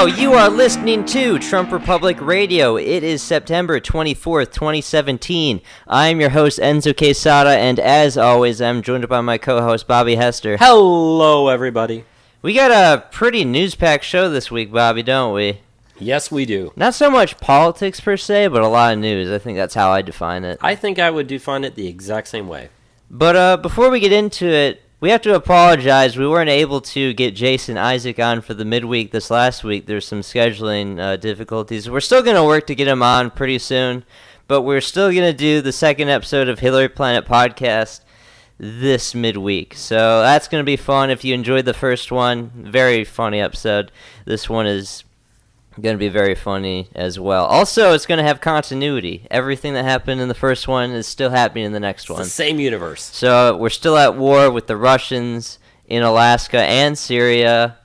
Hello, you are listening to Trump Republic Radio. It is September 24th, 2017. I am your host, Enzo Quesada, and as always, I'm joined by my co-host, Bobby Hester. Hello, everybody. We got a pretty news-packed show this week, Bobby, don't we? Yes, we do. Not so much politics per se, but a lot of news. I think that's how I define it. I think I would define it the exact same way. But before we get into it, we have to apologize. We weren't able to get Jason Isaac on for the midweek this last week. There's some scheduling difficulties. We're still going to work to get him on pretty soon, but we're still going to do the second episode of Hillary Planet Podcast this midweek. So that's going to be fun. If you enjoyed the first one, very funny episode. This one is going to be very funny as well. Also, it's going to have continuity. Everything that happened in the first one is still happening in the next one. It's the same universe. So we're still at war with the Russians in Alaska and Syria.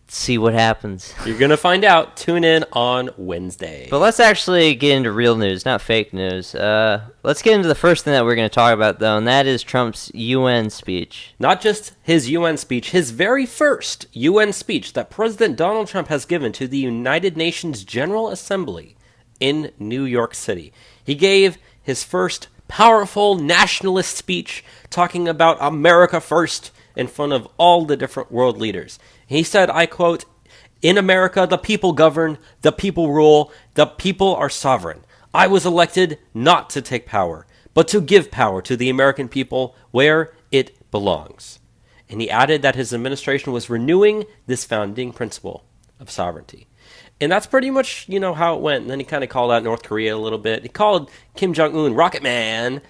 Let's see what happens. You're going to find out. Tune in on Wednesday. But let's actually get into real news, not fake news. Let's get into the first thing that we're going to talk about, though, and that is Trump's UN speech. Not just his UN speech, his very first UN speech that President Donald Trump has given to the United Nations General Assembly in New York City. He gave his first powerful nationalist speech talking about America first in front of all the different world leaders. He said, I quote, "In America, the people govern, the people rule, the people are sovereign. I was elected not to take power, but to give power to the American people where it belongs." And he added that his administration was renewing this founding principle of sovereignty. And that's pretty much, how it went. And then he kind of called out North Korea a little bit. He called Kim Jong-un Rocket Man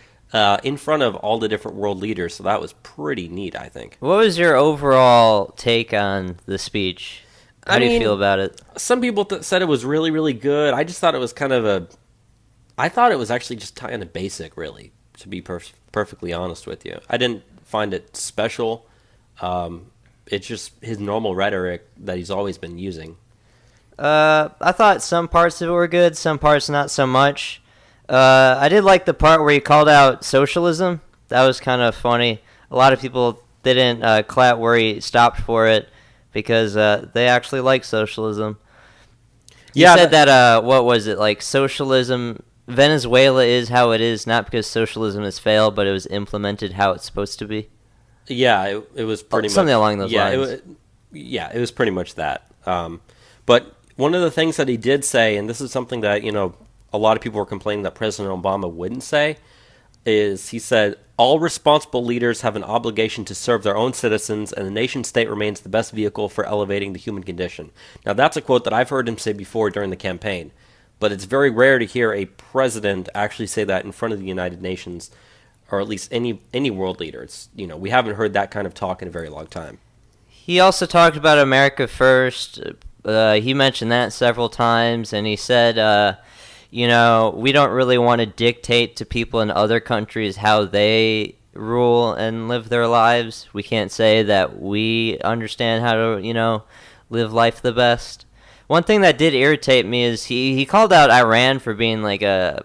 in front of all the different world leaders. So that was pretty neat, I think. What was your overall take on the speech? How do you feel about it? Some people said it was really, really good. I just thought it was I thought it was actually just kind of basic, really, to be perfectly honest with you. I didn't find it special. It's just his normal rhetoric that he's always been using. I thought some parts of it were good, some parts not so much. I did like the part where he called out socialism. That was kind of funny. A lot of people didn't clap where he stopped for it because they actually like socialism. He said that, what was it, like socialism, Venezuela is how it is, not because socialism has failed, but it was implemented how it's supposed to be. Yeah, it was pretty much... Something along those lines. It was pretty much that. But one of the things that he did say, and this is something that, a lot of people were complaining that President Obama wouldn't say, is he said, "All responsible leaders have an obligation to serve their own citizens, and the nation-state remains the best vehicle for elevating the human condition." Now, that's a quote that I've heard him say before during the campaign, but it's very rare to hear a president actually say that in front of the United Nations, or at least any world leader. It's, we haven't heard that kind of talk in a very long time. He also talked about America first. He mentioned that several times, and he said, we don't really want to dictate to people in other countries how they rule and live their lives. We can't say that we understand how to, live life the best. One thing that did irritate me is he called out Iran for being like a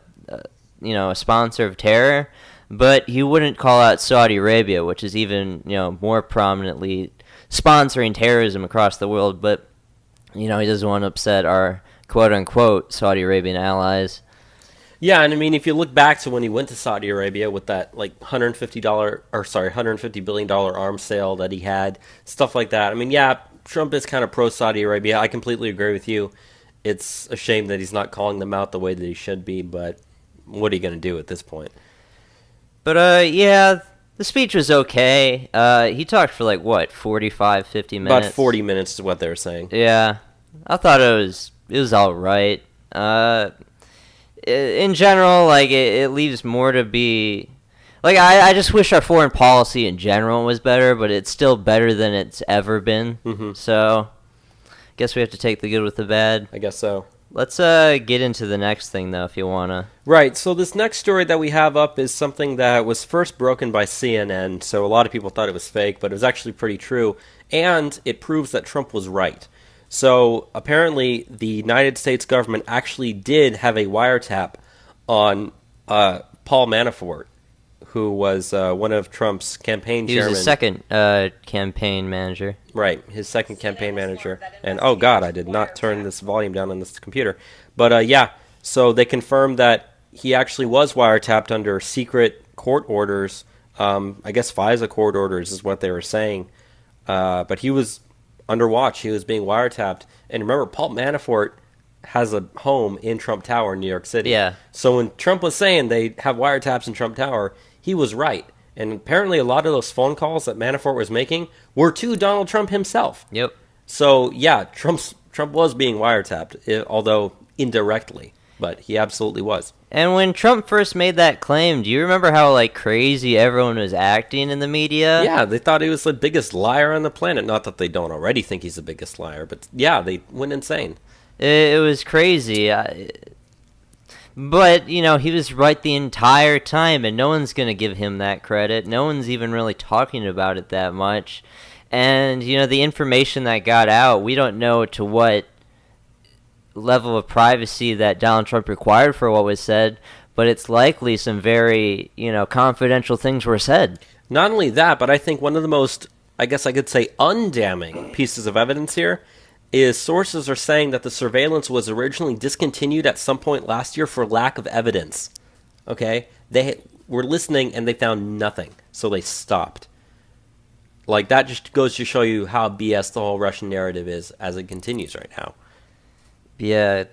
sponsor of terror, but he wouldn't call out Saudi Arabia, which is even, more prominently sponsoring terrorism across the world. But, he doesn't want to upset our quote-unquote Saudi Arabian allies. Yeah, and I mean, if you look back to when he went to Saudi Arabia with that $150 billion arms sale that he had, stuff like that. I mean, yeah, Trump is kind of pro-Saudi Arabia. I completely agree with you. It's a shame that he's not calling them out the way that he should be, but what are you going to do at this point? But, the speech was okay. He talked for 45, 50 minutes? About 40 minutes is what they were saying. Yeah, I thought it was all right. In general, it leaves more to be... I just wish our foreign policy in general was better, but it's still better than it's ever been. Mm-hmm. So, I guess we have to take the good with the bad. I guess so. Let's get into the next thing, though, if you want to. Right, so this next story that we have up is something that was first broken by CNN, so a lot of people thought it was fake, but it was actually pretty true, and it proves that Trump was right. So, apparently, the United States government actually did have a wiretap on Paul Manafort, who was one of Trump's campaign He chairmen. was his second campaign manager. Right, his second campaign manager. And oh god, I did not turn this volume down on this computer. But yeah, so they confirmed that he actually was wiretapped under secret court orders. I guess FISA court orders is what they were saying. But he was under watch. He was being wiretapped. And remember, Paul Manafort has a home in Trump Tower in New York City. Yeah. So when Trump was saying they have wiretaps in Trump Tower, he was right. And apparently a lot of those phone calls that Manafort was making were to Donald Trump himself. Yep. So yeah, Trump was being wiretapped, although indirectly, but he absolutely was. And when Trump first made that claim, do you remember how like crazy everyone was acting in the media? Yeah, they thought he was the biggest liar on the planet. Not that they don't already think he's the biggest liar, but yeah, they went insane. It was crazy. But, you know, he was right the entire time, and no one's going to give him that credit. No one's even really talking about it that much. And, you know, the information that got out, we don't know to what level of privacy that Donald Trump required for what was said, but it's likely some very, you know, confidential things were said. Not only that, but I think one of the most, I guess I could say, undamning pieces of evidence here is sources are saying that the surveillance was originally discontinued at some point last year for lack of evidence. Okay? They were listening and they found nothing, so they stopped. Like, that just goes to show you how BS the whole Russian narrative is as it continues right now. Yeah,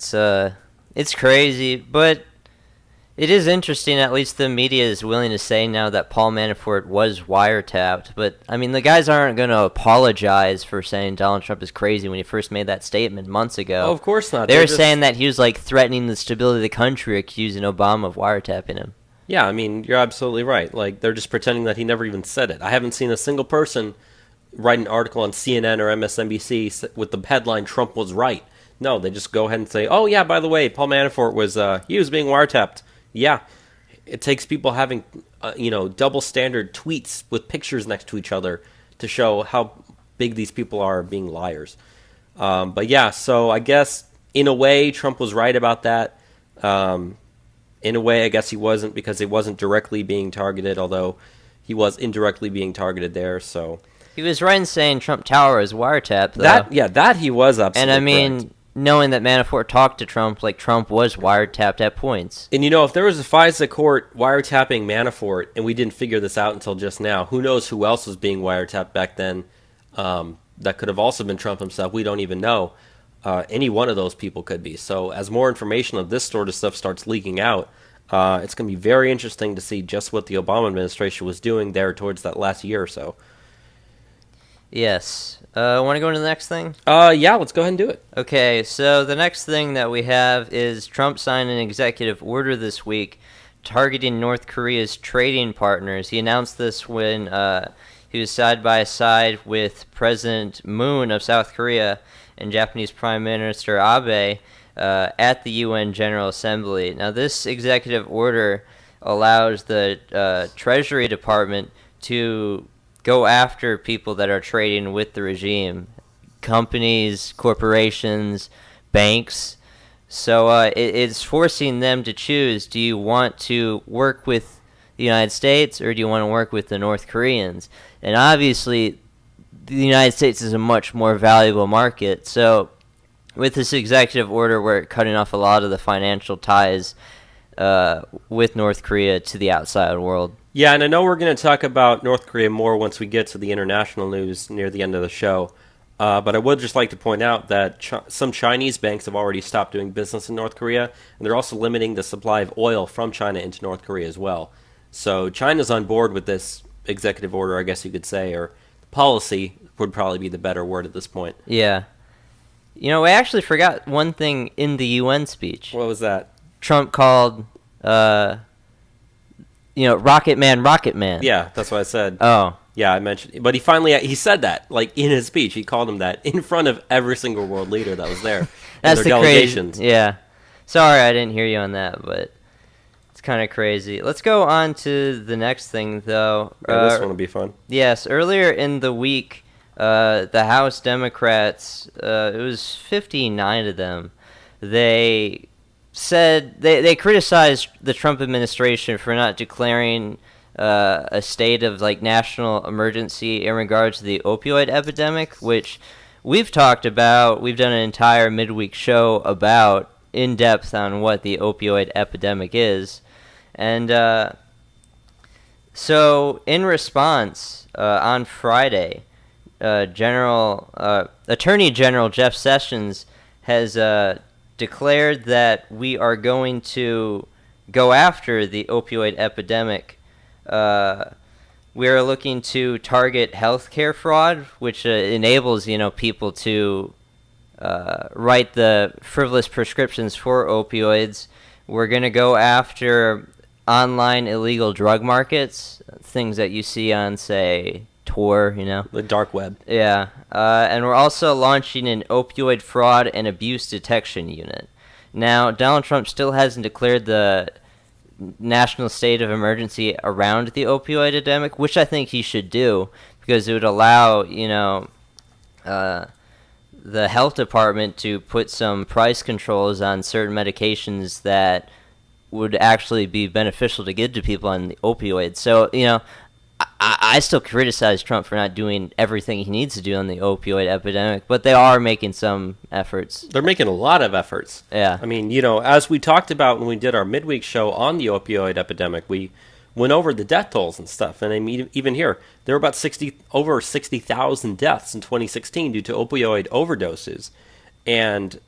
it's crazy, but it is interesting. At least the media is willing to say now that Paul Manafort was wiretapped. But I mean, the guys aren't going to apologize for saying Donald Trump is crazy when he first made that statement months ago. Oh, of course not. They're saying that he was like threatening the stability of the country, accusing Obama of wiretapping him. Yeah, I mean, you're absolutely right. Like, they're just pretending that he never even said it. I haven't seen a single person write an article on CNN or MSNBC with the headline "Trump was right." No, they just go ahead and say, "Oh yeah, by the way, Paul Manafort was he was being wiretapped." Yeah, it takes people having, double standard tweets with pictures next to each other to show how big these people are being liars. But yeah, so I guess in a way Trump was right about that. In a way, I guess he wasn't, because he wasn't directly being targeted, although he was indirectly being targeted there. So he was right in saying Trump Tower is wiretapped, though. That he was absolutely and I mean, correct. Knowing that Manafort talked to Trump, like Trump was wiretapped at points. And if there was a FISA court wiretapping Manafort, and we didn't figure this out until just now, who knows who else was being wiretapped back then? That could have also been Trump himself. We don't even know. Any one of those people could be. So as more information of this sort of stuff starts leaking out, it's going to be very interesting to see just what the Obama administration was doing there towards that last year or so. Yes. Want to go into the next thing? Yeah, let's go ahead and do it. Okay, so the next thing that we have is Trump signed an executive order this week targeting North Korea's trading partners. He announced this when he was side by side with President Moon of South Korea and Japanese Prime Minister Abe at the UN General Assembly. Now, this executive order allows the Treasury Department to go after people that are trading with the regime, companies, corporations, banks. So it's forcing them to choose, do you want to work with the United States or do you want to work with the North Koreans? And obviously, the United States is a much more valuable market. So with this executive order, we're cutting off a lot of the financial ties with North Korea to the outside world. Yeah, and I know we're going to talk about North Korea more once we get to the international news near the end of the show. But I would just like to point out that some Chinese banks have already stopped doing business in North Korea, and they're also limiting the supply of oil from China into North Korea as well. So China's on board with this executive order, I guess you could say, or policy would probably be the better word at this point. Yeah. You know, I actually forgot one thing in the UN speech. What was that? Trump called, Rocket Man, Rocket Man. Yeah, that's what I said. Oh. Yeah, I mentioned, but he said that, like, in his speech. He called him that in front of every single world leader that was there. That's their delegations. Yeah. Sorry, I didn't hear you on that, but it's kind of crazy. Let's go on to the next thing, though. This one will be fun. Yes, earlier in the week, the House Democrats, it was 59 of them, they said they criticized the Trump administration for not declaring a state of like national emergency in regards to the opioid epidemic, which we've talked about. We've done an entire midweek show about in depth on what the opioid epidemic is, and so in response, on Friday, Attorney General Jeff Sessions has declared that we are going to go after the opioid epidemic. We are looking to target healthcare fraud, which enables people to write the frivolous prescriptions for opioids. We're going to go after online illegal drug markets, things that you see on, say, Tor, The dark web. Yeah, and we're also launching an opioid fraud and abuse detection unit. Now, Donald Trump still hasn't declared the national state of emergency around the opioid epidemic, which I think he should do, because it would allow, the health department to put some price controls on certain medications that would actually be beneficial to give to people on the opioids. So, I still criticize Trump for not doing everything he needs to do on the opioid epidemic, but they are making some efforts. They're making a lot of efforts. Yeah. I mean, as we talked about when we did our midweek show on the opioid epidemic, we went over the death tolls and stuff. And I mean, even here, there were about over 60,000 deaths in 2016 due to opioid overdoses. And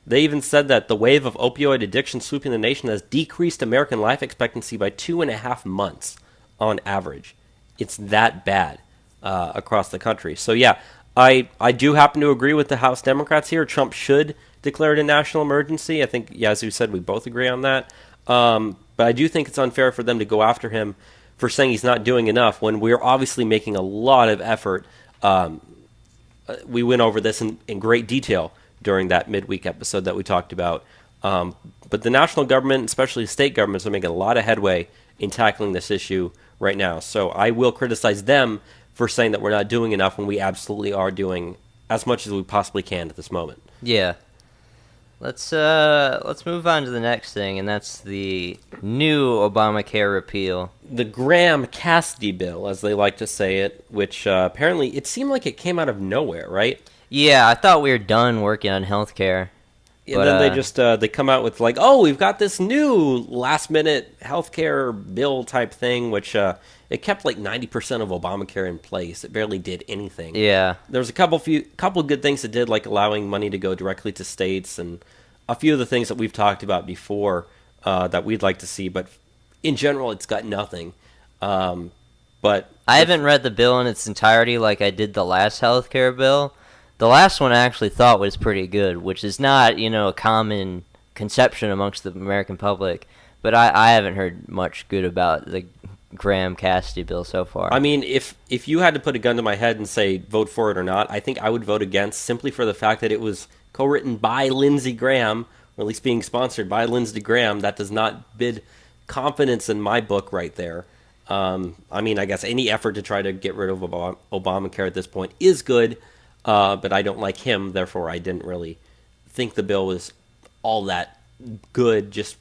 they even said that the wave of opioid addiction sweeping the nation has decreased American life expectancy by 2.5 months on average. It's that bad across the country. So yeah, I do happen to agree with the House Democrats here. Trump should declare it a national emergency. I think, yeah, as you said, we both agree on that. But I do think it's unfair for them to go after him for saying he's not doing enough when we're obviously making a lot of effort. We went over this in great detail during that midweek episode that we talked about. But the national government, especially state governments, are making a lot of headway in tackling this issue right now. So I will criticize them for saying that we're not doing enough when we absolutely are doing as much as we possibly can at this moment. Yeah. Let's move on to the next thing, and that's the new Obamacare repeal. The Graham-Cassidy bill, as they like to say it, which apparently it seemed like it came out of nowhere, right? Yeah, I thought we were done working on healthcare. And then they just they come out with like, oh, we've got this new last-minute healthcare bill type thing, which it kept like 90% of Obamacare in place. It barely did anything. Yeah. There's a couple good things it did, like allowing money to go directly to states, and a few of the things that we've talked about before that we'd like to see. But in general, it's got nothing. But I haven't read the bill in its entirety like I did the last healthcare bill. The last one I actually thought was pretty good, which is not, a common conception amongst the American public. But I haven't heard much good about the Graham-Cassidy bill so far. I mean, if you had to put a gun to my head and say vote for it or not, I think I would vote against, simply for the fact that it was co-written by Lindsey Graham, or at least being sponsored by Lindsey Graham. That does not bid confidence in my book right there. I mean, I guess any effort to try to get rid of Obamacare at this point is good, but I don't like him, therefore I didn't really think the bill was all that good just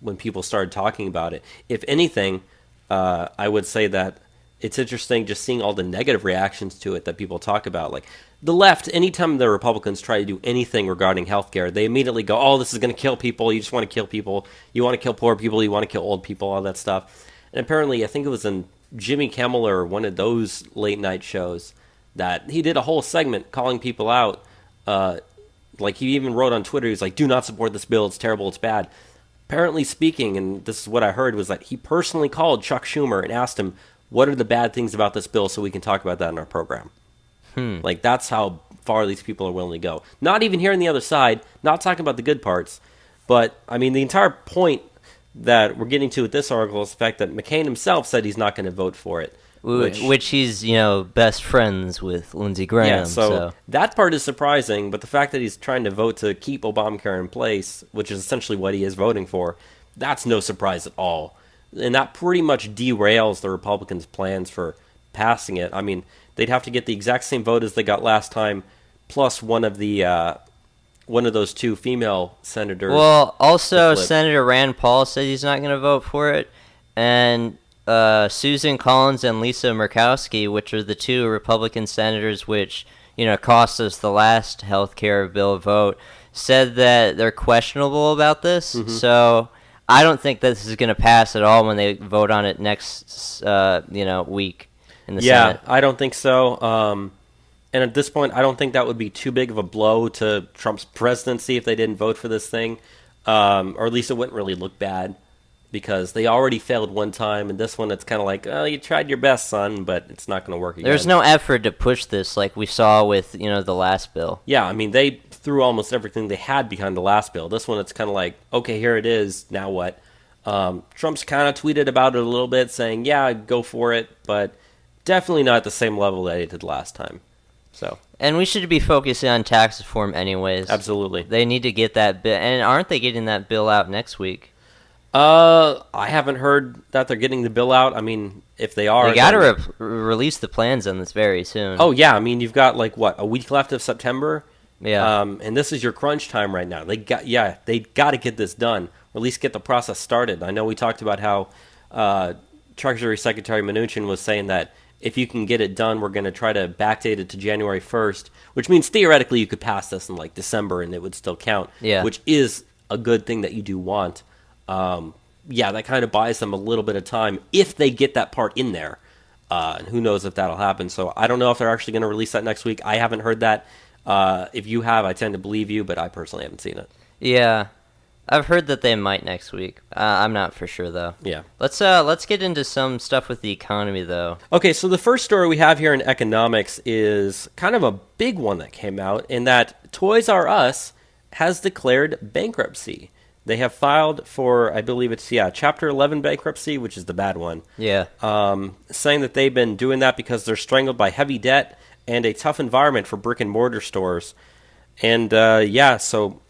when people started talking about it. If anything, I would say that it's interesting just seeing all the negative reactions to it that people talk about. Like the left, anytime the Republicans try to do anything regarding healthcare, they immediately go, oh, this is going to kill people. You just want to kill people. You want to kill poor people. You want to kill old people, all that stuff. And apparently, I think it was in Jimmy Kimmel or one of those late night shows that he did a whole segment calling people out. Like he even wrote on Twitter, he was like, do not support this bill. It's terrible. It's bad. Apparently speaking, and this is what I heard, was that he personally called Chuck Schumer and asked him, what are the bad things about this bill so we can talk about that in our program? Like, that's how far these people are willing to go. Not even hearing the other side, not talking about the good parts. But, I mean, the entire point that we're getting to with this article is the fact that McCain himself said he's not going to vote for it. Which he's, best friends with Lindsey Graham. Yeah, so that part is surprising, but the fact that he's trying to vote to keep Obamacare in place, which is essentially what he is voting for, that's no surprise at all. And that pretty much derails the Republicans' plans for passing it. I mean, they'd have to get the exact same vote as they got last time, plus one of those two female senators. Well, also Senator Rand Paul said he's not going to vote for it, and Susan Collins and Lisa Murkowski, which are the two Republican senators which, cost us the last health care bill vote, said that they're questionable about this. Mm-hmm. So I don't think this is going to pass at all when they vote on it next, week in the Senate. I don't think so. And at this point, I don't think that would be too big of a blow to Trump's presidency if they didn't vote for this thing. Or at least it wouldn't really look bad, because they already failed one time, and this one it's kind of like, oh, you tried your best, son, but it's not going to work again. There's no effort to push this like we saw with, the last bill. Yeah, I mean, they threw almost everything they had behind the last bill. This one, it's kind of like, okay, here it is, now what? Trump's kind of tweeted about it a little bit, saying, yeah, go for it, but definitely not at the same level that he did last time. So. And we should be focusing on tax reform anyways. Absolutely. They need to get that bill. And aren't they getting that bill out next week? I haven't heard that they're getting the bill out. I mean, if they are... They got to release the plans on this very soon. Oh, yeah. I mean, you've got, a week left of September? Yeah. And this is your crunch time right now. They got to get this done, or at least get the process started. I know we talked about how Treasury Secretary Mnuchin was saying that if you can get it done, we're going to try to backdate it to January 1st, which means theoretically you could pass this in December and it would still count, which is a good thing that you do want. That kind of buys them a little bit of time if they get that part in there. And who knows if that'll happen. So I don't know if they're actually going to release that next week. I haven't heard that. If you have, I tend to believe you, but I personally haven't seen it. Yeah. I've heard that they might next week. I'm not for sure though. Yeah. Let's get into some stuff with the economy though. Okay, so the first story we have here in economics is kind of a big one that came out, in that Toys R Us has declared bankruptcy. They have filed for, I believe it's Chapter 11 bankruptcy, which is the bad one. Yeah. Saying that they've been doing that because they're strangled by heavy debt and a tough environment for brick and mortar stores. And so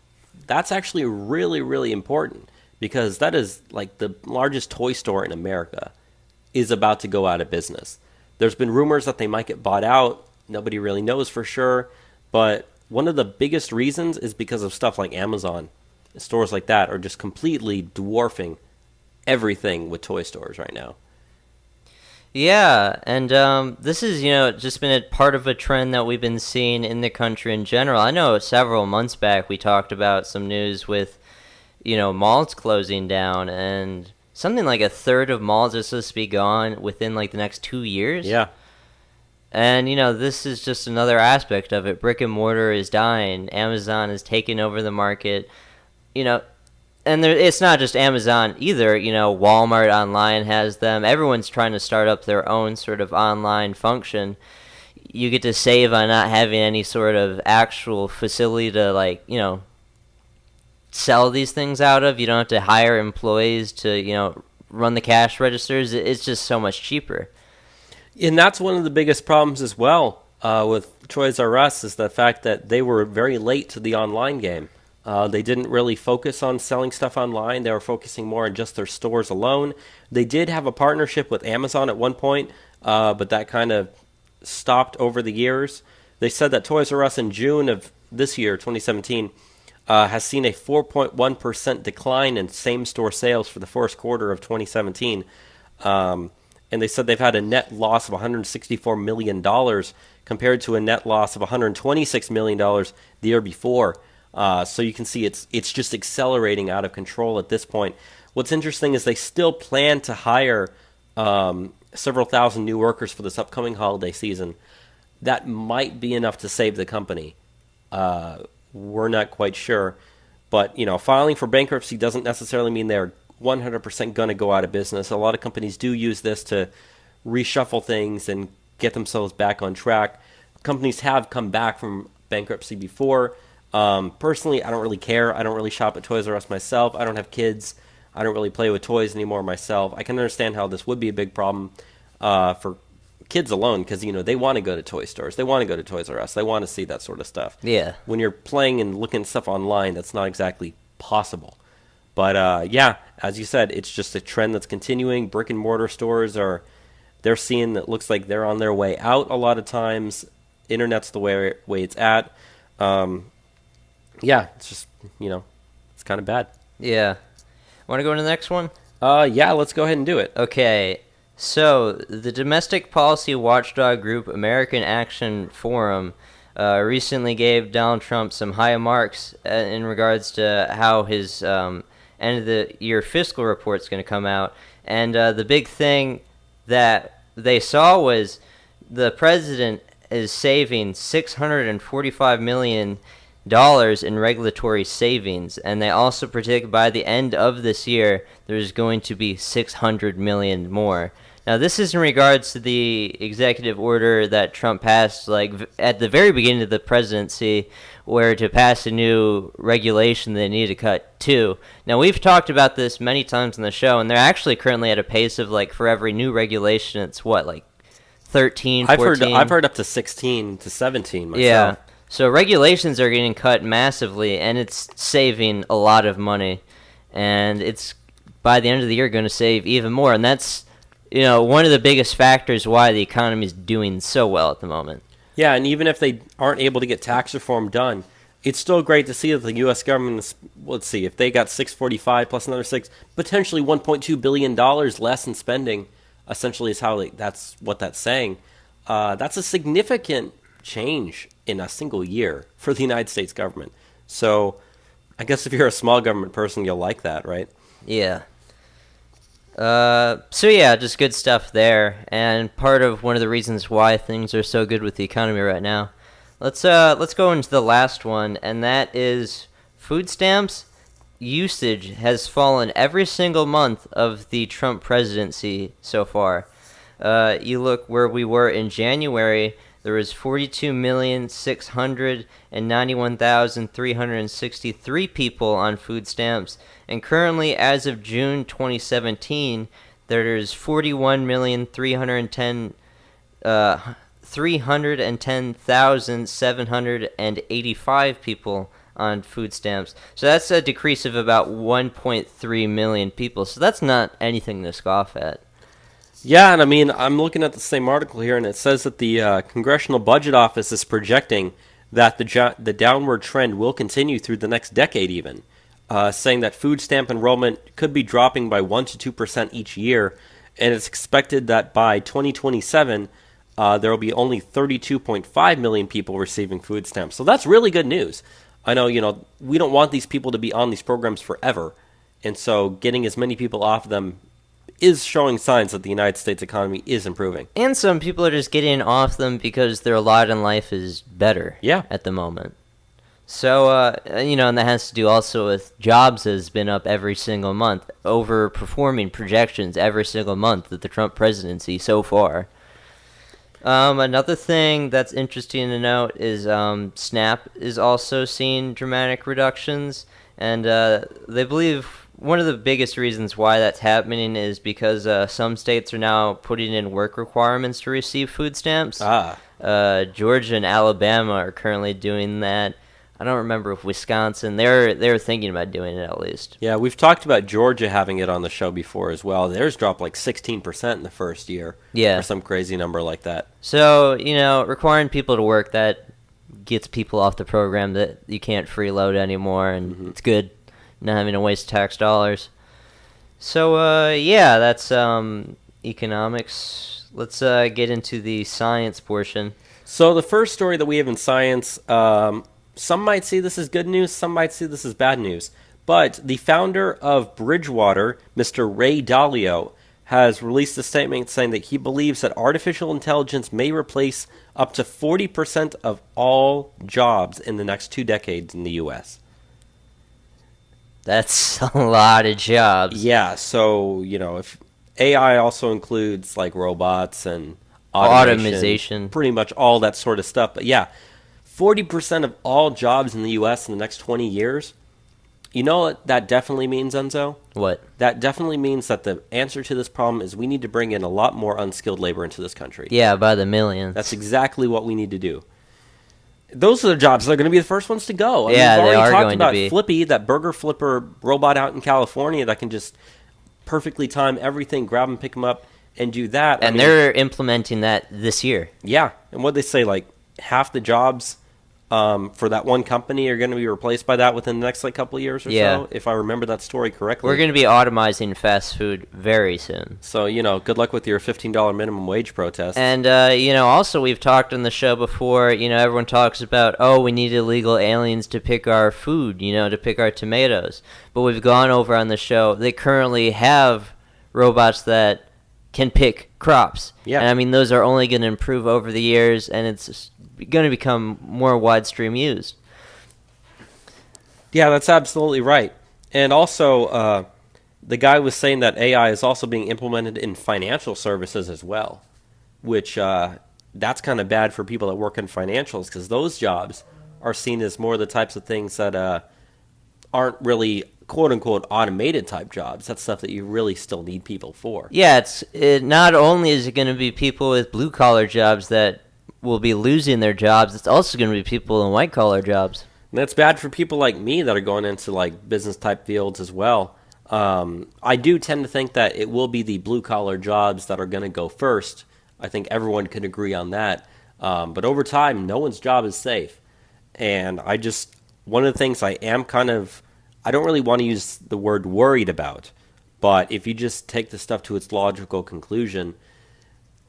that's actually really, really important, because that is the largest toy store in America is about to go out of business. There's been rumors that they might get bought out. Nobody really knows for sure. But one of the biggest reasons is because of stuff like Amazon. Stores like that are just completely dwarfing everything with toy stores right now. Yeah, and this is, just been a part of a trend that we've been seeing in the country in general. I know several months back we talked about some news with, malls closing down, and something like a third of malls are supposed to be gone within the next 2 years. Yeah. And, this is just another aspect of it. Brick and mortar is dying. Amazon is taking over the market. And it's not just Amazon either. Walmart online has them. Everyone's trying to start up their own sort of online function. You get to save on not having any sort of actual facility to, sell these things out of. You don't have to hire employees to, run the cash registers. It's just so much cheaper. And that's one of the biggest problems as well with Toys R Us, is the fact that they were very late to the online game. They didn't really focus on selling stuff online. They were focusing more on just their stores alone. They did have a partnership with Amazon at one point, but that kind of stopped over the years. They said that Toys R Us in June of this year, 2017, has seen a 4.1% decline in same-store sales for the first quarter of 2017. And they said they've had a net loss of $164 million compared to a net loss of $126 million the year before. So you can see it's just accelerating out of control at this point. What's interesting is they still plan to hire several thousand new workers for this upcoming holiday season. That might be enough to save the company. We're not quite sure. But, filing for bankruptcy doesn't necessarily mean they're 100% going to go out of business. A lot of companies do use this to reshuffle things and get themselves back on track. Companies have come back from bankruptcy before. Personally, I don't really care. I don't really shop at Toys R Us myself. I don't have kids. I don't really play with toys anymore myself. I can understand how this would be a big problem for kids alone, because they want to go to toy stores. They want to go to Toys R Us. They want to see that sort of stuff. Yeah. When you're playing and looking at stuff online, that's not exactly possible. But as you said, it's just a trend that's continuing. Brick and mortar stores they're seeing that looks like they're on their way out a lot of times. Internet's the way it's at. It's just, it's kind of bad. Yeah. Want to go to the next one? Let's go ahead and do it. Okay. So, the domestic policy watchdog group American Action Forum recently gave Donald Trump some high marks in regards to how his end of the year fiscal report is going to come out. And the big thing that they saw was the president is saving $645 million in regulatory savings, and they also predict by the end of this year there's going to be 600 million more. Now, this is in regards to the executive order that Trump passed, like at the very beginning of the presidency, where to pass a new regulation they need to cut two. Now, we've talked about this many times on the show, and they're actually currently at a pace of like for every new regulation, it's what, like 13, 14? I've heard up to 16 to 17 myself. Yeah. So regulations are getting cut massively, and it's saving a lot of money, and it's by the end of the year going to save even more, and that's one of the biggest factors why the economy is doing so well at the moment. Yeah, and even if they aren't able to get tax reform done, it's still great to see that the U.S. government is, let's see, if they got 645 plus another 6, potentially $1.2 billion less in spending, essentially is how that's what that's saying. That's a significant change in a single year for the United States government. So I guess if you're a small government person, you'll like that, right? Yeah. So yeah, just good stuff there, and part of one of the reasons why things are so good with the economy right now. Let's go into the last one, and that is food stamps usage has fallen every single month of the Trump presidency so far. You look where we were in January. There was 42,691,363 people on food stamps, and currently, as of June 2017, there's 310,785 people on food stamps. So that's a decrease of about 1.3 million people. So that's not anything to scoff at. Yeah, and I mean, I'm looking at the same article here, and it says that the Congressional Budget Office is projecting that the downward trend will continue through the next decade even, saying that food stamp enrollment could be dropping by 1 to 2% each year, and it's expected that by 2027, there will be only 32.5 million people receiving food stamps. So that's really good news. I know, we don't want these people to be on these programs forever, and so getting as many people off them is showing signs that the United States economy is improving. And some people are just getting off them because their lot in life is better at the moment. So, and that has to do also with jobs has been up every single month, overperforming projections every single month of the Trump presidency so far. Another thing that's interesting to note is SNAP is also seeing dramatic reductions, and they believe one of the biggest reasons why that's happening is because some states are now putting in work requirements to receive food stamps. Georgia and Alabama are currently doing that. I don't remember if Wisconsin, they're thinking about doing it at least. Yeah, we've talked about Georgia having it on the show before as well. Theirs dropped like 16% in the first year. Yeah. Or some crazy number like that. So, requiring people to work, that gets people off the program that you can't freeload anymore, and it's good not having to waste tax dollars. So, yeah, that's economics. Let's get into the science portion. So the first story that we have in science, some might see this as good news, some might see this as bad news. But the founder of Bridgewater, Mr. Ray Dalio, has released a statement saying that he believes that artificial intelligence may replace up to 40% of all jobs in the next 2 decades in the U.S. That's a lot of jobs. Yeah, so, if AI also includes, like, robots and automation, pretty much all that sort of stuff. But, yeah, 40% of all jobs in the U.S. in the next 20 years, you know what that definitely means, Enzo? What? That definitely means that the answer to this problem is we need to bring in a lot more unskilled labor into this country. Yeah, by the millions. That's exactly what we need to do. Those are the jobs that are going to be the first ones to go. Yeah, we've they are already talked going about to be. Flippy, that burger flipper robot out in California that can just perfectly time everything, grab them, pick them up, and do that. And they're implementing that this year. Yeah, and what they say, like half the jobs for that one company are going to be replaced by that within the next like couple of years or Yeah. so, if I remember that story correctly. We're going to be automizing fast food very soon. So, good luck with your $15 minimum wage protest. And, also we've talked on the show before, everyone talks about, oh, we need illegal aliens to pick our food, to pick our tomatoes. But we've gone over on the show, they currently have robots that can pick crops. Yeah. And, I mean, those are only going to improve over the years, and it's going to become more widestream used. Yeah, that's absolutely right. And also, the guy was saying that AI is also being implemented in financial services as well, which that's kind of bad for people that work in financials because those jobs are seen as more the types of things that aren't really quote-unquote automated type jobs. That's stuff that you really still need people for. Yeah, it not only is it going to be people with blue-collar jobs that will be losing their jobs, it's also going to be people in white-collar jobs. And that's bad for people like me that are going into like business-type fields as well. I do tend to think that it will be the blue-collar jobs that are going to go first. I think everyone can agree on that. But over time, no one's job is safe. And one of the things I don't really want to use the word worried about, but if you just take the stuff to its logical conclusion,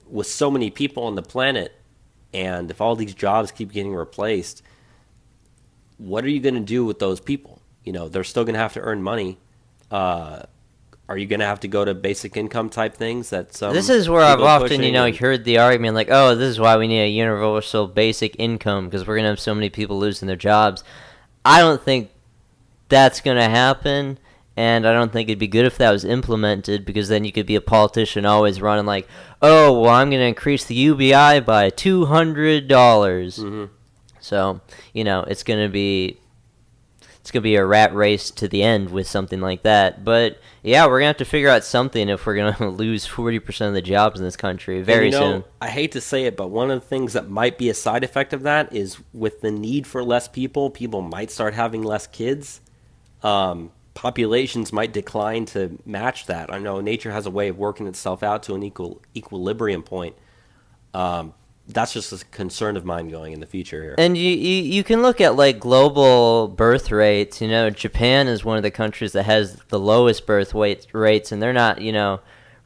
with so many people on the planet, and if all these jobs keep getting replaced, what are you going to do with those people? They're still going to have to earn money. Are you going to have to go to basic income type things? This is where I've often, heard the argument like, oh, this is why we need a universal basic income because we're going to have so many people losing their jobs. I don't think that's going to happen, and I don't think it'd be good if that was implemented because then you could be a politician always running like, oh, well, I'm going to increase the UBI by $200. Mm-hmm. So, it's going to be a rat race to the end with something like that. But, yeah, we're going to have to figure out something if we're going to lose 40% of the jobs in this country very soon. I hate to say it, but one of the things that might be a side effect of that is with the need for less people might start having less kids. Populations might decline to match that. I know nature has a way of working itself out to an equilibrium point. That's just a concern of mine going in the future here. And you can look at like global birth rates. Japan is one of the countries that has the lowest birth rates, and they're not,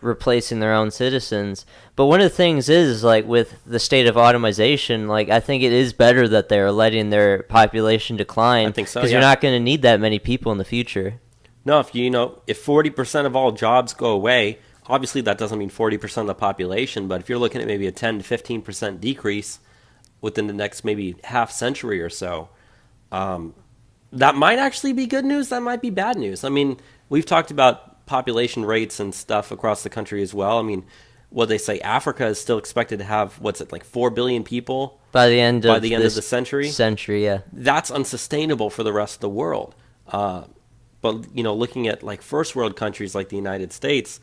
replacing their own citizens. But one of the things is like with the state of automation, like I think it is better that they're letting their population decline. I think so, because you're not going to need that many people in the future. No, if 40% of all jobs go away, obviously that doesn't mean 40% of the population, but if you're looking at maybe a 10 to 15% decrease within the next maybe half century or so, that might actually be good news. That might be bad news. I mean, we've talked about population rates and stuff across the country as well. I mean, what they say, Africa is still expected to have, 4 billion people by the end of the century? Yeah. That's unsustainable for the rest of the world. But, looking at like first world countries like the United States,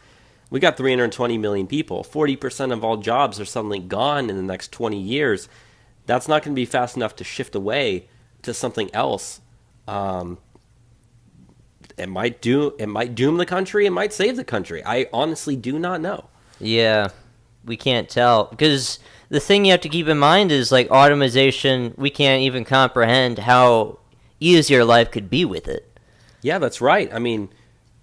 we got 320 million people. 40% of all jobs are suddenly gone in the next 20 years. That's not going to be fast enough to shift away to something else. It might doom the country. It might save the country. I honestly do not know. Yeah, we can't tell. Because the thing you have to keep in mind is like automation, we can't even comprehend how easier life could be with it. Yeah, that's right. I mean,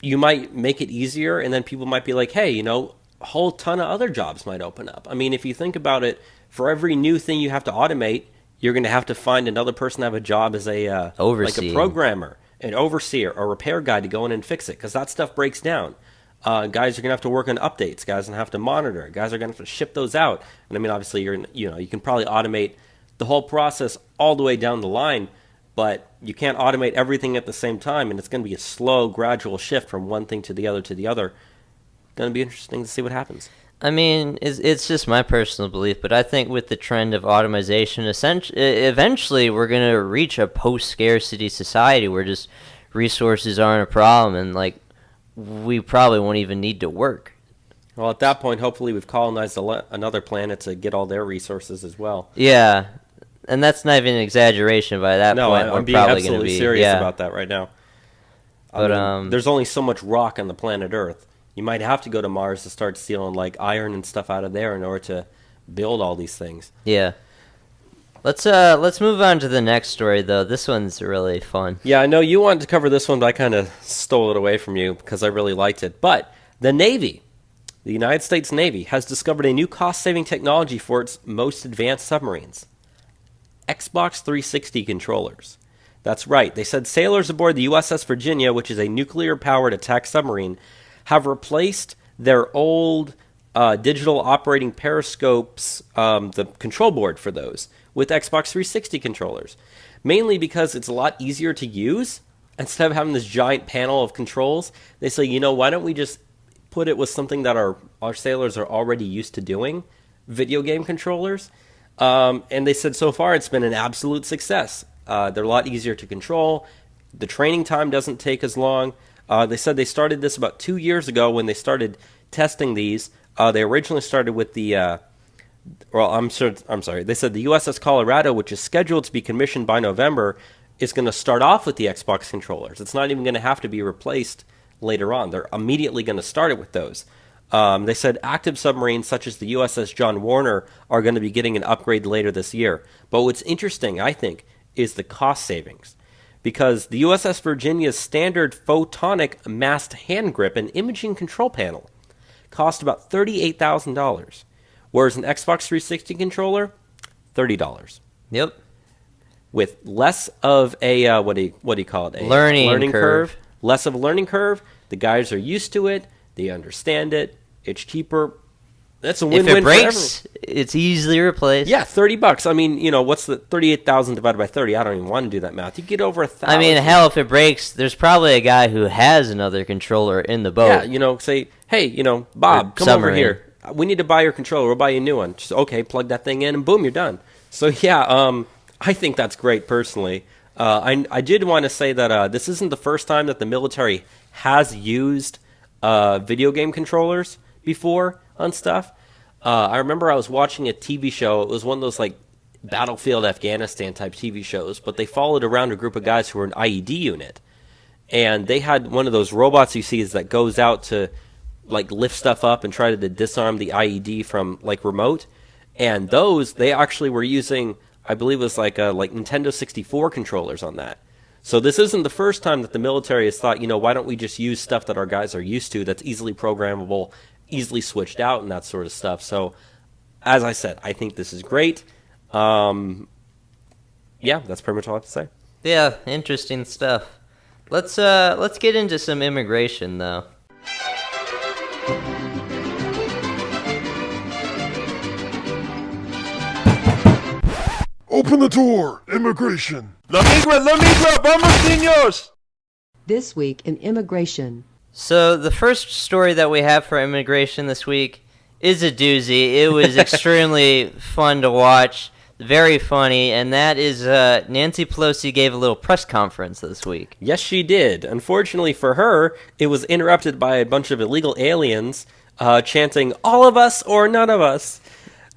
you might make it easier, and then people might be like, hey, a whole ton of other jobs might open up. I mean, if you think about it, for every new thing you have to automate, you're going to have to find another person to have a job as a programmer, an overseer, a repair guy to go in and fix it, because that stuff breaks down. Guys are going to have to work on updates. Guys are going to have to monitor. Guys are going to have to ship those out. And I mean, obviously, you can probably automate the whole process all the way down the line, but you can't automate everything at the same time, and it's going to be a slow, gradual shift from one thing to the other to the other. Going to be interesting to see what happens. I mean, it's just my personal belief, but I think with the trend of automation, eventually we're going to reach a post-scarcity society where just resources aren't a problem, and like we probably won't even need to work. Well, at that point, hopefully we've colonized another planet to get all their resources as well. Yeah. And that's not even an exaggeration. By that point, I'm being absolutely serious about that right now. But there's only so much rock on the planet Earth. You might have to go to Mars to start stealing like iron and stuff out of there in order to build all these things. Yeah. Let's move on to the next story though. This one's really fun. Yeah, I know you wanted to cover this one, but I kind of stole it away from you because I really liked it. But the Navy, the United States Navy, has discovered a new cost-saving technology for its most advanced submarines: Xbox 360 controllers. That's right. They said sailors aboard the USS Virginia, which is a nuclear-powered attack submarine, have replaced their old digital operating periscopes, the control board for those, with Xbox 360 controllers, mainly because it's a lot easier to use. Instead of having this giant panel of controls, they say, why don't we just put it with something that our sailors are already used to doing, video game controllers. And they said so far it's been an absolute success. They're a lot easier to control. The training time doesn't take as long. They said they started this about 2 years ago when they started testing these. They originally started with the I'm sorry. They said the USS Colorado, which is scheduled to be commissioned by November, is going to start off with the Xbox controllers. It's not even going to have to be replaced later on. They're immediately going to start it with those. They said active submarines such as the USS John Warner are going to be getting an upgrade later this year. But what's interesting, I think, is the cost savings. Because the USS Virginia's standard photonic mast hand grip and imaging control panel cost about $38,000. Whereas an Xbox 360 controller, $30. Yep. With less of a what do you call it? A learning curve. Less of a learning curve. The guys are used to it. They understand it. It's cheaper. That's a win-win. If it for breaks, everyone. it's easily replaced. Yeah, $30. I mean, what's the 38,000 divided by 30? I don't even want to do that math. You get over 1,000. I mean, hell, if it breaks, there's probably a guy who has another controller in the boat. Yeah, say, hey, Bob, come over here. We need to buy your controller. We'll buy you a new one. Just, okay, plug that thing in, and boom, you're done. So, yeah, I think that's great, personally. I did want to say that this isn't the first time that the military has used video game controllers before on stuff. I remember I was watching a TV show. It was one of those, Battlefield Afghanistan type TV shows, but they followed around a group of guys who were an IED unit. And they had one of those robots you see that goes out to lift stuff up and try to disarm the IED from remote. And those, they actually were using, I believe it was Nintendo 64 controllers on that. So this isn't the first time that the military has thought, why don't we just use stuff that our guys are used to that's easily programmable, easily switched out and that sort of stuff. So as I said, I think this is great. Yeah, that's pretty much all I have to say. Yeah, interesting stuff. Let's get into some immigration though. Open the door! Immigration! La migra, vamos, niños! This week in immigration. So the first story that we have for immigration this week is a doozy. It was extremely fun to watch, very funny, and that is Nancy Pelosi gave a little press conference this week. Yes, she did. Unfortunately for her, it was interrupted by a bunch of illegal aliens chanting, "All of us or none of us."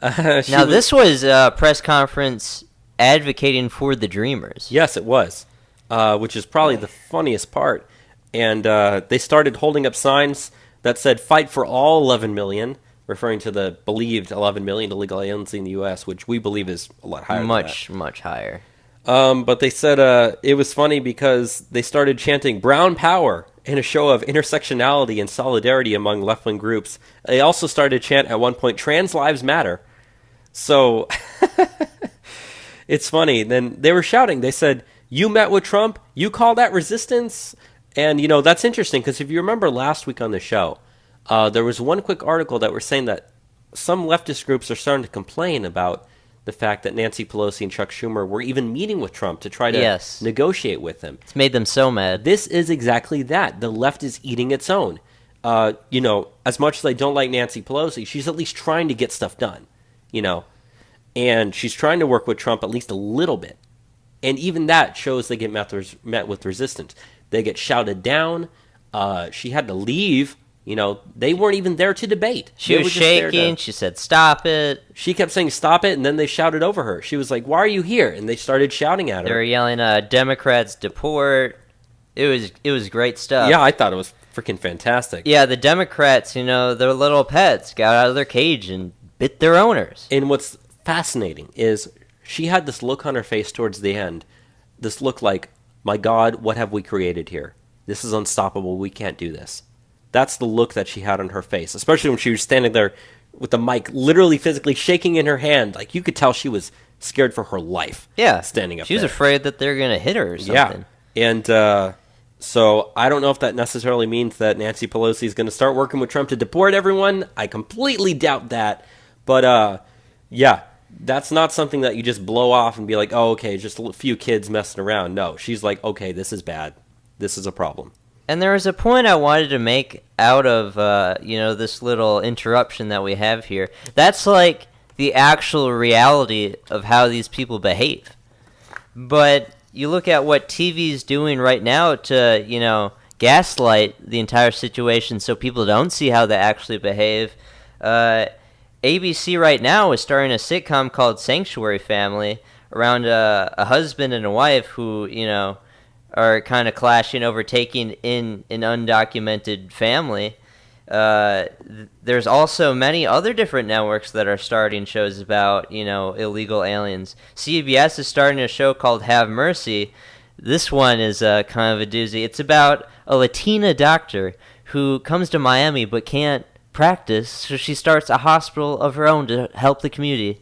This was a press conference advocating for the Dreamers. Yes, it was, which is probably the funniest part. And they started holding up signs that said, "Fight for all 11 million," referring to the believed 11 million illegal aliens in the U.S., which we believe is a lot higher Much higher. But they said it was funny because they started chanting "Brown Power" in a show of intersectionality and solidarity among left-wing groups. They also started to chant at one point, "Trans Lives Matter." So it's funny. Then they were shouting. They said, "You met with Trump? You call that resistance?" And, that's interesting because if you remember last week on the show, there was one quick article that were saying that some leftist groups are starting to complain about the fact that Nancy Pelosi and Chuck Schumer were even meeting with Trump to try to negotiate with him. It's made them so mad. This is exactly that. The left is eating its own. As much as I don't like Nancy Pelosi, she's at least trying to get stuff done, and she's trying to work with Trump at least a little bit. And even that shows they get met with resistance. They get shouted down. She had to leave. They weren't even there to debate. She was shaking. She said, "Stop it." She kept saying, "Stop it," and then they shouted over her. She was like, "Why are you here?" And they started shouting at her. They were yelling, "Democrats deport." It was great stuff. Yeah, I thought it was freaking fantastic. Yeah, the Democrats, their little pets got out of their cage and bit their owners. And what's fascinating is she had this look on her face towards the end. This look like, my God, what have we created here? This is unstoppable. We can't do this. That's the look that she had on her face, especially when she was standing there with the mic literally physically shaking in her hand. Like, you could tell she was scared for her life. Yeah. Standing up She was there. afraid that they're going to hit her or something. Yeah. And so I don't know if that necessarily means that Nancy Pelosi is going to start working with Trump to deport everyone. I completely doubt that. But yeah, that's not something that you just blow off and be like, oh, okay, just a few kids messing around. No, she's like, okay, this is bad. This is a problem. And there was a point I wanted to make out of, this little interruption that we have here. That's like the actual reality of how these people behave. But you look at what TV's doing right now to, gaslight the entire situation so people don't see how they actually behave. ABC right now is starting a sitcom called Sanctuary Family around a husband and a wife who, are kind of clashing over taking in an undocumented family. There's also many other different networks that are starting shows about, illegal aliens. CBS is starting a show called Have Mercy. This one is kind of a doozy. It's about a Latina doctor who comes to Miami but can't practice, so she starts a hospital of her own to help the community.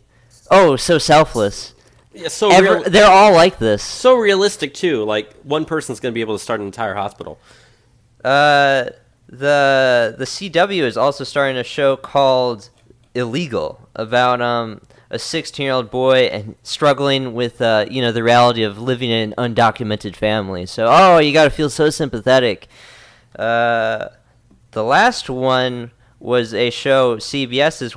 Oh, so selfless. Yeah, so They're all like this. so realistic too. Like, one person's going to be able to start an entire hospital. The CW is also starting a show called Illegal about a 16-year-old boy and struggling with the reality of living in an undocumented family. So you got to feel so sympathetic. The last one was a show CBS is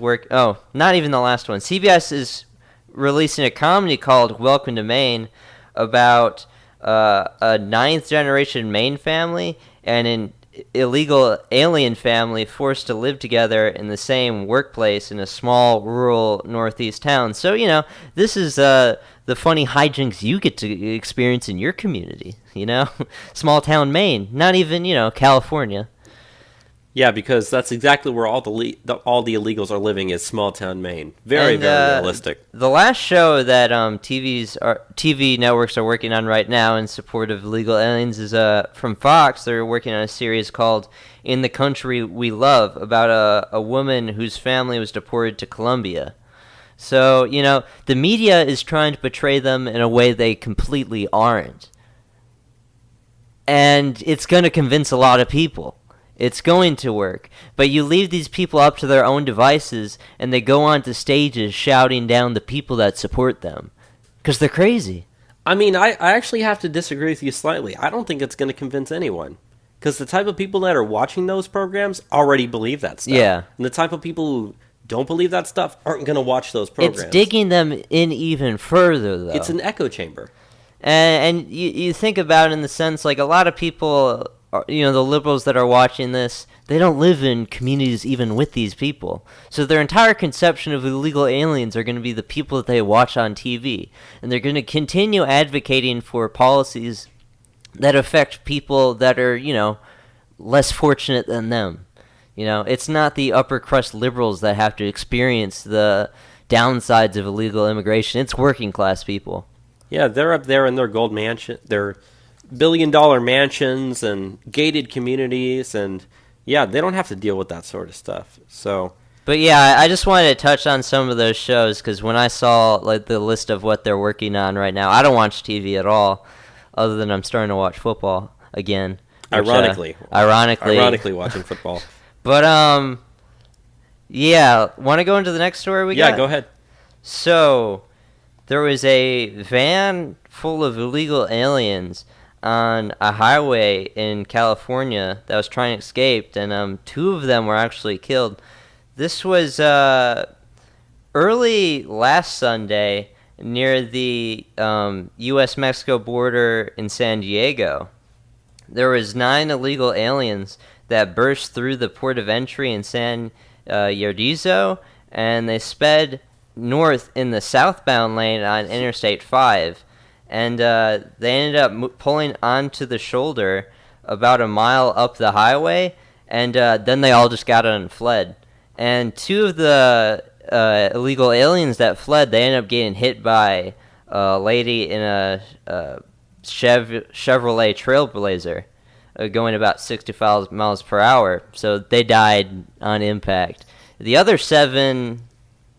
not even the last one. CBS is releasing a comedy called Welcome to Maine about a ninth-generation Maine family and an illegal alien family forced to live together in the same workplace in a small, rural northeast town. So, this is the funny hijinks you get to experience in your community, Small-town Maine, not even, California. Yeah, because that's exactly where all the illegals are living is small town Maine. Very realistic. The last show that TV networks are working on right now in support of illegal aliens is from Fox. They're working on a series called In the Country We Love about a woman whose family was deported to Colombia. So, the media is trying to portray them in a way they completely aren't. And it's going to convince a lot of people. It's going to work. But you leave these people up to their own devices, and they go onto stages shouting down the people that support them. Because they're crazy. I mean, I actually have to disagree with you slightly. I don't think it's going to convince anyone. Because the type of people that are watching those programs already believe that stuff. Yeah. And the type of people who don't believe that stuff aren't going to watch those programs. It's digging them in even further, though. It's an echo chamber. And you think about it in the sense, like, a lot of people, the liberals that are watching this, they don't live in communities even with these people. So their entire conception of illegal aliens are going to be the people that they watch on TV. And they're going to continue advocating for policies that affect people that are, less fortunate than them. It's not the upper crust liberals that have to experience the downsides of illegal immigration. It's working class people. Yeah, they're up there in their gold mansion, their billion-dollar mansions and gated communities, and yeah, they don't have to deal with that sort of stuff. So, but yeah, I just wanted to touch on some of those shows because when I saw the list of what they're working on right now, I don't watch TV at all, other than I'm starting to watch football again. Which, ironically watching football. But yeah, want to go into the next story we got? Yeah, go ahead. So, there was a van full of illegal aliens on a highway in California that was trying to escape, and 2 of them were actually killed. This was early last Sunday near the U.S.-Mexico border in San Diego. There was 9 illegal aliens that burst through the port of entry in San Yardizo, and they sped north in the southbound lane on Interstate 5, and they ended up pulling onto the shoulder about a mile up the highway, and then they all just got on and fled. And 2 of the illegal aliens that fled, they ended up getting hit by a lady in a Chevrolet Trailblazer going about 65 miles per hour. So they died on impact. The other 7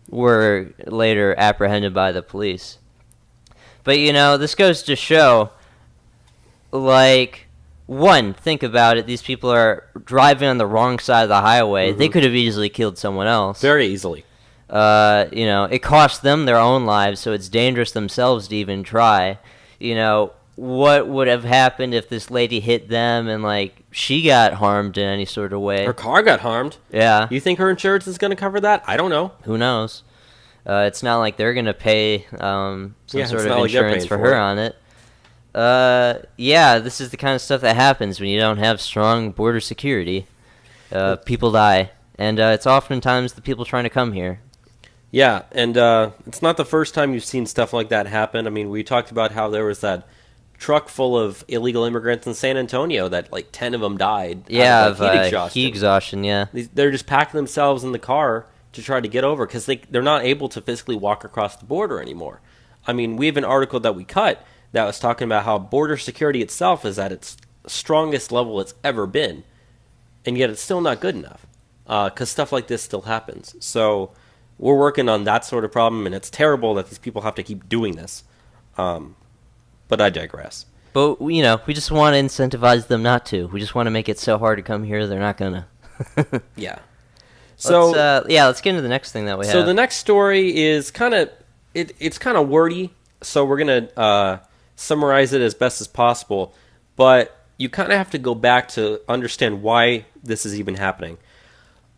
were later apprehended by the police. But, this goes to show, one, think about it. These people are driving on the wrong side of the highway. They could have easily killed someone else. Very easily. It cost them their own lives, so it's dangerous themselves to even try. What would have happened if this lady hit them and, she got harmed in any sort of way? Her car got harmed. Yeah. You think her insurance is going to cover that? I don't know. Who knows? It's not like they're going to pay some sort of insurance for her on it. This is the kind of stuff that happens when you don't have strong border security. People die. And it's oftentimes the people trying to come here. Yeah, and it's not the first time you've seen stuff like that happen. I mean, we talked about how there was that truck full of illegal immigrants in San Antonio that 10 of them died. Yeah, out of heat exhaustion, yeah. They're just packing themselves in the car to try to get over because they're not able to physically walk across the border anymore. I mean, we have an article that we cut that was talking about how border security itself is at its strongest level it's ever been, and yet it's still not good enough because stuff like this still happens. So we're working on that sort of problem, and it's terrible that these people have to keep doing this. But I digress. But, we just want to incentivize them not to. We just want to make it so hard to come here, they're not going to. Yeah. So let's get into the next thing that we have. So the next story is kind of it's kind of wordy. So we're gonna summarize it as best as possible. But you kind of have to go back to understand why this is even happening.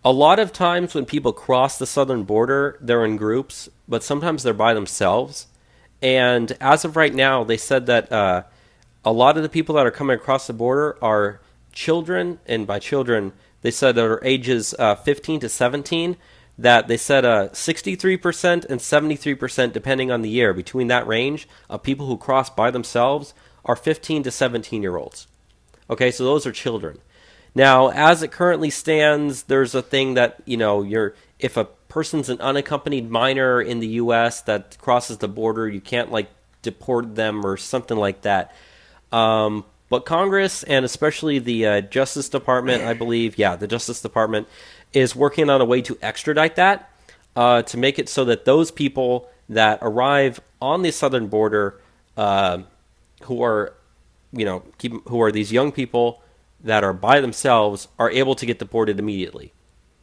A lot of times when people cross the southern border, they're in groups, but sometimes they're by themselves. And as of right now, they said that a lot of the people that are coming across the border are children, and by children, they said that are ages 15 to 17, that they said 63% and 73%, depending on the year, between that range of people who cross by themselves are 15 to 17-year-olds. Okay, so those are children. Now, as it currently stands, there's a thing that, if a person's an unaccompanied minor in the U.S. that crosses the border, you can't, deport them or something like that. But Congress, and especially the Justice Department, I believe, the Justice Department, is working on a way to extradite that, to make it so that those people that arrive on the southern border, who are these young people that are by themselves, are able to get deported immediately.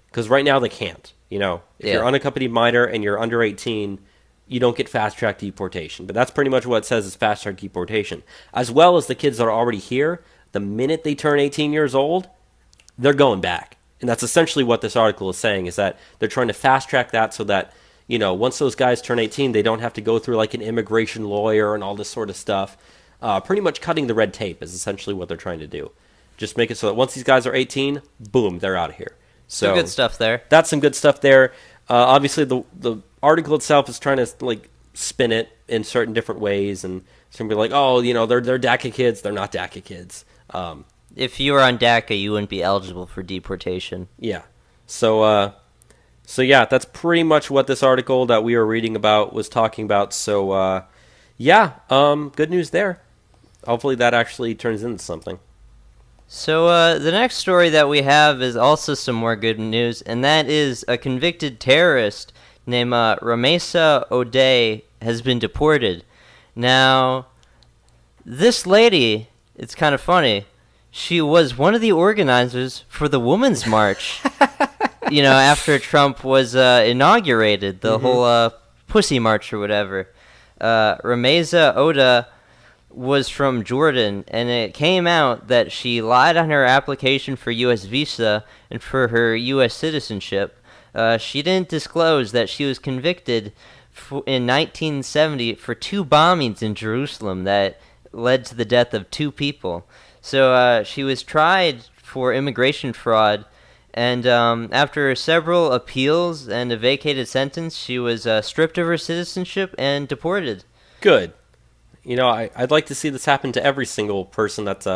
Because right now they can't. If you're unaccompanied minor and you're under 18, you don't get fast-track deportation. But that's pretty much what it says is fast-track deportation. As well as the kids that are already here, the minute they turn 18 years old, they're going back. And that's essentially what this article is saying, is that they're trying to fast-track that so that, once those guys turn 18, they don't have to go through an immigration lawyer and all this sort of stuff. Pretty much cutting the red tape is essentially what they're trying to do. Just make it so that once these guys are 18, boom, they're out of here. So some good stuff there. That's some good stuff there. Obviously, the article itself is trying to spin it in certain different ways, and it's gonna be like, oh, they're DACA kids. They're not DACA kids. If you were on DACA, you wouldn't be eligible for deportation. Yeah. So that's pretty much what this article that we were reading about was talking about. So good news there. Hopefully that actually turns into something. So the next story that we have is also some more good news, and that is a convicted terrorist named Ramesa Odeh has been deported. Now, this lady, it's kind of funny, she was one of the organizers for the Women's March, after Trump was inaugurated, the whole Pussy March or whatever. Ramesa Odeh was from Jordan, and it came out that she lied on her application for U.S. visa and for her U.S. citizenship. She didn't disclose that she was convicted in 1970 for 2 bombings in Jerusalem that led to the death of 2 people. So she was tried for immigration fraud, and after several appeals and a vacated sentence, she was stripped of her citizenship and deported. Good. I'd like to see this happen to every single person that's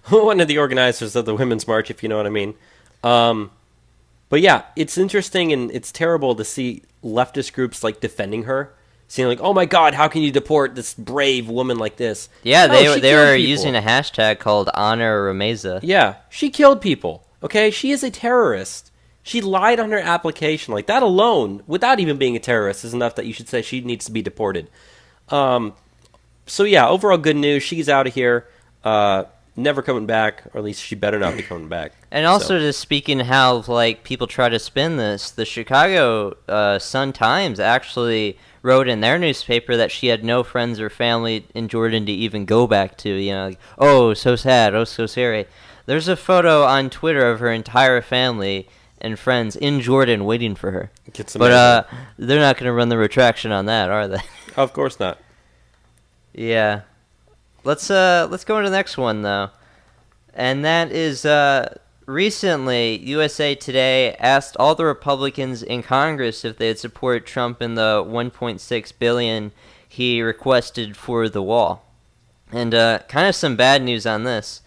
one of the organizers of the Women's March, if you know what I mean. But But yeah, it's interesting and it's terrible to see leftist groups like defending her, saying like, "Oh my God, how can you deport this brave woman like this?" Yeah, No, they she they killed were people. using a hashtag called Honor Rameza. Yeah, she killed people. Okay, she is a terrorist. She lied on her application. Like that alone, without even being a terrorist, is enough that you should say she needs to be deported. So yeah, overall good news. She's out of here. Never coming back, or at least she better not be coming back. And also, So- just speaking how like people try to spin this, the Chicago Sun-Times actually wrote in their newspaper that she had no friends or family in Jordan to even go back to. You know, like, oh, so sad, oh, so sorry. There's a photo on Twitter of her entire family and friends in Jordan waiting for her. It's But amazing. they're not going to run the retraction on that, are they? Of course not. Yeah. Let's go into the next one though. And that is recently USA Today asked all the Republicans in Congress if they'd support Trump in the 1.6 billion he requested for the wall. And kind of some bad news on this.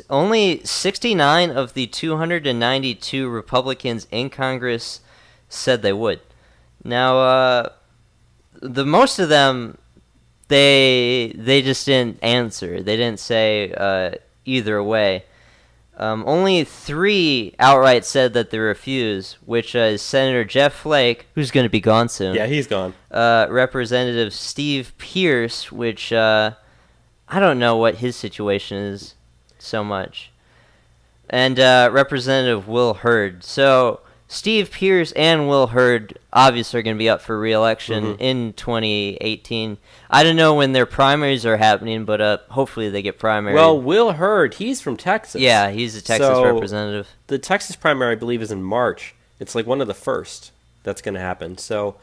Only 69 of the 292 Republicans in Congress said they would. Now, the most of them, they just didn't answer. They didn't say either way. Only 3 outright said that they refuse, which is Senator Jeff Flake, who's going to be gone soon. Yeah, he's gone. Representative Steve Pierce, which I don't know what his situation is so much, and Representative Will Hurd. So Steve Pierce and Will Hurd obviously are going to be up for re-election in 2018. I don't know when their primaries are happening, but hopefully they get primary. Well, Will Hurd, he's from Texas. yeah, he's a Texas So- representative. The Texas primary, I believe, is in March. It's like one of the first that's going to happen. So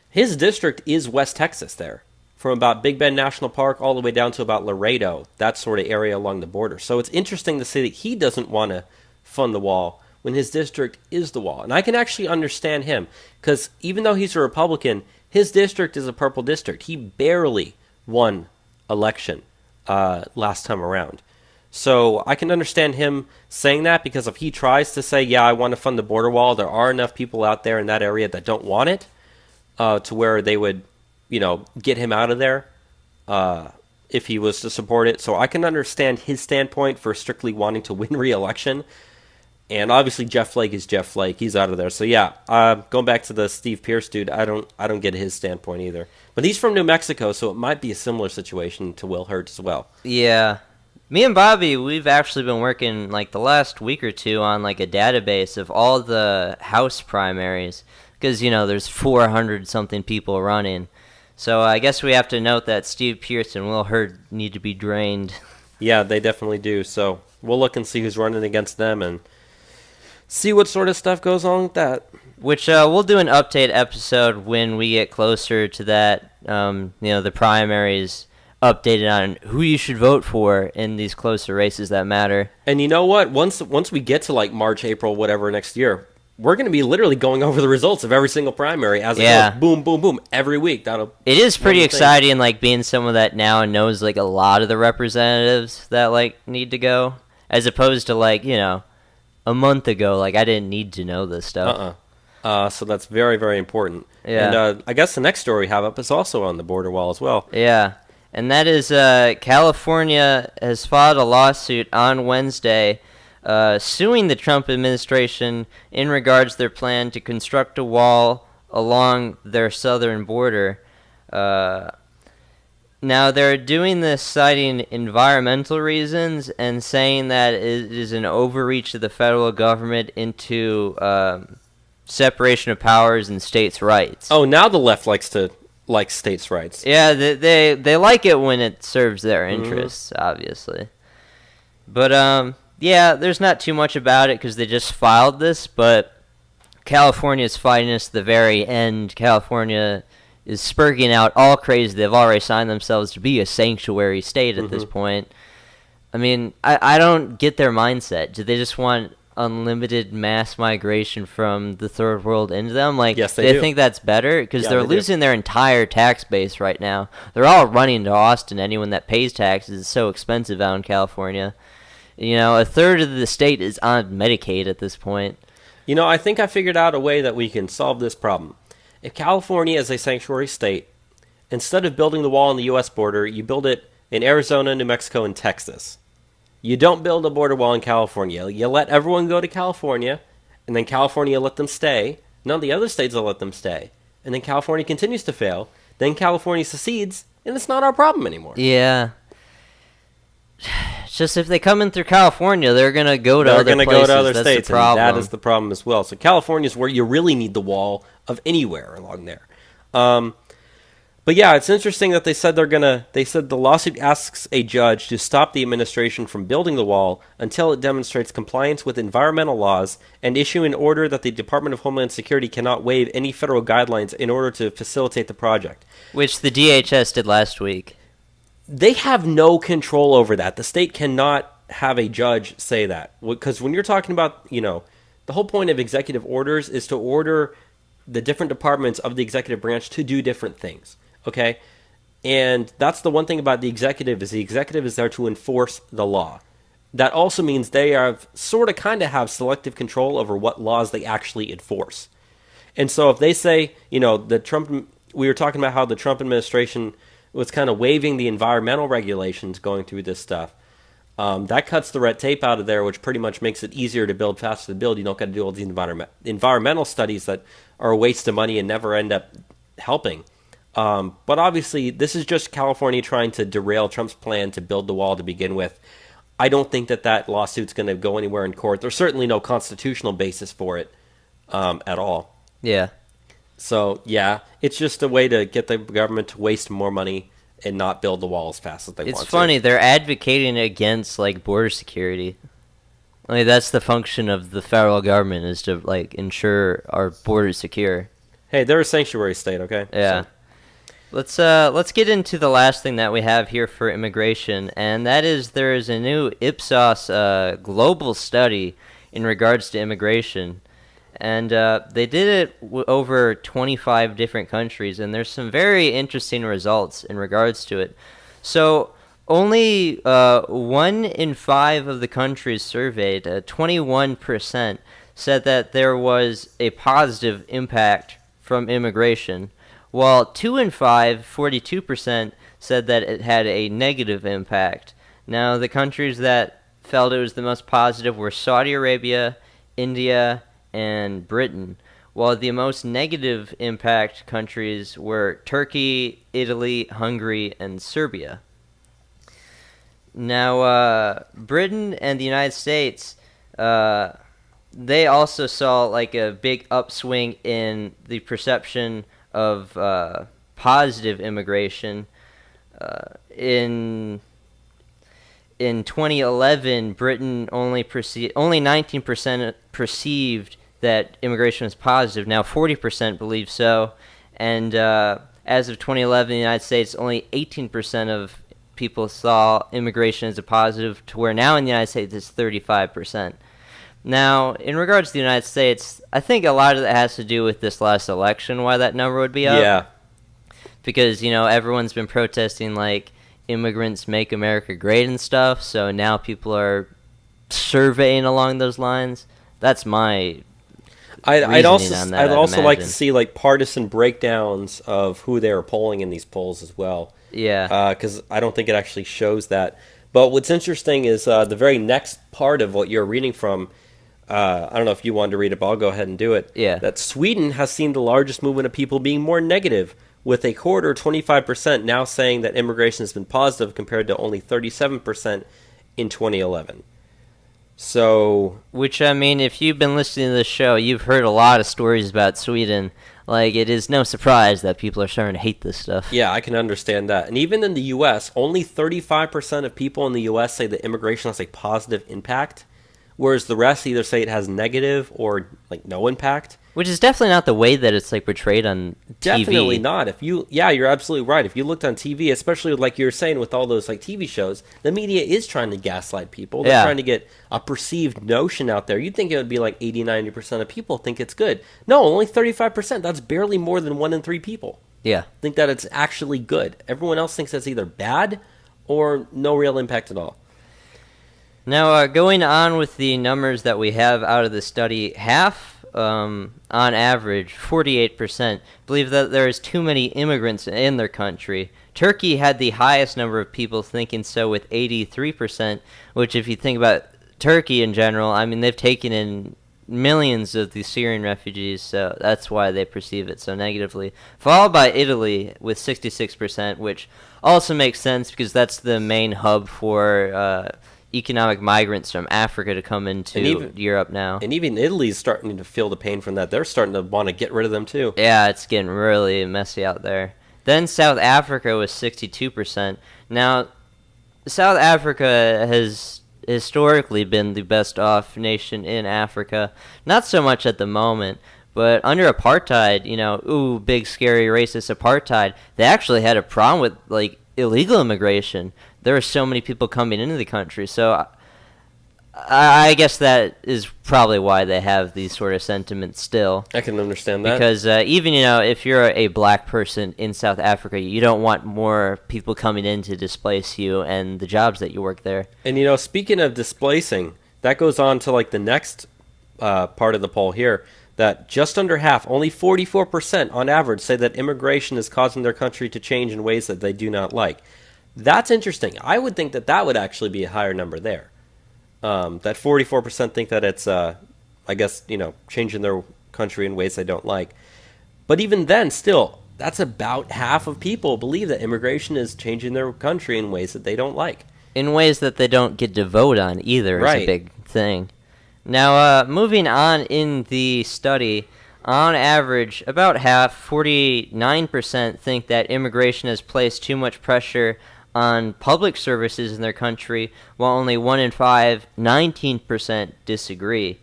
his district is West Texas there, from about Big Bend National Park all the way down to about Laredo, that sort of area along the border. So it's interesting to see that he doesn't want to fund the wall when his district is the wall. And I can actually understand him, because even though he's a Republican, his district is a purple district. He barely won election last time around. So I can understand him saying that, because if he tries to say, yeah, I want to fund the border wall, there are enough people out there in that area that don't want it to where they would, get him out of there if he was to support it. So I can understand his standpoint for strictly wanting to win re-election. And obviously Jeff Flake is Jeff Flake. He's out of there. So yeah, going back to the Steve Pierce dude, I don't get his standpoint either. But he's from New Mexico, so it might be a similar situation to Will Hurd as well. Yeah. Me and Bobby, we've actually been working like the last week or two on like a database of all the House primaries, because there's 400 something people running. So I guess we have to note that Steve Pierce and Will Hurd need to be drained. Yeah, they definitely do. So we'll look and see who's running against them and see what sort of stuff goes on with that. Which we'll do an update episode when we get closer to that. The primaries updated on who you should vote for in these closer races that matter. And you know what? Once we get to like March, April, whatever next year, we're going to be literally going over the results of every single primary as it goes. Boom, boom, boom, every week. It is pretty one of the exciting, like being someone that now knows like a lot of the representatives that like need to go, as opposed to like a month ago, like I didn't need to know this stuff. So that's very, very important. Yeah. And I guess the next story we have up is also on the border wall as well. Yeah, and that is California has filed a lawsuit on Wednesday suing the Trump administration in regards to their plan to construct a wall along their southern border. Now, they're doing this citing environmental reasons and saying that it is an overreach of the federal government into separation of powers and states' rights. Oh, now the left likes states' rights. Yeah, they like it when it serves their interests, obviously. But, yeah, there's not too much about it because they just filed this, but California's fighting us to the very end. California is spurging out all crazy. They've already signed themselves to be a sanctuary state at this point. I mean, I don't get their mindset. Do they just want unlimited mass migration from the third world into them? Like, Yes, they do. think that's better? Because Yeah, they're they do. losing their entire tax base right now. They're all running to Austin. Anyone that pays taxes is so expensive out in California. A third of the state is on Medicaid at this point. You know, I think I figured out a way that we can solve this problem. If California is a sanctuary state, instead of building the wall on the U.S. border, you build it in Arizona, New Mexico, and Texas. You don't build a border wall in California. You let everyone go to California, and then California let them stay. None of the other states will let them stay. And then California continues to fail. Then California secedes, and it's not our problem anymore. Yeah. It's just if they come in through California, they're going to go to They're other going to places. go to other That's states, the problem. and that is the problem as well. So California is where you really need the wall of anywhere along there. But yeah, it's interesting that they said the lawsuit asks a judge to stop the administration from building the wall until it demonstrates compliance with environmental laws and issue an order that the Department of Homeland Security cannot waive any federal guidelines in order to facilitate the project. Which the DHS did last week. They have no control over that. The state cannot have a judge say that. Because when you're talking about, the whole point of executive orders is to order the different departments of the executive branch to do different things. Okay? And that's the one thing about the executive is there to enforce the law. That also means they have kind of have selective control over what laws they actually enforce. And so if they say, we were talking about how the Trump administration was kind of waiving the environmental regulations going through this stuff. That cuts the red tape out of there, which pretty much makes it easier to build, faster to build. You don't got to do all these environmental studies that are a waste of money and never end up helping. But obviously, this is just California trying to derail Trump's plan to build the wall to begin with. I don't think that lawsuit's going to go anywhere in court. There's certainly no constitutional basis for it at all. Yeah. So, yeah, it's just a way to get the government to waste more money and not build the wall as fast as they want to. It's funny, they're advocating against, border security. That's the function of the federal government, is to, ensure our borders secure. Hey, they're a sanctuary state, okay? Yeah. So. Let's get into the last thing that we have here for immigration, and that is there is a new Ipsos global study in regards to immigration. And they did it over 25 different countries, and there's some very interesting results in regards to it. So only 1 in 5 of the countries surveyed, 21%, said that there was a positive impact from immigration, while 2 in 5, 42%, said that it had a negative impact. Now, the countries that felt it was the most positive were Saudi Arabia, India, and Britain, while the most negative impact countries were Turkey, Italy, Hungary, and Serbia. Now, Britain and the United States, they also saw a big upswing in the perception of positive immigration. In 2011, Britain only 19% perceived that immigration was positive. Now 40% believe so, and as of 2011, in the United States, only 18% of people saw immigration as a positive, to where now in the United States it's 35%. Now, in regards to the United States, I think a lot of that has to do with this last election, why that number would be up. Yeah. Because, everyone's been protesting, immigrants make America great and stuff, so now people are surveying along those lines. That's my I'd also imagine. like to see partisan breakdowns of who they are polling in these polls as well. Yeah. Because I don't think it actually shows that. But what's interesting is the very next part of what you're reading from. I don't know if you wanted to read it, but I'll go ahead and do it. Yeah. That Sweden has seen the largest movement of people being more negative, with a quarter, 25%, now saying that immigration has been positive compared to only 37% in 2011. So, which, if you've been listening to this show, you've heard a lot of stories about Sweden. It is no surprise that people are starting to hate this stuff. Yeah, I can understand that. And even in the U.S., only 35% of people in the U.S. say that immigration has a positive impact, whereas the rest either say it has negative or no impact. Which is definitely not the way that it's portrayed on TV. Definitely not. You're absolutely right. If you looked on TV, especially like you were saying with all those TV shows, the media is trying to gaslight people. They're trying to get a perceived notion out there. You'd think it would be 80-90% of people think it's good. No, only 35%. That's barely more than 1 in 3 people. Yeah. Think that it's actually good. Everyone else thinks it's either bad or no real impact at all. Now, going on with the numbers that we have out of the study, half on average, 48% believe that there is too many immigrants in their country. Turkey had the highest number of people thinking so with 83%, which if you think about Turkey in general, I mean, they've taken in millions of the Syrian refugees, so that's why they perceive it so negatively. Followed by Italy with 66%, which also makes sense because that's the main hub for economic migrants from Africa to come into Europe now. And even Italy's starting to feel the pain from that. They're starting to want to get rid of them too. Yeah, it's getting really messy out there. Then South Africa was 62%. Now, South Africa has historically been the best off nation in Africa. Not so much at the moment, but under apartheid, big scary racist apartheid, they actually had a problem with like illegal immigration. There were so many people coming into the country, so I guess that is probably why they have these sort of sentiments still. I can understand that. Because even, if you're a black person in South Africa, you don't want more people coming in to displace you and the jobs that you work there. And, speaking of displacing, that goes on to like the next part of the poll here, that just under half, only 44% on average, say that immigration is causing their country to change in ways that they do not like. That's interesting. I would think that that would actually be a higher number there. That 44% think that it's, changing their country in ways they don't like. But even then, still, that's about half of people believe that immigration is changing their country in ways that they don't like. In ways that they don't get to vote on either Right. is a big thing. Now, moving on in the study, on average, about half, 49%, think that immigration has placed too much pressure on public services in their country, while only 1 in 5, 19% disagree.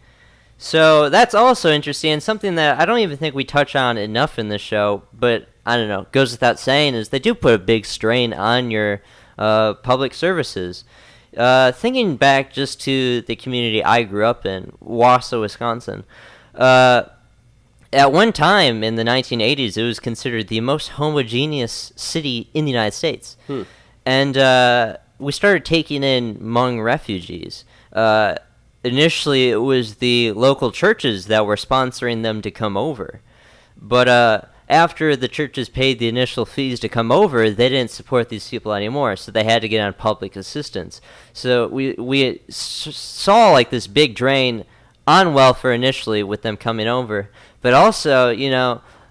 So that's also interesting, and something that I don't even think we touch on enough in this show, but I don't know, goes without saying, is they do put a big strain on your public services. Thinking back just to the community I grew up in, Wausau, Wisconsin, at one time in the 1980s, it was considered the most homogeneous city in the United States. And we started taking in Hmong refugees. Initially, it was the local churches that were sponsoring them to come over. But after the churches paid the initial fees to come over, they didn't support these people anymore, so they had to get on public assistance. So we saw like this big drain on welfare initially with them coming over, but also,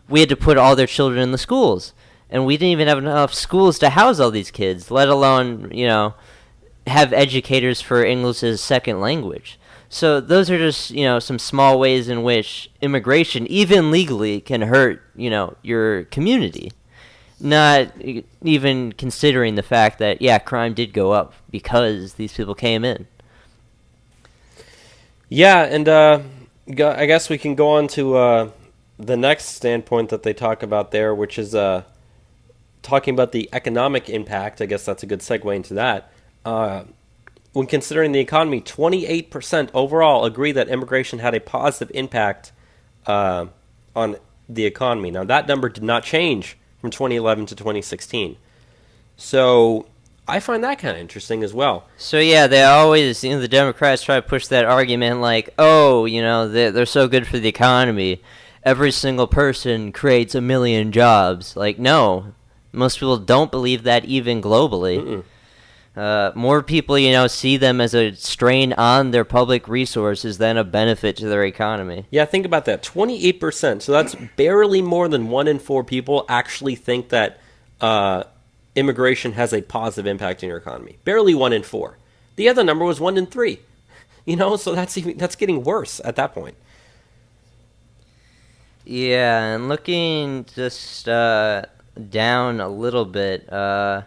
we had to put all their children in the schools. And we didn't even have enough schools to house all these kids, let alone, have educators for English as a second language. So those are just, some small ways in which immigration, even legally, can hurt, your community. Not even considering the fact that, crime did go up because these people came in. Yeah, and I guess we can go on to the next standpoint that they talk about there, which is talking about the economic impact. I guess that's a good segue into that. When considering the economy, 28% overall agree that immigration had a positive impact on the economy. Now, that number did not change from 2011 to 2016. So I find that kind of interesting as well. So yeah, they always, the Democrats try to push that argument like, they're so good for the economy. Every single person creates 1 million jobs. Like, no. Most people don't believe that even globally. More people, see them as a strain on their public resources than a benefit to their economy. Yeah, think about that. 28%. So that's barely more than 1 in 4 people actually think that immigration has a positive impact in your economy. Barely 1 in 4. The other number was 1 in 3. So that's getting worse at that point. Yeah, and looking just down a little bit, I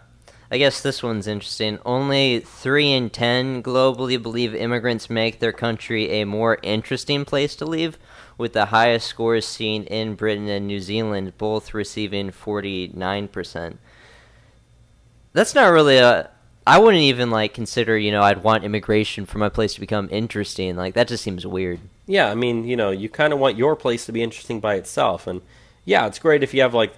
guess this one's interesting. Only 3 in 10 globally believe immigrants make their country a more interesting place to live, with the highest scores seen in Britain and New Zealand, both receiving 49%. That's not really I wouldn't even consider, I'd want immigration for my place to become interesting. That just seems weird. Yeah, I mean, you kind of want your place to be interesting by itself. And yeah, it's great if you have a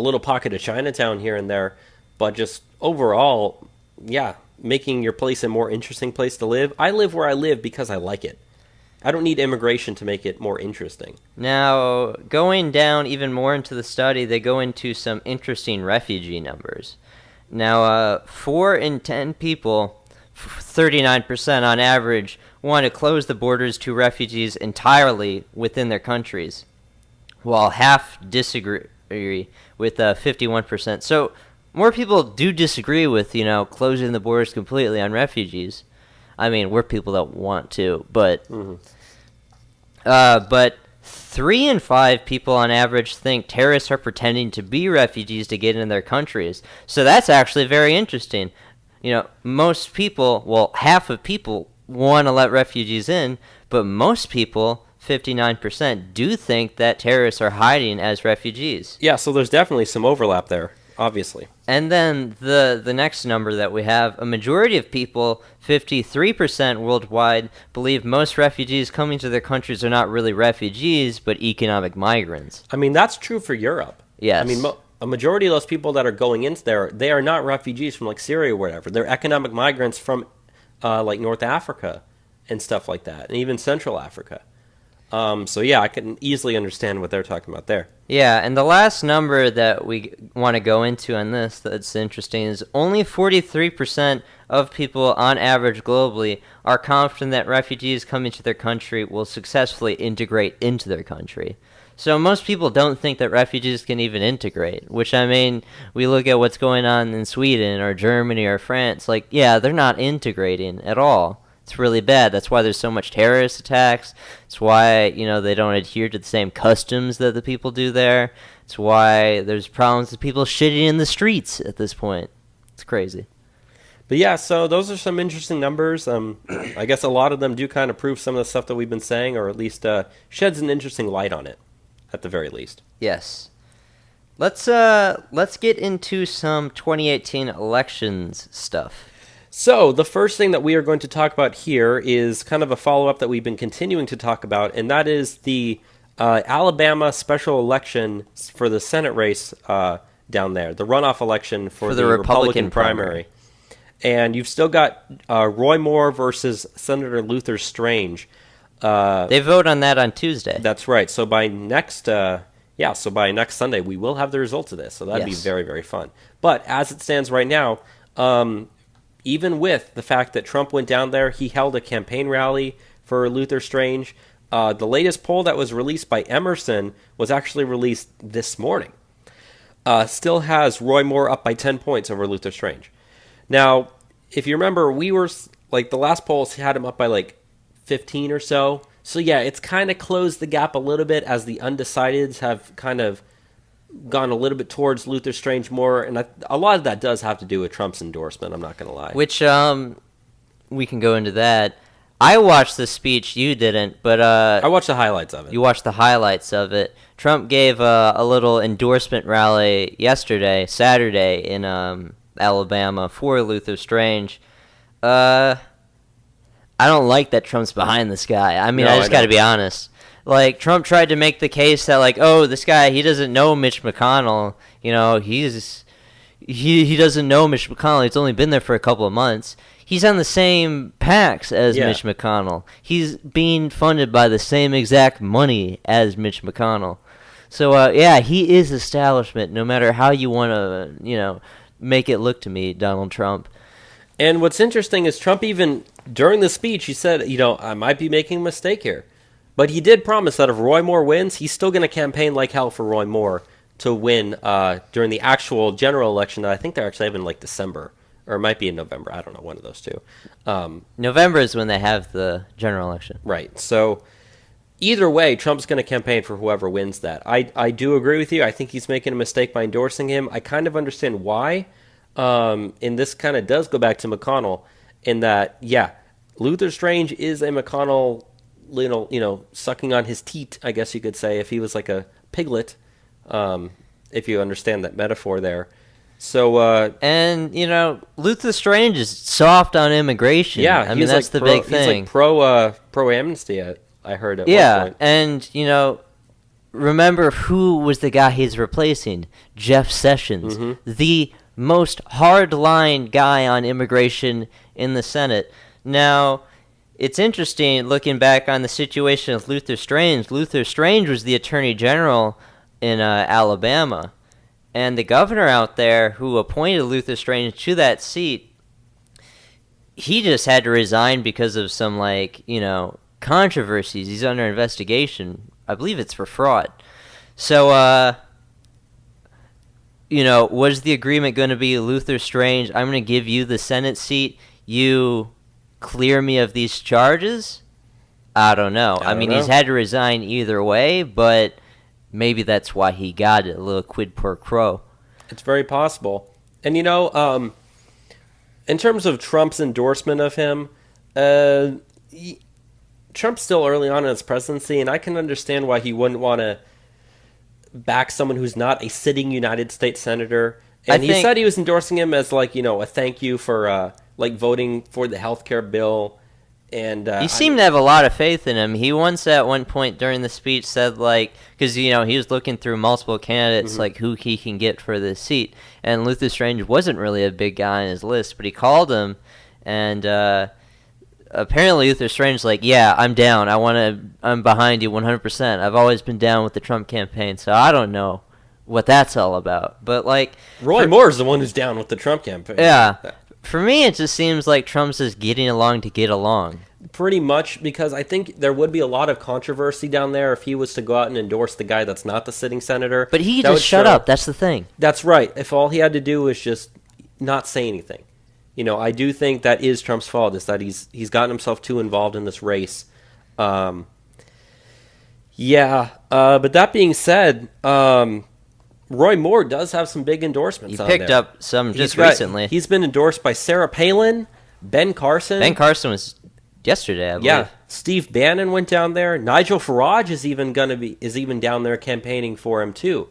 little pocket of Chinatown here and there, but just overall, yeah, making your place a more interesting place to live. I live where I live because I like it. I don't need immigration to make it more interesting. Now, going down even more into the study, they go into some interesting refugee numbers. Now, 4 in 10 people, 39% on average, want to close the borders to refugees entirely within their countries, while half disagree with 51%. So, more people do disagree with, closing the borders completely on refugees. I mean, we're people that want to, but 3 in 5 people on average think terrorists are pretending to be refugees to get into their countries. So that's actually very interesting. Most people, well, half of people want to let refugees in, but most people, 59%, do think that terrorists are hiding as refugees. Yeah, so there's definitely some overlap there, obviously. And then the next number that we have, a majority of people, 53% worldwide, believe most refugees coming to their countries are not really refugees, but economic migrants. I mean, that's true for Europe. Yes. I mean, a majority of those people that are going into there, they are not refugees from, like, Syria or whatever. They're economic migrants from, like, North Africa and stuff like that, and even Central Africa. So, yeah, I can easily understand what they're talking about there. Yeah, and the last number that we want to go into on this that's interesting is only 43% of people on average globally are confident that refugees coming to their country will successfully integrate into their country. So most people don't think that refugees can even integrate, which, I mean, we look at what's going on in Sweden or Germany or France, like, yeah, they're not integrating at all. It's really bad. That's why there's so much terrorist attacks. It's why, they don't adhere to the same customs that the people do there. It's why there's problems with people shitting in the streets at this point. It's crazy. But yeah, so those are some interesting numbers. I guess a lot of them do kind of prove some of the stuff that we've been saying, or at least sheds an interesting light on it, at the very least. Yes. Let's get into some 2018 elections stuff. So, the first thing that we are going to talk about here is kind of a follow-up that we've been continuing to talk about, and that is the Alabama special election for the Senate race down there, the runoff election for the Republican primary. And you've still got Roy Moore versus Senator Luther Strange. They vote on that on Tuesday. That's right. So by next Sunday, we will have the results of this. So that'd be very, very fun. But as it stands right now, even with the fact that Trump went down there, he held a campaign rally for Luther Strange. The latest poll that was released by Emerson was actually released this morning. Still has Roy Moore up by 10 points over Luther Strange. Now, if you remember, we were, like, the last polls had him up by, like, 15 or so. So, yeah, it's kind of closed the gap a little bit as the undecideds have kind of gone a little bit towards Luther Strange more, and a lot of that does have to do with Trump's endorsement, I'm not going to lie. Which, we can go into that. I watched the speech, you didn't, but... I watched the highlights of it. You watched the highlights of it. Trump gave a little endorsement rally Saturday, in Alabama for Luther Strange. I don't like that Trump's behind this guy. I mean, I just got to be honest. Like, Trump tried to make the case that, like, oh, this guy, he doesn't know Mitch McConnell. He doesn't know Mitch McConnell. He's only been there for a couple of months. He's on the same PACs as Mitch McConnell. He's being funded by the same exact money as Mitch McConnell. So, he is establishment, no matter how you want to, make it look to me, Donald Trump. And what's interesting is Trump, even during the speech, he said, I might be making a mistake here. But he did promise that if Roy Moore wins, he's still going to campaign like hell for Roy Moore to win during the actual general election that I think they're actually having like December. Or it might be in November. I don't know, one of those two. November is when they have the general election. Right. So either way, Trump's going to campaign for whoever wins that. I do agree with you. I think he's making a mistake by endorsing him. I kind of understand why. And this kind of does go back to McConnell in that, Luther Strange is a McConnell, sucking on his teat, I guess you could say, if he was like a piglet, if you understand that metaphor there. So, and Luther Strange is soft on immigration. Yeah, I mean that's the big thing. He's like pro amnesty. I heard at one point. And remember who was the guy he's replacing? Jeff Sessions, the most hardline guy on immigration in the Senate. Now, it's interesting looking back on the situation with Luther Strange. Luther Strange was the attorney general in Alabama, and the governor out there who appointed Luther Strange to that seat, he just had to resign because of some, controversies. He's under investigation. I believe it's for fraud. So, was the agreement going to be Luther Strange, I'm going to give you the Senate seat, you clear me of these charges? I don't know. I mean, he's had to resign either way, but maybe that's why he got it, a little quid pro quo. It's very possible. And, in terms of Trump's endorsement of him, Trump's still early on in his presidency, and I can understand why he wouldn't want to back someone who's not a sitting United States senator. And he said he was endorsing him as, a thank you for, voting for the healthcare bill. And he seemed to have a lot of faith in him. He once at one point during the speech said, because, he was looking through multiple candidates, who he can get for this seat. And Luther Strange wasn't really a big guy on his list, but he called him, and apparently Luther Strange's yeah, I'm down. I'm behind you 100%. I've always been down with the Trump campaign, so I don't know what that's all about. But, Roy Moore is the one who's down with the Trump campaign. Yeah. For me, it just seems like Trump's just getting along to get along. Pretty much, because I think there would be a lot of controversy down there if he was to go out and endorse the guy that's not the sitting senator. But he just shut up. That's the thing. That's right. If all he had to do was just not say anything. I do think that is Trump's fault, is that he's gotten himself too involved in this race. But that being said, Roy Moore does have some big endorsements on there. He picked up some just recently. He's been endorsed by Sarah Palin, Ben Carson. Ben Carson was yesterday, I believe. Yeah, Steve Bannon went down there. Nigel Farage is even down there campaigning for him too.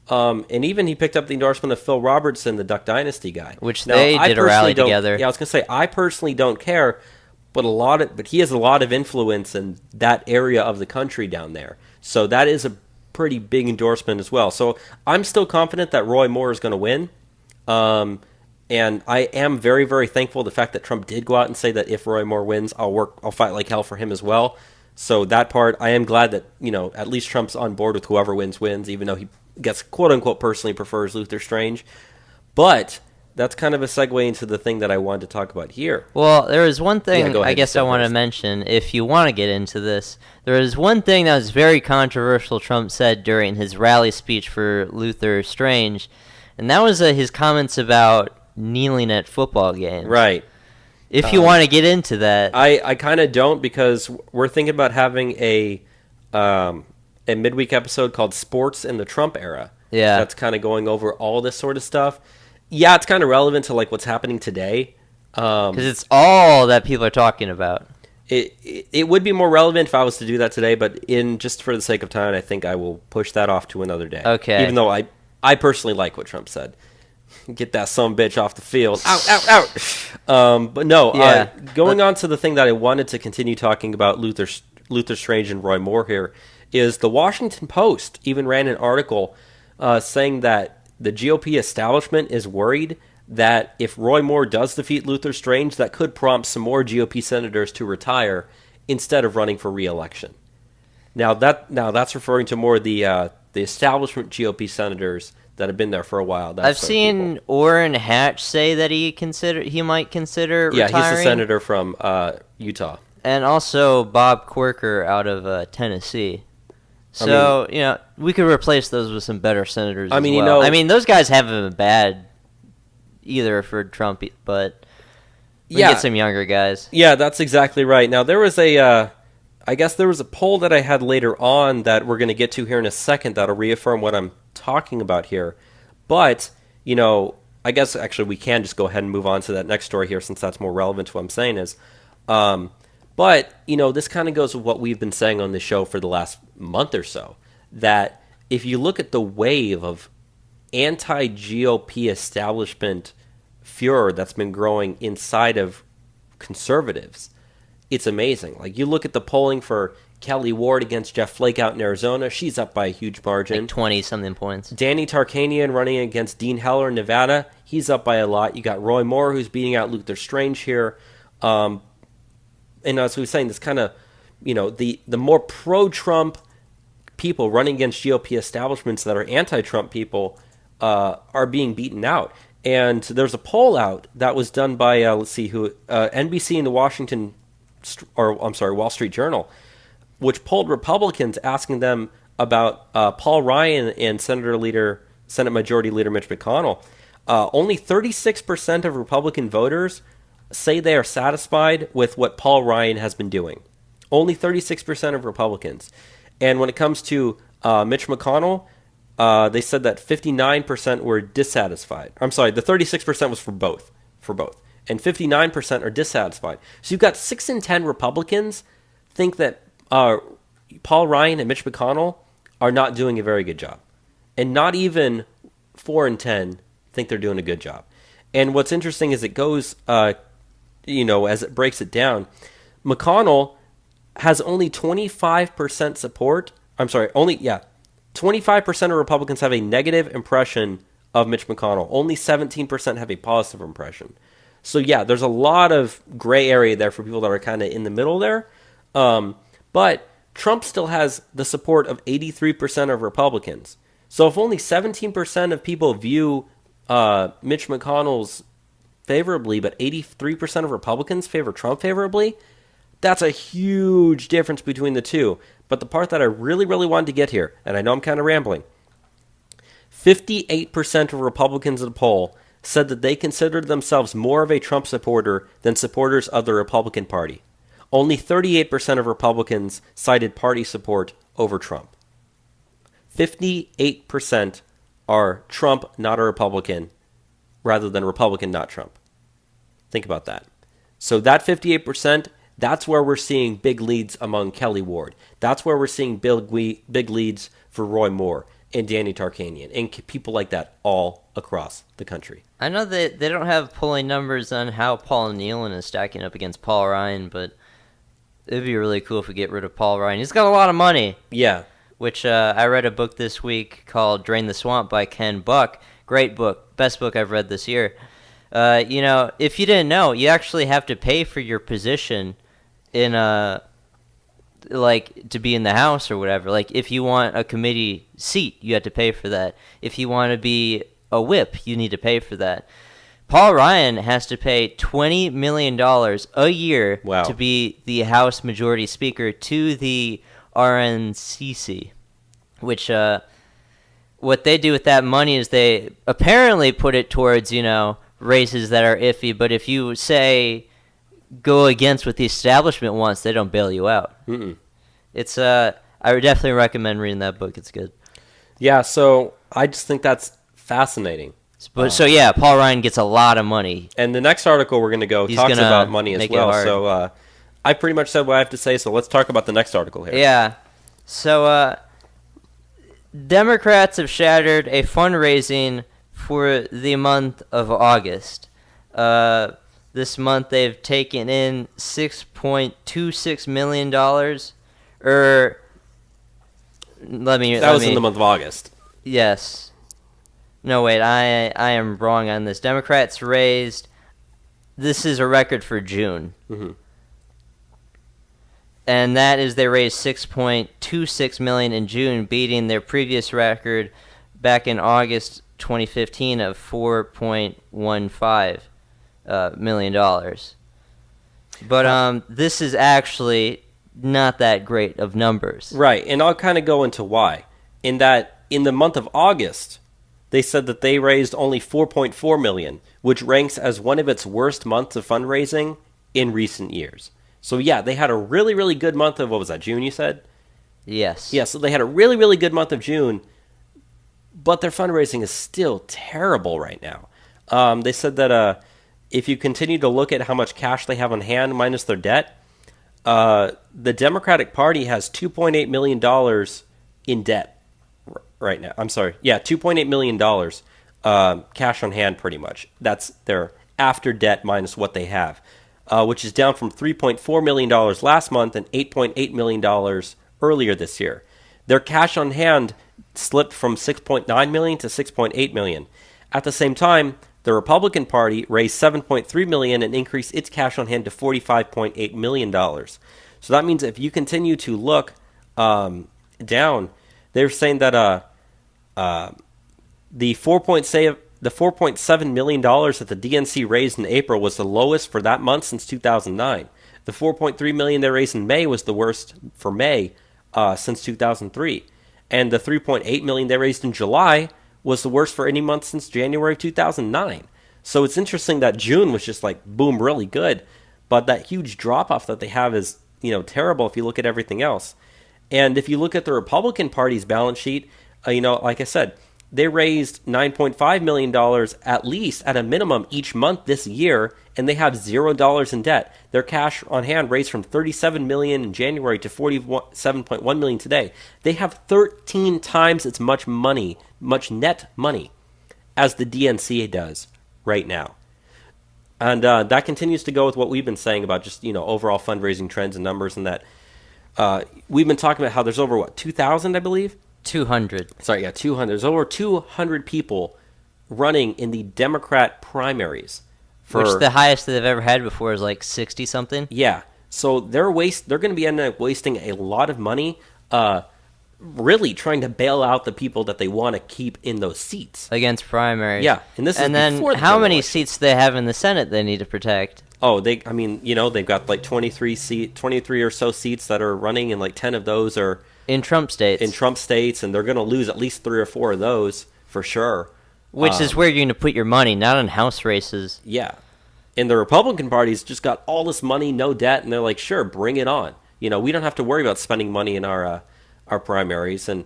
And even he picked up the endorsement of Phil Robertson, the Duck Dynasty guy. Which they did a rally together. Yeah, I was going to say, I personally don't care, but he has a lot of influence in that area of the country down there. So that is a pretty big endorsement as well. So I'm still confident that Roy Moore is going to win. And I am very, very thankful the fact that Trump did go out and say that if Roy Moore wins, I'll fight like hell for him as well. So that part, I am glad that, at least Trump's on board with whoever wins, even though he gets quote-unquote personally prefers Luther Strange. But that's kind of a segue into the thing that I wanted to talk about here. Well, there is one thing I guess I want to mention, if you want to get into this. There is one thing that was very controversial Trump said during his rally speech for Luther Strange, and that was his comments about kneeling at football games. Right. If you want to get into that. I kind of don't, because we're thinking about having a midweek episode called Sports in the Trump Era. Yeah. That's kind of going over all this sort of stuff. Yeah, it's kind of relevant to what's happening today. Because it's all that people are talking about. It would be more relevant if I was to do that today, but just for the sake of time, I think I will push that off to another day. Okay. Even though I personally like what Trump said. Get that sumbitch off the field. Out. But no, Yeah. Going on to the thing that I wanted to continue talking about Luther Strange and Roy Moore here is the Washington Post even ran an article saying that the GOP establishment is worried that if Roy Moore does defeat Luther Strange, that could prompt some more GOP senators to retire instead of running for re-election. Now that's referring to more the establishment GOP senators that have been there for a while. I've seen Orrin Hatch say that he might consider retiring. Yeah, he's a senator from Utah. And also Bob Corker out of Tennessee. So, we could replace those with some better senators as well. Those guys haven't been bad either for Trump, but we get some younger guys. Yeah, that's exactly right. Now, there was a poll that I had later on that we're going to get to here in a second that'll reaffirm what I'm talking about here. But, I guess actually we can just go ahead and move on to that next story here, since that's more relevant to what I'm saying is. But, this kind of goes with what we've been saying on the show for the last month or so, that if you look at the wave of anti-GOP establishment furor that's been growing inside of conservatives, it's amazing. You look at the polling for Kelly Ward against Jeff Flake out in Arizona, she's up by a huge margin. 20-something points. Danny Tarkanian running against Dean Heller in Nevada, he's up by a lot. You got Roy Moore, who's beating out Luther Strange here. and as we were saying, this kind of, the more pro-Trump people running against GOP establishments that are anti-Trump people are being beaten out. And there's a poll out that was done by NBC and the Wall Street Journal, which polled Republicans, asking them about Paul Ryan and Senate Majority Leader Mitch McConnell. Only 36% of Republican voters say they are satisfied with what Paul Ryan has been doing. Only 36% of Republicans. And when it comes to Mitch McConnell, they said that 59% were dissatisfied. I'm sorry, the 36% was for both. And 59% are dissatisfied. So you've got 6 in 10 Republicans think that Paul Ryan and Mitch McConnell are not doing a very good job. And not even 4 in 10 think they're doing a good job. And what's interesting is it goes, as it breaks it down, McConnell has only 25% support. 25% of Republicans have a negative impression of Mitch McConnell. Only 17% have a positive impression. So yeah, there's a lot of gray area there for people that are kind of in the middle there. But Trump still has the support of 83% of Republicans. So if only 17% of people view Mitch McConnell's favorably, but 83% of Republicans favor Trump favorably, that's a huge difference between the two. But the part that I really, really wanted to get here, and I know I'm kind of rambling, 58% of Republicans in the poll said that they considered themselves more of a Trump supporter than supporters of the Republican Party. Only 38% of Republicans cited party support over Trump. 58% are Trump, not a Republican, rather than Republican, not Trump. Think about that. So that 58%, that's where we're seeing big leads among Kelly Ward. That's where we're seeing big leads for Roy Moore and Danny Tarkanian and people like that all across the country. I know that they don't have polling numbers on how Paul Nealon is stacking up against Paul Ryan, but it'd be really cool if we get rid of Paul Ryan. He's got a lot of money. Yeah. Which I read a book this week called Drain the Swamp by Ken Buck. Great book. Best book I've read this year. If you didn't know, you actually have to pay for your position in to be in the House or whatever. Like, if you want a committee seat, you have to pay for that. If you want to be a whip, you need to pay for that. Paul Ryan has to pay $20 million a year to be the House Majority Speaker to the RNCC, which what they do with that money is they apparently put it towards, races that are iffy, but if you say go against what the establishment wants, they don't bail you out. Mm-mm. It's I would definitely recommend reading that book. It's good. Yeah, so I just think that's fascinating. But Paul Ryan gets a lot of money. And the next article we're going to go talks about money as well. So I pretty much said what I have to say, so let's talk about the next article here. Yeah. So Democrats have shattered a fundraising for the month of August. This month they've taken in $6.26 million. That was in the month of August. Yes. No, wait, I am wrong on this. Democrats raised, this is a record for June. Mm-hmm. And that is they raised $6.26 million in June, beating their previous record back in August 2015 of $4.15 million. But this is actually not that great of numbers. Right, and I'll kind of go into why. In that, in the month of August, they said that they raised only $4.4 million, which ranks as one of its worst months of fundraising in recent years. So yeah, they had a really, really good month of, what was that, June you said? Yes. Yeah, so they had a really, really good month of June, but their fundraising is still terrible right now. They said that if you continue to look at how much cash they have on hand minus their debt, the Democratic Party has $2.8 million in debt right now. I'm sorry. Yeah, $2.8 million cash on hand pretty much. That's their after debt minus what they have, which is down from $3.4 million last month and $8.8 million earlier this year. Their cash on hand slipped from $6.9 million to $6.8 million. At the same time, The Republican Party raised $7.3 million and increased its cash on hand to $45.8 million. So that means if you continue to look down, they're saying that the $4.7 million that the DNC raised in April was the lowest for that month since 2009. The $4.3 million they raised in May was the worst for May since 2003. And the $3.8 million they raised in July was the worst for any month since January of 2009. So it's interesting that June was just like, boom, really good. But that huge drop-off that they have is, terrible if you look at everything else. And if you look at the Republican Party's balance sheet, like I said, they raised $9.5 million at least, at a minimum, each month this year, and they have $0 in debt. Their cash on hand raised from $37 million in January to $47.1 million today. They have 13 times as much net money, as the DNC does right now. And that continues to go with what we've been saying about just, overall fundraising trends and numbers, and that we've been talking about how there's over, 2,000, I believe? 200. Sorry, yeah, 200. There's over 200 people running in the Democrat primaries. Which the highest that they've ever had before is like 60-something. Yeah. So they're going to be ending up wasting a lot of money really trying to bail out the people that they want to keep in those seats. Against primaries. Yeah. And then before the how many election. seats do they have in the Senate they need to protect? Oh, they've got like 23 or so seats that are running, and like 10 of those are in Trump states. And they're going to lose at least 3 or 4 of those for sure. Which is where you're going to put your money, not on House races. Yeah. And the Republican Party's just got all this money, no debt, and they're like, sure, bring it on. We don't have to worry about spending money in our primaries. And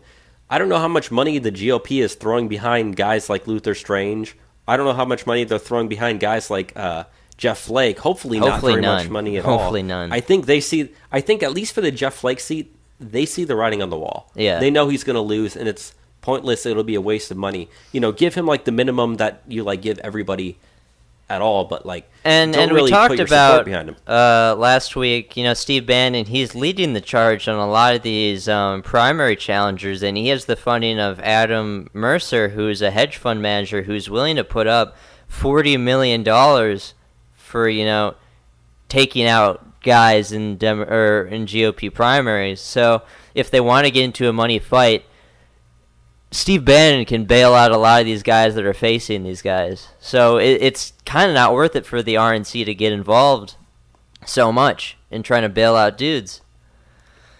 I don't know how much money the GOP is throwing behind guys like Luther Strange. I don't know how much money they're throwing behind guys like Jeff Flake. Hopefully not very much money at all. Hopefully none. I think at least for the Jeff Flake seat, they see the writing on the wall. Yeah. They know he's going to lose, and it's pointless. It'll be a waste of money. Give him like the minimum that you like give everybody at all, but like and really we talked put your support about behind him. Last week, Steve Bannon, he's leading the charge on a lot of these primary challengers, and he has the funding of Adam Mercer, who's a hedge fund manager who's willing to put up $40 million for taking out guys in GOP primaries. So if they want to get into a money fight, Steve Bannon can bail out a lot of these guys that are facing these guys. So it's kind of not worth it for the RNC to get involved so much in trying to bail out dudes.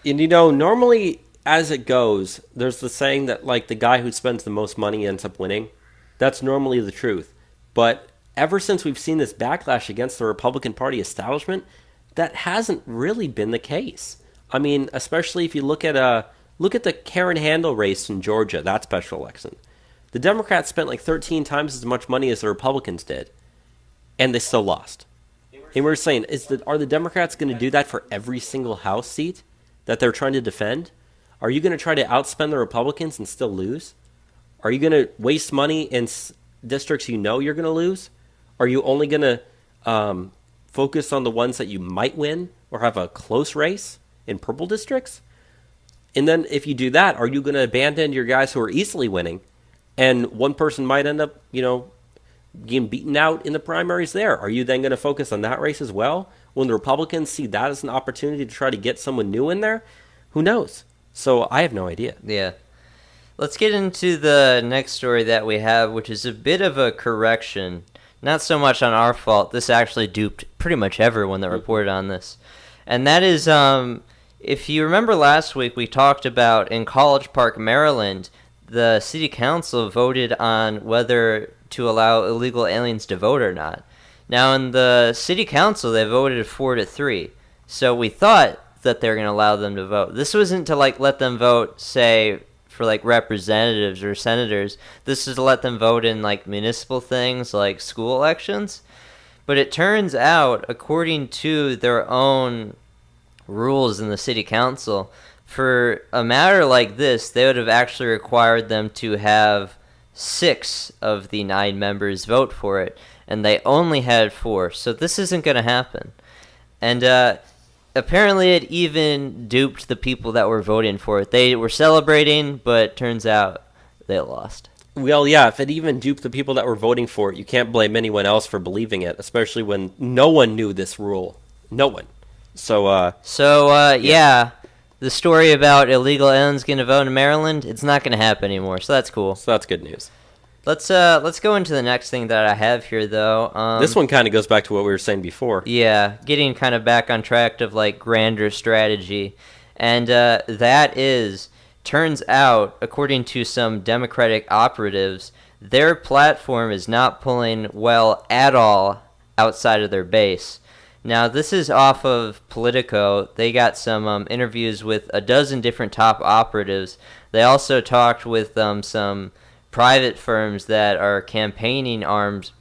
And normally as it goes, there's the saying that like the guy who spends the most money ends up winning. That's normally the truth. But ever since we've seen this backlash against the Republican Party establishment, that hasn't really been the case. I mean, especially if you look at the Karen Handel race in Georgia, that special election. The Democrats spent like 13 times as much money as the Republicans did, and they still lost. And we're saying, are the Democrats going to do that for every single House seat that they're trying to defend? Are you going to try to outspend the Republicans and still lose? Are you going to waste money in districts you're going to lose? Are you only going to focus on the ones that you might win or have a close race in purple districts? And then if you do that, are you going to abandon your guys who are easily winning, and one person might end up, getting beaten out in the primaries there? Are you then going to focus on that race as well when the Republicans see that as an opportunity to try to get someone new in there? Who knows? So I have no idea. Yeah. Let's get into the next story that we have, which is a bit of a correction. Not so much on our fault. This actually duped pretty much everyone that reported on this. And that is, if you remember last week, we talked about in College Park, Maryland, the city council voted on whether to allow illegal aliens to vote or not. Now, in the city council, they voted 4-3. So we thought that they were going to allow them to vote. This wasn't to let them vote, say, for representatives or senators. This is to let them vote in municipal things like school elections. But it turns out, according to their own rules in the city council, for a matter like this, they would have actually required them to have 6 of the 9 members vote for it, and they only had 4. So this isn't going to happen. And apparently it even duped the people that were voting for it. They were celebrating, but turns out they lost. Well, yeah, if it even duped the people that were voting for it, you can't blame anyone else for believing it, especially when no one knew this rule. No one. So, Yeah, the story about illegal aliens going to vote in Maryland, it's not going to happen anymore. So that's cool. so that's good news. Let's go into the next thing that I have here, though. This one kind of goes back to what we were saying before. Yeah, getting kind of back on track of like grander strategy, and that is, turns out, according to some Democratic operatives, their platform is not pulling well at all outside of their base. Now, this is off of Politico. They got some interviews with a dozen different top operatives. They also talked with some private firms that are campaign arms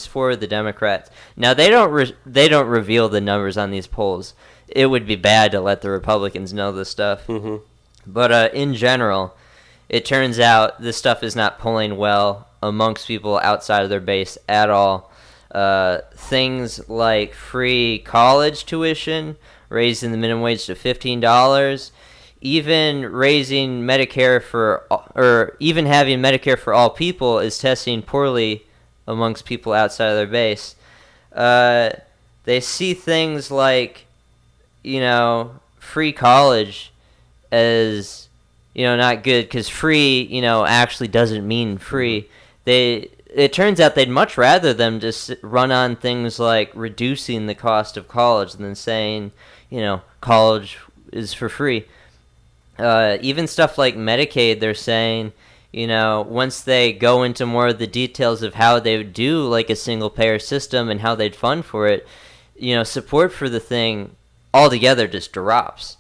for the Democrats. Now, they don't reveal the numbers on these polls. It would be bad to let the Republicans know this stuff. Mm-hmm. But in general, it turns out this stuff is not pulling well amongst people outside of their base at all. Things like free college tuition, raising the minimum wage to $15, even raising Medicare or even having Medicare for all people is testing poorly amongst people outside of their base. They see things like, free college as, not good, because free, actually doesn't mean free. It turns out they'd much rather them just run on things like reducing the cost of college than saying, college is for free. Even stuff like Medicaid, they're saying, once they go into more of the details of how they would do like a single payer system and how they'd fund for it, support for the thing altogether just drops.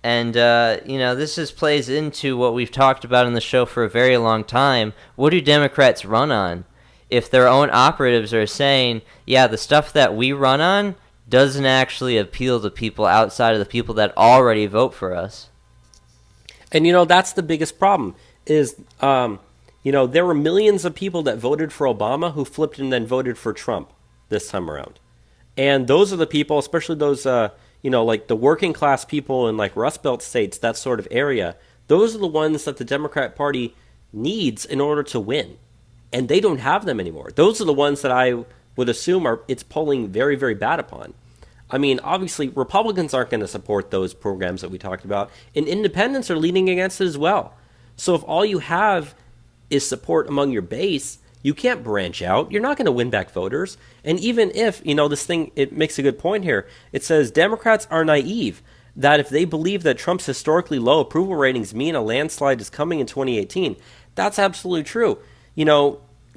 And, this just plays into what we've talked about in the show for a very long time. What do Democrats run on? If their own operatives are saying, yeah, the stuff that we run on doesn't actually appeal to people outside of the people that already vote for us. And, that's the biggest problem is, there were millions of people that voted for Obama who flipped and then voted for Trump this time around. And those are the people, especially those, like the working class people in like Rust Belt states, that sort of area. Those are the ones that the Democrat Party needs in order to win. And they don't have them anymore. Those are the ones that I would assume it's polling very, very bad upon. I mean, obviously, Republicans aren't going to support those programs that we talked about, and independents are leaning against it as well. So if all you have is support among your base, you can't branch out. You're not going to win back voters. And even if, this thing, it makes a good point here. It says Democrats are naive, that if they believe that Trump's historically low approval ratings mean a landslide is coming in 2018, that's absolutely true.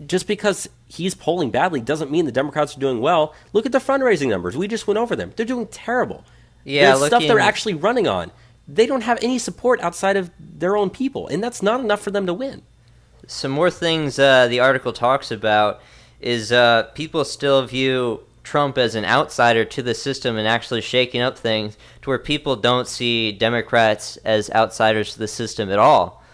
Just because he's polling badly doesn't mean the Democrats are doing well. Look at the fundraising numbers. We just went over them. They're doing terrible. Yeah, the stuff they're actually running on. They don't have any support outside of their own people, and that's not enough for them to win. Some more things the article talks about is people still view Trump as an outsider to the system and actually shaking up things to where people don't see Democrats as outsiders to the system at all.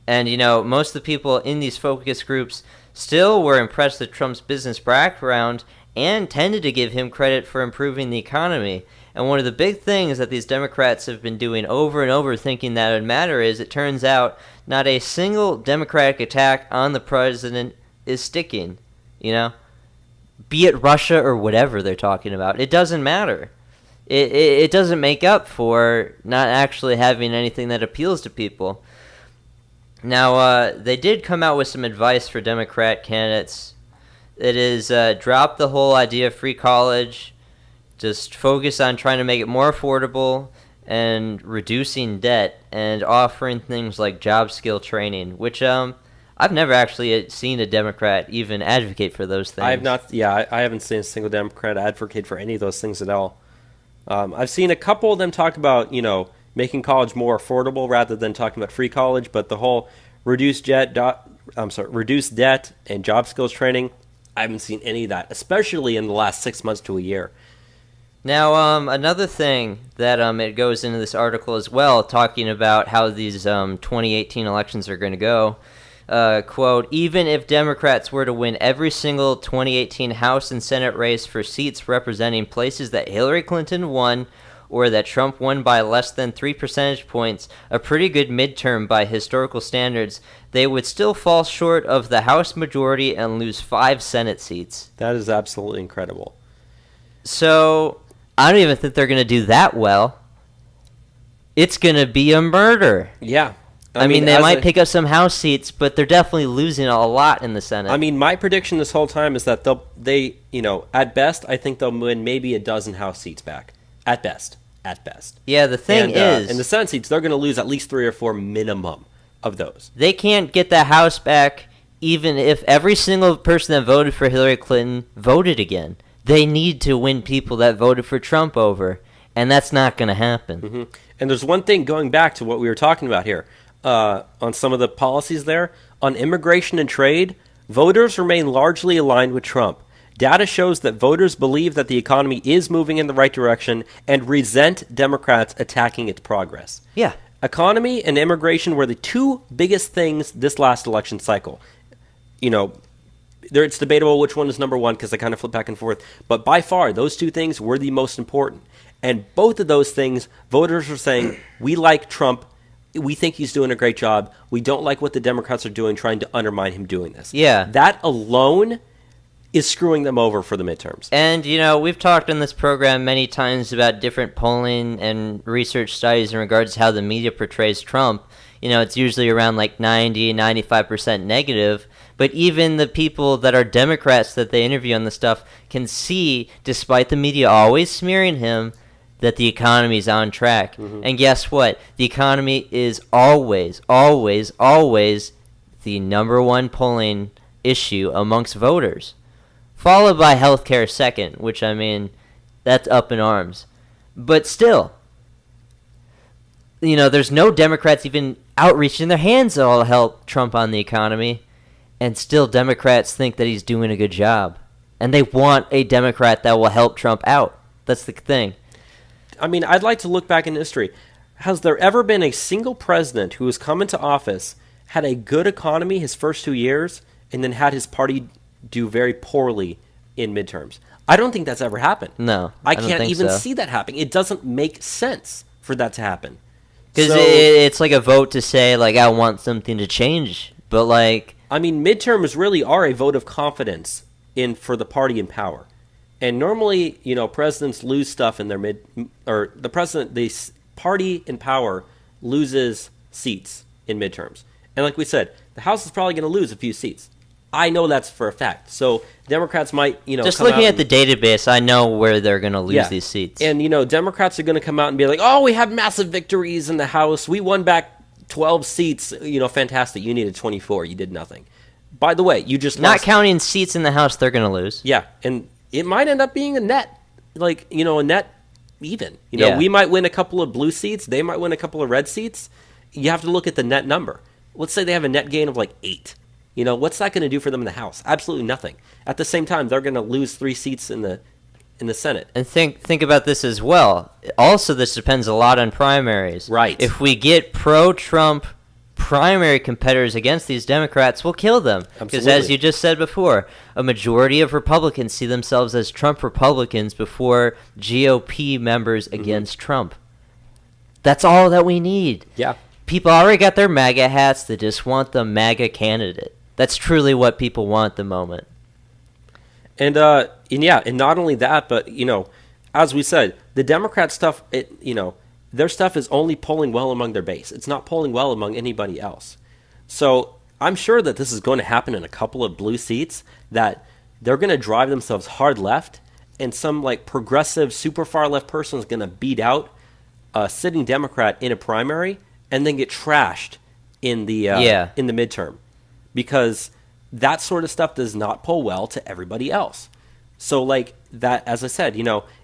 And, most of the people in these focus groups still were impressed with Trump's business background and tended to give him credit for improving the economy. And one of the big things that these Democrats have been doing over and over thinking that it would matter is it turns out not a single Democratic attack on the president is sticking, Be it Russia or whatever they're talking about. It doesn't matter. It doesn't make up for not actually having anything that appeals to people. Now, they did come out with some advice for Democrat candidates. It is drop the whole idea of free college, just focus on trying to make it more affordable and reducing debt and offering things like job skill training, which I've never actually seen a Democrat even advocate for those things. I have not. Yeah, I haven't seen a single Democrat advocate for any of those things at all. I've seen a couple of them talk about, making college more affordable rather than talking about free college, but the whole reduce debt and job skills training, I haven't seen any of that, especially in the last 6 months to a year. Now, another thing that it goes into this article as well, talking about how these 2018 elections are going to go. Quote, even if Democrats were to win every single 2018 House and Senate race for seats representing places that Hillary Clinton won or that Trump won by less than 3 percentage points, a pretty good midterm by historical standards, they would still fall short of the House majority and lose 5 Senate seats. That is absolutely incredible. So, I don't even think they're going to do that well. It's going to be a murder. Yeah. I mean, they might pick up some House seats, but they're definitely losing a lot in the Senate. I mean, my prediction this whole time is that they, at best, I think they'll win maybe a dozen House seats back. At best. Yeah, the thing is, in the Senate seats, they're going to lose at least 3 or 4 minimum of those. They can't get the House back even if every single person that voted for Hillary Clinton voted again. They need to win people that voted for Trump over, and that's not going to happen. Mm-hmm. And there's one thing going back to what we were talking about here. On some of the policies there, on immigration and trade, voters remain largely aligned with Trump. Data shows that voters believe that the economy is moving in the right direction and resent Democrats attacking its progress. Yeah. Economy and immigration were the 2 biggest things this last election cycle. It's debatable which one is number 1 because they kind of flip back and forth. But by far, those 2 things were the most important. And both of those things, voters are saying, we like Trump. We think he's doing a great job. We don't like what the Democrats are doing, trying to undermine him doing this. Yeah. That alone is screwing them over for the midterms. And, we've talked on this program many times about different polling and research studies in regards to how the media portrays Trump. It's usually around like 90, 95% negative. But even the people that are Democrats that they interview on this stuff can see, despite the media always smearing him, that the economy is on track. Mm-hmm. And guess what? The economy is always, always, always the number 1 polling issue amongst voters. Followed by healthcare second, which, that's up in arms. But still, there's no Democrats even outreaching their hands at all to help Trump on the economy. And still Democrats think that he's doing a good job. And they want a Democrat that will help Trump out. That's the thing. I'd like to look back in history. Has there ever been a single president who has come into office, had a good economy his first 2 years, and then had his party do very poorly in midterms? I don't think that's ever happened. No, I don't can't think even so. See that happening. It doesn't make sense for that to happen. Because it's like a vote to say, I want something to change. But, midterms really are a vote of confidence for the party in power. And normally, presidents lose stuff in their the party in power loses seats in midterms. And like we said, the House is probably going to lose a few seats. I know that's for a fact. So Democrats might, just looking at the database, I know where they're going to lose these seats. And, Democrats are going to come out and be like, oh, we have massive victories in the House. We won back 12 seats. Fantastic. You needed 24. You did nothing. By the way, you just not lost. Counting seats in the House, they're going to lose. Yeah, and it might end up being a net, a net even. Yeah. We might win a couple of blue seats. They might win a couple of red seats. You have to look at the net number. Let's say they have a net gain of 8. What's that going to do for them in the House? Absolutely nothing. At the same time, they're going to lose 3 seats in the Senate. And think about this as well. Also, this depends a lot on primaries. Right. If we get pro-Trump primary competitors against these Democrats, we'll kill them. Because as you just said before, a majority of Republicans see themselves as Trump Republicans before GOP members against Trump. That's all that we need. Yeah. People already got their MAGA hats. They just want the MAGA candidate. That's truly what people want at the moment. And not only that, but, as we said, the Democrat stuff, their stuff is only polling well among their base. It's not polling well among anybody else. So I'm sure that this is going to happen in a couple of blue seats, that they're going to drive themselves hard left, and some progressive, super far left person is going to beat out a sitting Democrat in a primary and then get trashed in the midterm, because that sort of stuff does not poll well to everybody else. So that, as I said,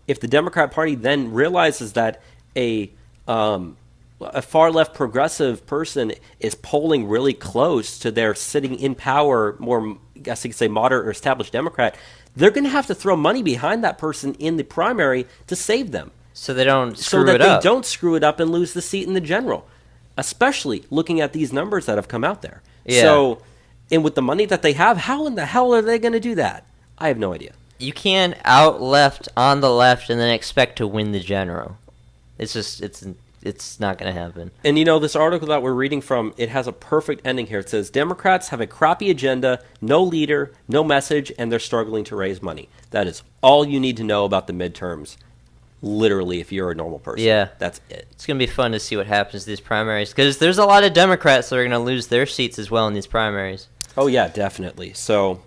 if the Democrat Party then realizes that a far left progressive person is polling really close to their sitting in power, more, I guess you could say, moderate or established Democrat, they're going to have to throw money behind that person in the primary to save them. So they don't screw so that it up. they don't screw it up and lose the seat in the general, especially looking at these numbers that have come out there. Yeah. So, and with the money that they have, how in the hell are they going to do that? I have no idea. You can't out-left on the left and then expect to win the general. It's not going to happen. And this article that we're reading from, it has a perfect ending here. It says, Democrats have a crappy agenda, no leader, no message, and they're struggling to raise money. That is all you need to know about the midterms, literally, if you're a normal person. Yeah. That's it. It's going to be fun to see what happens to these primaries, because there's a lot of Democrats that are going to lose their seats as well in these primaries. Oh, yeah, definitely. So,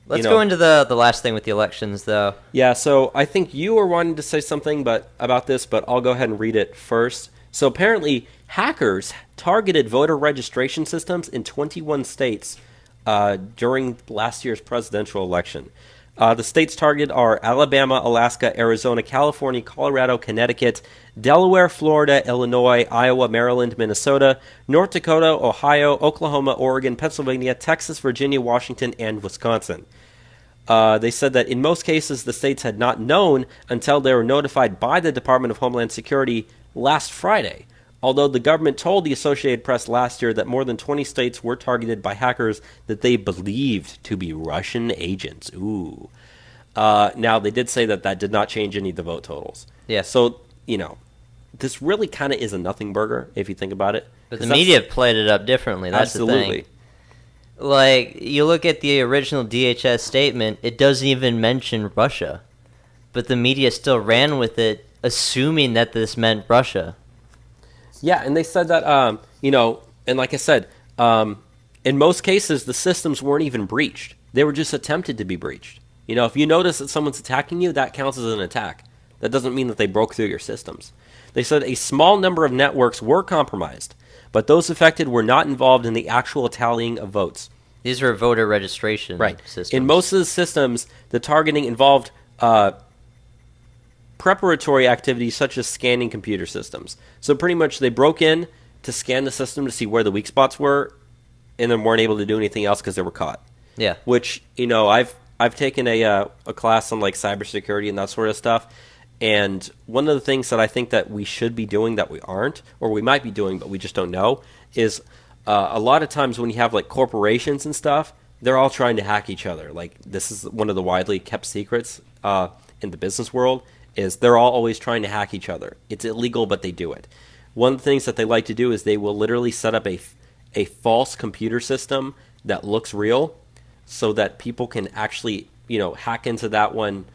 Let's go into the last thing with the elections, though. yeah, so I think you were wanting to say something about this, but I'll go ahead and read it first. So apparently, hackers targeted voter registration systems in 21 states during last year's presidential election. The states targeted are Alabama, Alaska, Arizona, California, Colorado, Connecticut, Delaware, Florida, Illinois, Iowa, Maryland, Minnesota, North Dakota, Ohio, Oklahoma, Oregon, Pennsylvania, Texas, Virginia, Washington, and Wisconsin. They said that in most cases, the states had not known until they were notified by the Department of Homeland Security last Friday. Although the government told the Associated Press last year that more than 20 states were targeted by hackers that they believed to be Russian agents. Ooh. Now, they did say that did not change any of the vote totals. Yeah. So, this really kind of is a nothing burger, if you think about it. But the media played it up differently. That's Absolutely. the thing. Like, you look at the original DHS statement, it doesn't even mention Russia. But the media still ran with it, assuming that this meant Russia. Yeah, and they said that, and like I said, in most cases, the systems weren't even breached. They were just attempted to be breached. If you notice that someone's attacking you, that counts as an attack. That doesn't mean that they broke through your systems. They said a small number of networks were compromised, but those affected were not involved in the actual tallying of votes. These are voter registration systems. In most of the systems, the targeting involved preparatory activities such as scanning computer systems. So pretty much they broke in to scan the system to see where the weak spots were, and then weren't able to do anything else because they were caught. Yeah. Which, I've taken a class on like cybersecurity and that sort of stuff. And one of the things that I think that we should be doing that we aren't, or we might be doing but we just don't know, is a lot of times when you have like corporations and stuff, they're all trying to hack each other. Like, this is one of the widely kept secrets in the business world, is they're all always trying to hack each other. It's illegal, but they do it. One of the things that they like to do is they will literally set up a false computer system that looks real so that people can actually, hack into that one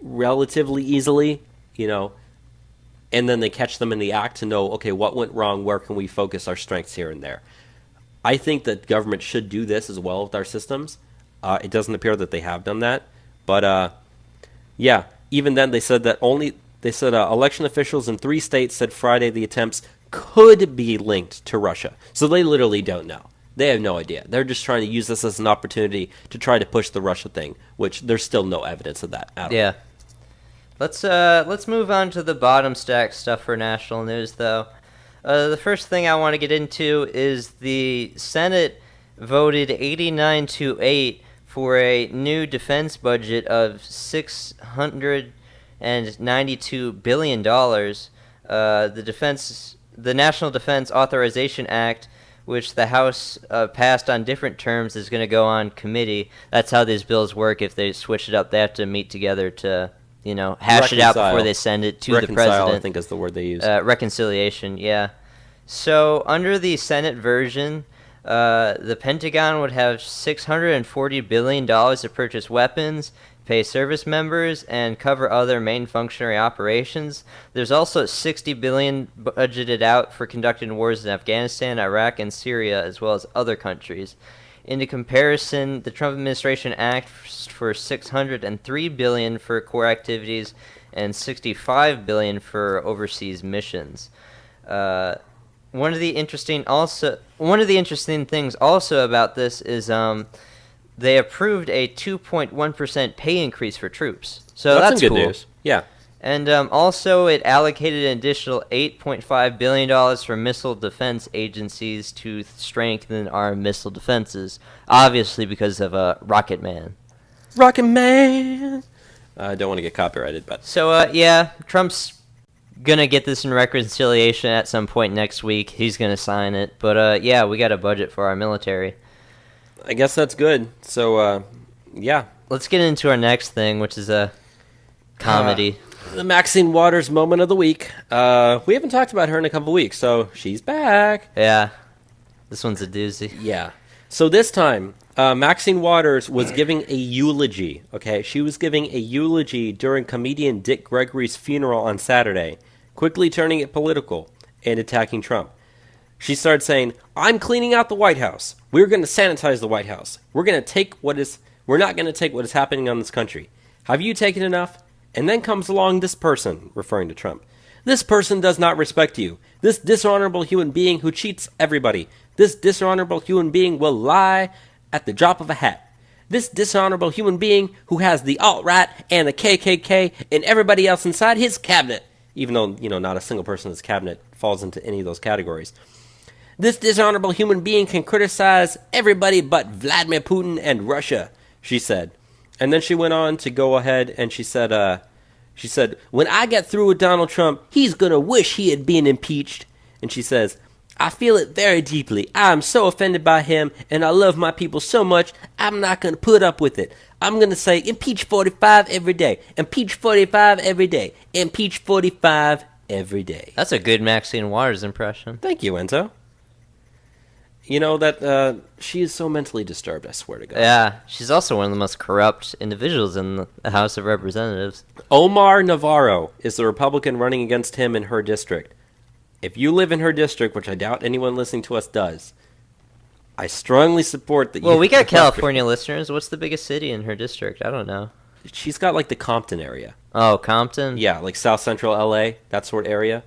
relatively easily, and then they catch them in the act to know, okay, what went wrong? Where can we focus our strengths here and there? I think that government should do this as well with our systems. It doesn't appear that they have done that. But, yeah, even then they said election officials in 3 states said Friday the attempts could be linked to Russia. So they literally don't know. They have no idea. They're just trying to use this as an opportunity to try to push the Russia thing, which there's still no evidence of that at all. Yeah. Let's move on to the bottom stack stuff for national news, though. The first thing I want to get into is the Senate voted 89-8 for a new defense budget of $692 billion. The National Defense Authorization Act, which the House passed on different terms, is going to go on committee. That's how these bills work. If they switch it up, they have to meet together to, hash it out before they send it to the president. I think is the word they use. Reconciliation, yeah. So under the Senate version, the Pentagon would have $640 billion to purchase weapons, pay service members, and cover other main functionary operations. There's also $60 billion budgeted out for conducting wars in Afghanistan, Iraq, and Syria, as well as other countries. In comparison, the Trump administration asked for $603 billion for core activities and $65 billion for overseas missions. One of the interesting things also about this is they approved a 2.1% pay increase for troops. So that's some good cool. news. Yeah. And also it allocated an additional $8.5 billion for missile defense agencies to strengthen our missile defenses, obviously because of Rocket Man. Rocket Man! I don't want to get copyrighted, but... So, yeah, Trump's gonna get this in reconciliation at some point next week. He's gonna sign it. But, yeah, we got a budget for our military. I guess that's good. So, yeah. Let's get into our next thing, which is a comedy. The Maxine Waters moment of the week. We haven't talked about her in a couple weeks, so she's back. Yeah. This one's a doozy. Yeah. So this time, Maxine Waters was giving a eulogy, okay? She was giving a eulogy during comedian Dick Gregory's funeral on Saturday, quickly turning it political and attacking Trump. She started saying, "I'm cleaning out the White House. We're going to sanitize the White House. We're not going to take what is happening on this country. Have you taken enough?" And then comes along this person, referring to Trump. "This person does not respect you. This dishonorable human being who cheats everybody. This dishonorable human being will lie at the drop of a hat. This dishonorable human being who has the alt-right and the KKK and everybody else inside his cabinet." Even though, not a single person in his cabinet falls into any of those categories. "This dishonorable human being can criticize everybody but Vladimir Putin and Russia," she said. And then she went on to go ahead and she said, "When I get through with Donald Trump, he's going to wish he had been impeached." And she says, "I feel it very deeply. I am so offended by him, and I love my people so much, I'm not going to put up with it. I'm going to say, impeach 45 every day. Impeach 45 every day. Impeach 45 every day." That's a good Maxine Waters impression. Thank you, Enzo. You know that she is so mentally disturbed, I swear to God. Yeah, she's also one of the most corrupt individuals in the House of Representatives. Omar Navarro is the Republican running against him in her district. If you live in her district, which I doubt anyone listening to us does, I strongly support that. Well, we got California listeners. What's the biggest city in her district? I don't know. She's got like the Compton area. Oh, Compton? Yeah, like South Central LA, that sort of area.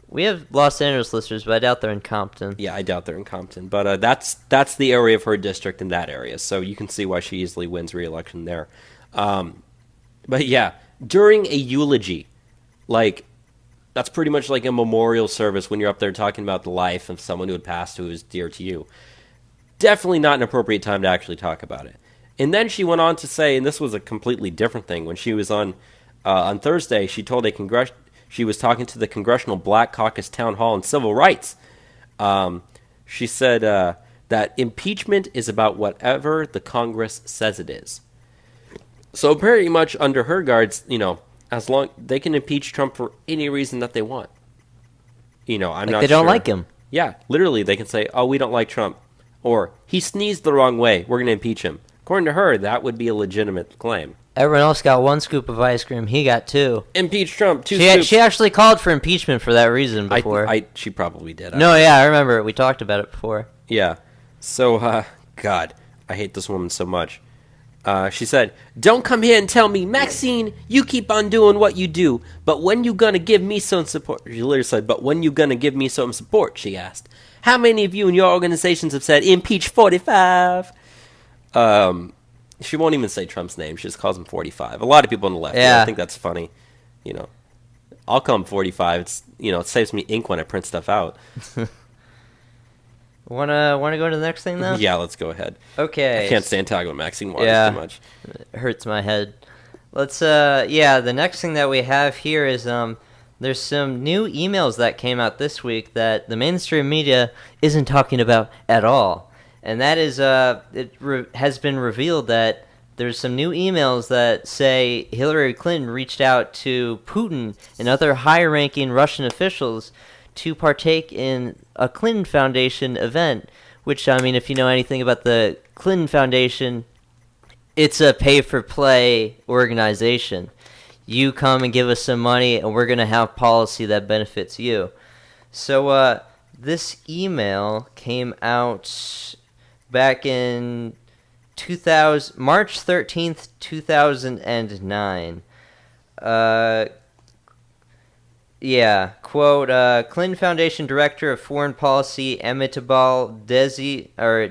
We have Los Angeles listeners, but I doubt they're in Compton. Yeah, I doubt they're in Compton. But that's the area of her district in that area. So you can see why she easily wins re-election there. But yeah, during a eulogy, like, that's pretty much like a memorial service when you're up there talking about the life of someone who had passed who was dear to you. Definitely not an appropriate time to actually talk about it. And then she went on to say, and this was a completely different thing, when she was on Thursday, she told she was talking to the Congressional Black Caucus Town Hall on Civil Rights. She said that impeachment is about whatever the Congress says it is. So pretty much under her guards, as long they can impeach Trump for any reason that they want. I'm like not they sure. don't like him. Yeah, literally they can say, "Oh, we don't like Trump," or "He sneezed the wrong way. We're going to impeach him." According to her, that would be a legitimate claim. Everyone else got one scoop of ice cream. He got two. Impeach Trump. Two scoops. She actually called for impeachment for that reason before. She probably did. No, yeah, I remember. We talked about it before. Yeah. So, God, I hate this woman so much. She said, "Don't come here and tell me, Maxine, you keep on doing what you do, but when you gonna give me some support?" She literally said, "But when you gonna give me some support?" She asked. "How many of you in your organizations have said, impeach 45? She won't even say Trump's name. She just calls him 45. A lot of people on the left. Yeah. I think that's funny. I'll call him 45. It's, it saves me ink when I print stuff out. Wanna go to the next thing, though? Yeah, let's go ahead. Okay. I can't stand talking about Maxine Waters too much. It hurts my head. Let's, the next thing that we have here is, there's some new emails that came out this week that the mainstream media isn't talking about at all. And that is, has been revealed that there's some new emails that say Hillary Clinton reached out to Putin and other high-ranking Russian officials to partake in a Clinton Foundation event, which, I mean, if you know anything about the Clinton Foundation, it's a pay-for-play organization. You come and give us some money, and we're going to have policy that benefits you. So, this email came out back in March 13th, 2009. Quote, Clinton Foundation Director of Foreign Policy Amitabh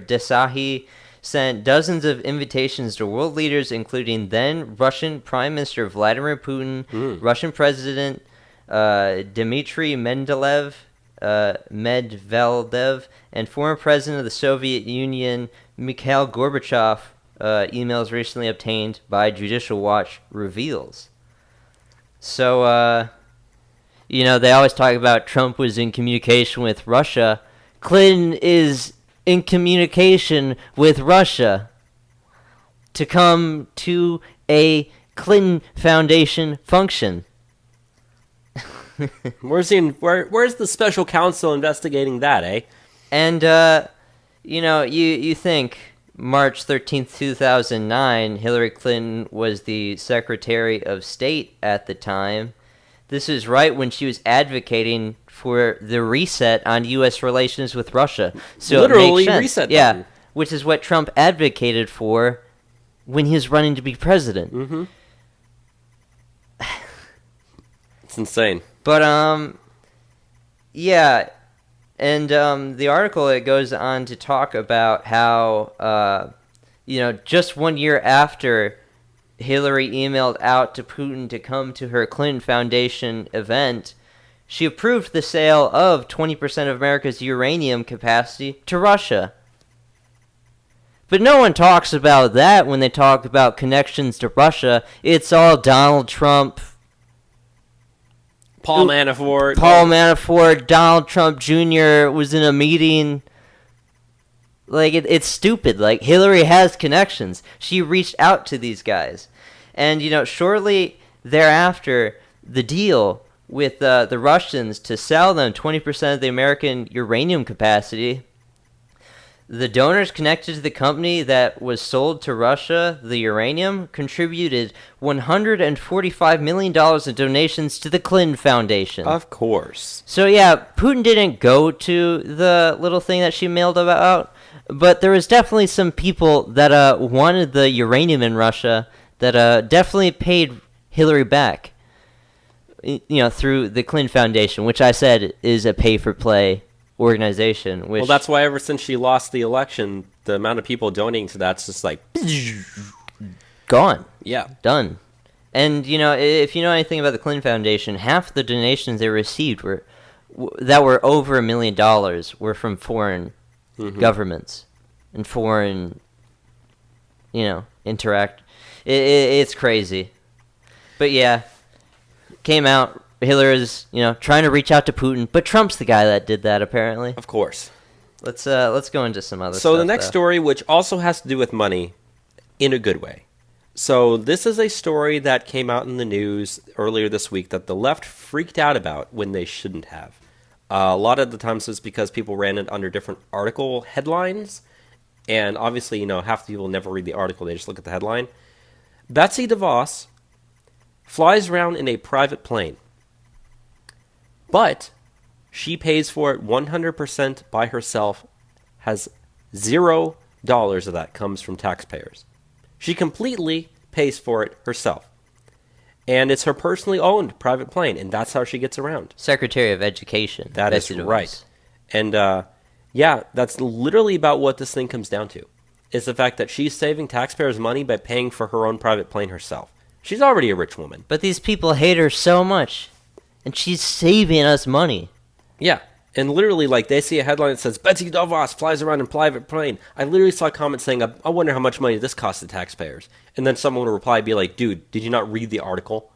Desahi sent dozens of invitations to world leaders, including then Russian Prime Minister Vladimir Putin, Russian President Dmitry Medvedev, and former President of the Soviet Union Mikhail Gorbachev, emails recently obtained by Judicial Watch reveals. So, they always talk about Trump was in communication with Russia. Clinton is in communication with Russia to come to a Clinton Foundation function. Where's the special counsel investigating that, eh? And, you think March 13th, 2009, Hillary Clinton was the Secretary of State at the time. This is right when she was advocating for the reset on U.S. relations with Russia. So Literally it makes sense. reset Yeah, button. which is what Trump advocated for when he was running to be president. Mm-hmm. It's insane. But, yeah, and the article, it goes on to talk about how, just 1 year after Hillary emailed out to Putin to come to her Clinton Foundation event, she approved the sale of 20% of America's uranium capacity to Russia. But no one talks about that when they talk about connections to Russia. It's all Donald Trump, Paul Manafort. Donald Trump Jr. was in a meeting. Like, it's stupid. Like, Hillary has connections. She reached out to these guys. And, shortly thereafter, the deal with the Russians to sell them 20% of the American uranium capacity, the donors connected to the company that was sold to Russia, the uranium, contributed $145 million in donations to the Clinton Foundation. Of course. So, yeah, Putin didn't go to the little thing that she mailed about, but there was definitely some people that wanted the uranium in Russia that definitely paid Hillary back, through the Clinton Foundation, which I said is a pay-for-play organization. Which, Well, that's why ever since she lost the election, the amount of people donating to that's just like... gone. Yeah. Done. And, if you know anything about the Clinton Foundation, half the donations they received were over $1 million were from foreign governments and foreign, interact. It's crazy. But yeah, came out, Hillary's, trying to reach out to Putin, but Trump's the guy that did that, apparently. Of course. Let's go into some other stuff. So the next though. story, which also has to do with money, in a good way. So this is a story that came out in the news earlier this week that the left freaked out about when they shouldn't have. A lot of the times it's because people ran it under different article headlines, and obviously, half the people never read the article, they just look at the headline. Betsy DeVos flies around in a private plane, but she pays for it 100% by herself, has $0 of that comes from taxpayers. She completely pays for it herself. And it's her personally owned private plane, and that's how she gets around. Secretary of Education. That is right. And that's literally about what this thing comes down to. Is the fact that she's saving taxpayers' money by paying for her own private plane herself. She's already a rich woman. But these people hate her so much, and she's saving us money. Yeah. And literally, they see a headline that says, Betsy DeVos flies around in private plane. I literally saw comments saying, I wonder how much money this costs the taxpayers. And then someone would reply, be like, dude, did you not read the article?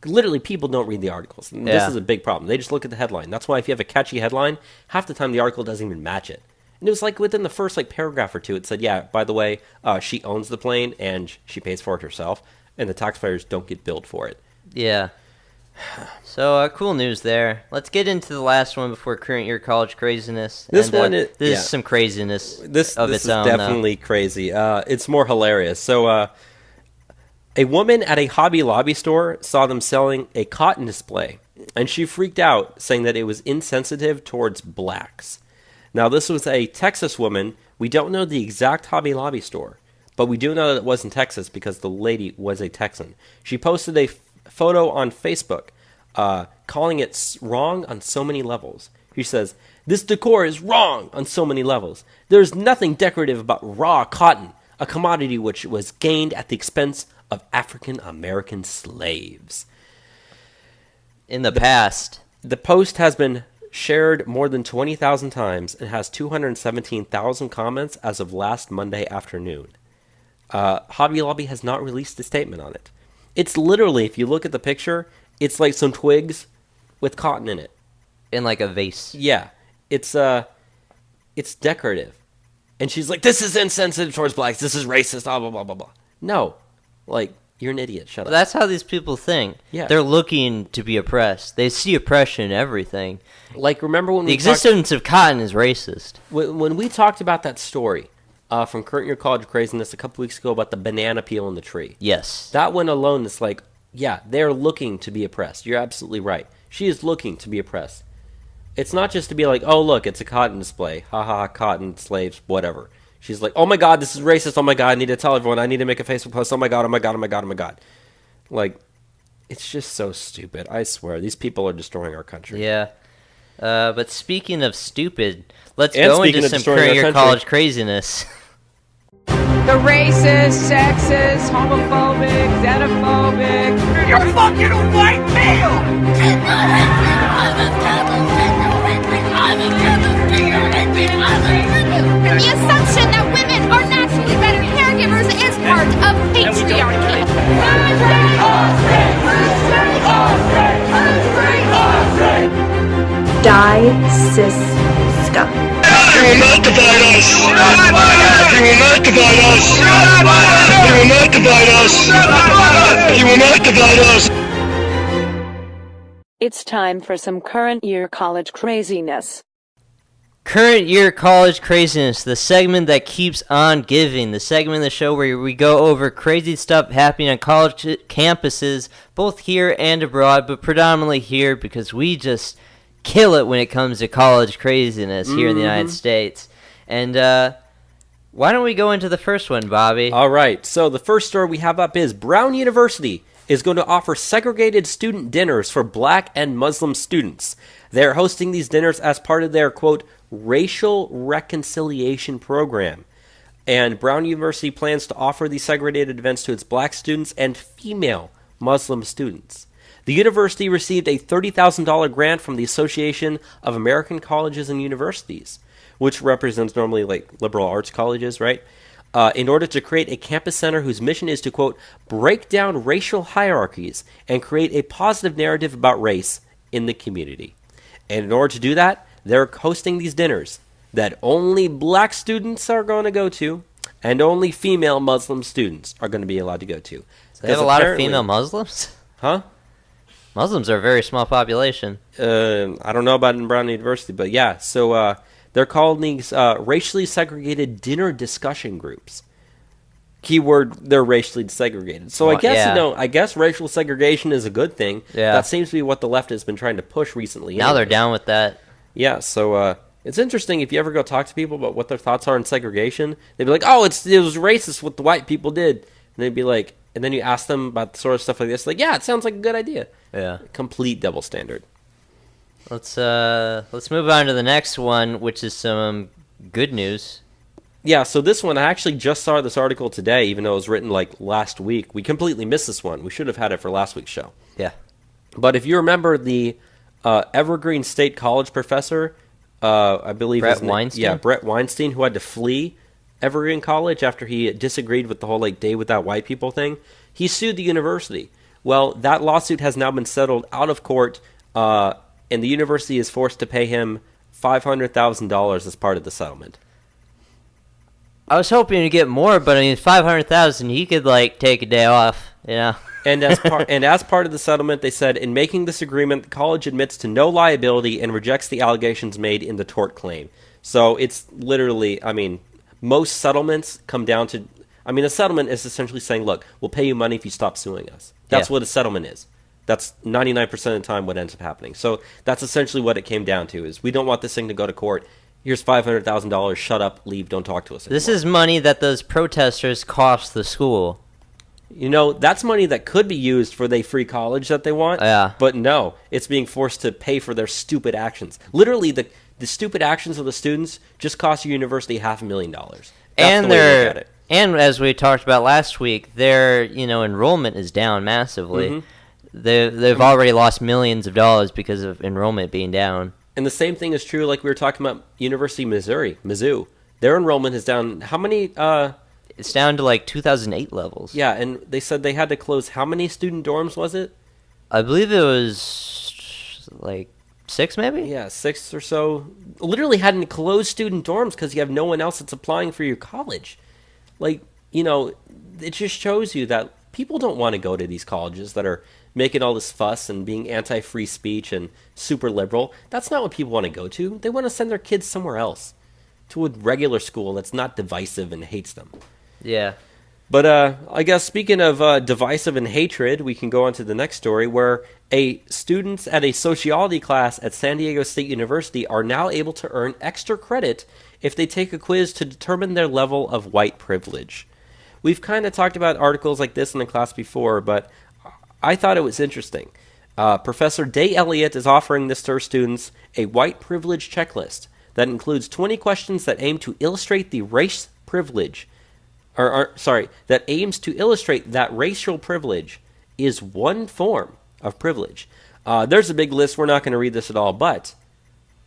Literally, people don't read the articles. And This is a big problem. They just look at the headline. That's why if you have a catchy headline, half the time the article doesn't even match it. And it was within the first paragraph or two, it said, yeah, by the way, she owns the plane and she pays for it herself. And the taxpayers don't get billed for it. Yeah. So, cool news there. Let's get into the last one before current year college craziness. This is some craziness This its is own. definitely crazy. It's more hilarious. So, a woman at a Hobby Lobby store saw them selling a cotton display, and she freaked out, saying that it was insensitive towards blacks. Now, this was a Texas woman. We don't know the exact Hobby Lobby store, but we do know that it was in Texas because the lady was a Texan. She posted a photo on Facebook, calling it wrong on so many levels. She says, "This decor is wrong on so many levels. There's nothing decorative about raw cotton, a commodity which was gained at the expense of African American slaves." In the past. The post has been shared more than 20,000 times and has 217,000 comments as of last Monday afternoon. Hobby Lobby has not released a statement on it. It's literally, if you look at the picture, it's like some twigs with cotton in it. In a vase. Yeah. It's decorative. And she's like, this is insensitive towards blacks. This is racist, blah, blah, blah, blah, blah. No. You're an idiot. Shut up. That's how these people think. Yeah. They're looking to be oppressed. They see oppression in everything. Like, remember when The we talked, existence of cotton is racist. when we talked about that story from Current Year College Craziness a couple weeks ago about the banana peel in the tree? Yes. That one alone is like, yeah, they're looking to be oppressed. You're absolutely right. She is looking to be oppressed. It's not just to be like, oh, look, it's a cotton display. Ha ha, cotton, slaves, whatever. She's like, oh my god, this is racist. Oh my god, I need to tell everyone. I need to make a Facebook post. Oh my god, oh my god, oh my god, oh my god. Like, it's just so stupid. I swear, these people are destroying our country. Yeah. But speaking of stupid, let's And go speaking into of some destroying our Current Year country. College craziness. The racist, sexist, homophobic, xenophobic. You're fucking a white male! The assumption that women are naturally better caregivers is part of patriarchy. Die, sis, scum. You will not divide us! You will not divide us! You will not divide us! You will not divide us! It's time for some current year college craziness. Current Year College Craziness, the segment that keeps on giving. The segment of the show where we go over crazy stuff happening on college campuses, both here and abroad, but predominantly here because we just kill it when it comes to college craziness here in the United States. And why don't we go into the first one, Bobby? All right, so the first story we have up is Brown University is going to offer segregated student dinners for black and Muslim students. They're hosting these dinners as part of their, quote, racial reconciliation program. And Brown University plans to offer these segregated events to its black students and female Muslim students. The university received a $30,000 grant from the Association of American Colleges and Universities, which represents normally like liberal arts colleges, right? In order to create a campus center whose mission is to, quote, break down racial hierarchies and create a positive narrative about race in the community. And in order to do that, they're hosting these dinners that only black students are going to go to and only female Muslim students are going to be allowed to go to. They have a lot of female Muslims? Huh? Muslims are a very small population. I don't know about in Brown University, but yeah. So they're calling these racially segregated dinner discussion groups. Keyword, they're racially segregated. So I guess, yeah. I guess racial segregation is a good thing. Yeah. That seems to be what the left has been trying to push recently. Now they're anyways. down with that. Yeah, so it's interesting if you ever go talk to people about what their thoughts are on segregation. They'd be like, oh, it was racist what the white people did. And they'd be like, and then you ask them about sort of stuff like this, like, yeah, it sounds like a good idea. Yeah. Complete double standard. Let's move on to the next one, which is some good news. Yeah, so this one, I actually just saw this article today, even though it was written like last week. We completely missed this one. We should have had it for last week's show. Yeah. But if you remember the Evergreen State College professor, I believe Brett his name- Weinstein? Yeah, Brett Weinstein, who had to flee Evergreen College after he disagreed with the whole like day without white people thing. He sued the university. Well, that lawsuit has now been settled out of court, and the university is forced to pay him $500,000 as part of the settlement. I was hoping to get more, but I mean, 500,000, he could like take a day off, you know. And as part of the settlement, they said, in making this agreement, the college admits to no liability and rejects the allegations made in the tort claim. So it's literally, I mean, most settlements come down to, I mean, a settlement is essentially saying, look, we'll pay you money if you stop suing us. That's what a settlement is. That's 99% of the time what ends up happening. So that's essentially what it came down to, is we don't want this thing to go to court. Here's $500,000. Shut up, leave, don't talk to us anymore. This is money that those protesters cost the school. You know, that's money that could be used for the free college that they want. Yeah. But no, it's being forced to pay for their stupid actions. Literally, the stupid actions of the students just cost your university $500,000. That's And the way to look at it. and as we talked about last week, their enrollment is down massively. Mhm. They've already lost millions of dollars because of enrollment being down. And the same thing is true, like we were talking about University of Missouri, Mizzou. Their enrollment is down. How many? It's down to like 2008 levels. Yeah, and they said they had to close. How many student dorms was it? I believe it was like 6, maybe. Yeah, 6 or so. Literally had to close student dorms because you have no one else that's applying for your college. Like, it just shows you that people don't want to go to these colleges that are making all this fuss and being anti-free speech and super liberal. That's not what people want to go to. They want to send their kids somewhere else, to a regular school that's not divisive and hates them. Yeah. But I guess speaking of divisive and hatred, we can go on to the next story where students at a sociology class at San Diego State University are now able to earn extra credit if they take a quiz to determine their level of white privilege. We've kind of talked about articles like this in the class before, but I thought it was interesting. Professor Day Elliott is offering this to her students a white privilege checklist that includes 20 questions that aim to illustrate the race privilege, that aims to illustrate that racial privilege is one form of privilege. There's a big list. We're not going to read this at all, but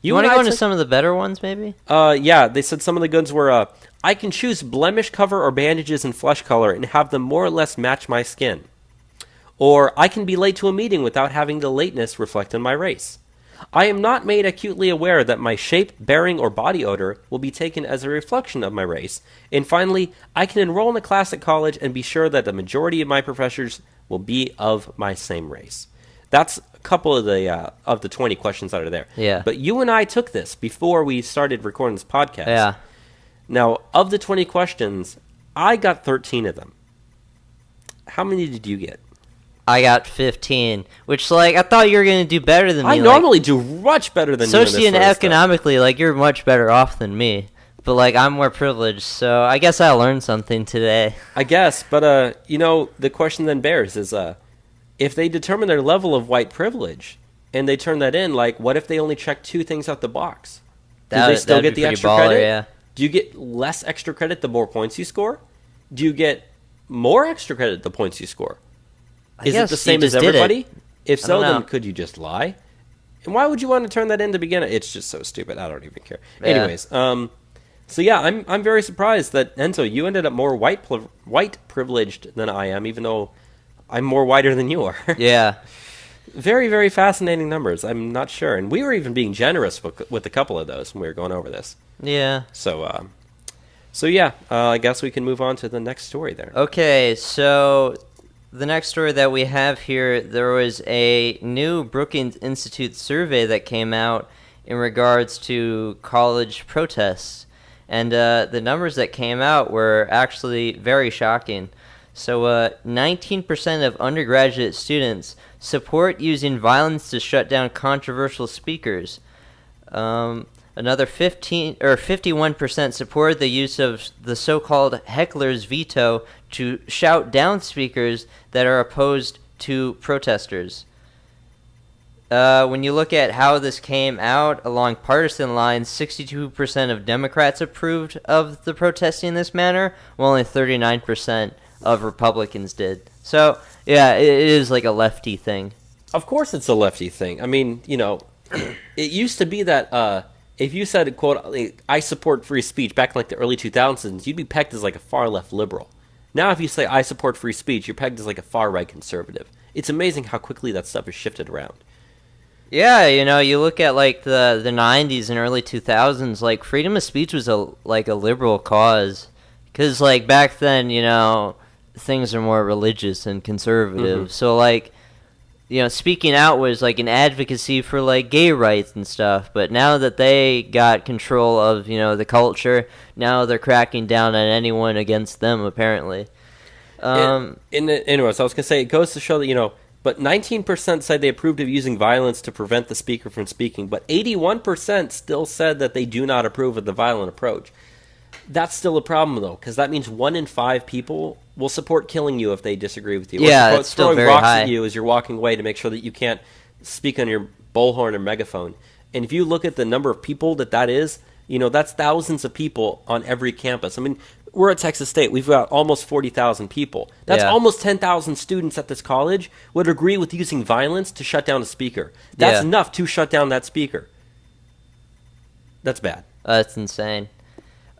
you want to go into some of the better ones, maybe? Yeah, they said some of the goods were, I can choose blemish cover or bandages in flesh color and have them more or less match my skin. Or I can be late to a meeting without having the lateness reflect on my race. I am not made acutely aware that my shape, bearing, or body odor will be taken as a reflection of my race. And finally, I can enroll in a class at college and be sure that the majority of my professors will be of my same race. That's a couple of the 20 questions that are there. Yeah. But you and I took this before we started recording this podcast. Yeah. Now, of the 20 questions, I got 13 of them. How many did you get? I got 15, which, like, I thought you were going to do better than me. I normally do much better than you in this socially and economically, like, you're much better off than me. But, like, I'm more privileged, so I guess I learned something today. I guess, but, the question then bears is, if they determine their level of white privilege, and they turn that in, like, what if they only check 2 things out the box? Do they still get the extra credit? Yeah. Do you get less extra credit the more points you score? Do you get more extra credit the points you score? Is it the same as everybody? If so, then could you just lie? And why would you want to turn that in to begin? It's just so stupid. I don't even care. Yeah. Anyways, so yeah, I'm very surprised that Enzo, you ended up more white privileged than I am, even though I'm more whiter than you are. Yeah. Very, very fascinating numbers. I'm not sure, and we were even being generous with a couple of those when we were going over this. Yeah. So yeah, I guess we can move on to the next story there. Okay, so the next story that we have here, there was a new Brookings Institute survey that came out in regards to college protests. And the numbers that came out were actually very shocking. So 19% of undergraduate students support using violence to shut down controversial speakers. Another 51% support the use of the so-called heckler's veto to shout down speakers that are opposed to protesters. When you look at how this came out along partisan lines, 62% of Democrats approved of the protesting in this manner, while only 39% of Republicans did. So, yeah, it is like a lefty thing. Of course it's a lefty thing. I mean, it used to be that if you said, quote, I support free speech back in like the early 2000s, you'd be pegged as like a far-left liberal. Now if you say, I support free speech, you're pegged as like a far-right conservative. It's amazing how quickly that stuff has shifted around. Yeah, you look at like the 90s and early 2000s, like freedom of speech was a liberal cause. Because like back then, things are more religious and conservative. Mm-hmm. So like, speaking out was like an advocacy for like gay rights and stuff. But now that they got control of, the culture, now they're cracking down on anyone against them, apparently. Anyways, I was going to say, it goes to show that, but 19% said they approved of using violence to prevent the speaker from speaking, but 81% still said that they do not approve of the violent approach. That's still a problem, though, because that means 1 in 5 people will support killing you if they disagree with you. Yeah, or that's still throwing very rocks high. at you as you're walking away to make sure that you can't speak on your bullhorn or megaphone. And if you look at the number of people that is, that's thousands of people on every campus. I mean, we're at Texas State. We've got almost 40,000 people. That's almost 10,000 students at this college would agree with using violence to shut down a speaker. That's enough to shut down that speaker. That's bad. That's insane.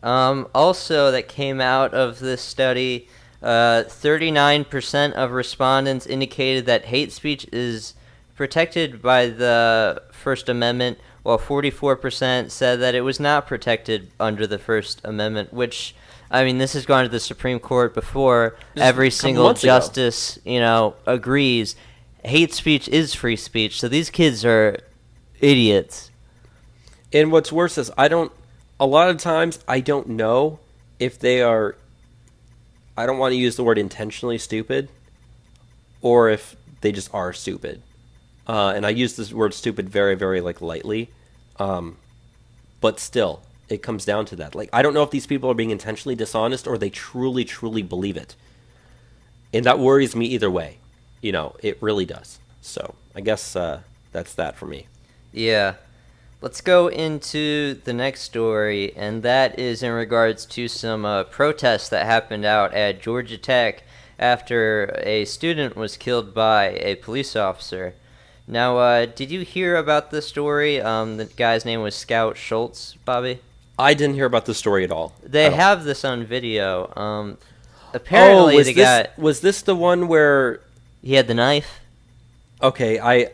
Also, that came out of this study, 39% of respondents indicated that hate speech is protected by the First Amendment, while 44% said that it was not protected under the First Amendment, which I mean, this has gone to the Supreme Court before. Every a couple single months ago. justice, agrees. Hate speech is free speech. So these kids are idiots. And what's worse is a lot of times I don't know if they are, I don't want to use the word intentionally stupid, or if they just are stupid. And I use this word stupid very, very lightly. But still, it comes down to that. I don't know if these people are being intentionally dishonest or they truly, truly believe it. And that worries me either way. It really does. So I guess that's that for me. Yeah. Let's go into the next story, and that is in regards to some protests that happened out at Georgia Tech after a student was killed by a police officer. Now, did you hear about this story? The guy's name was Scout Schultz, Bobby? I didn't hear about this story at all. They have this on video. Apparently, was this the one where he had the knife? Okay,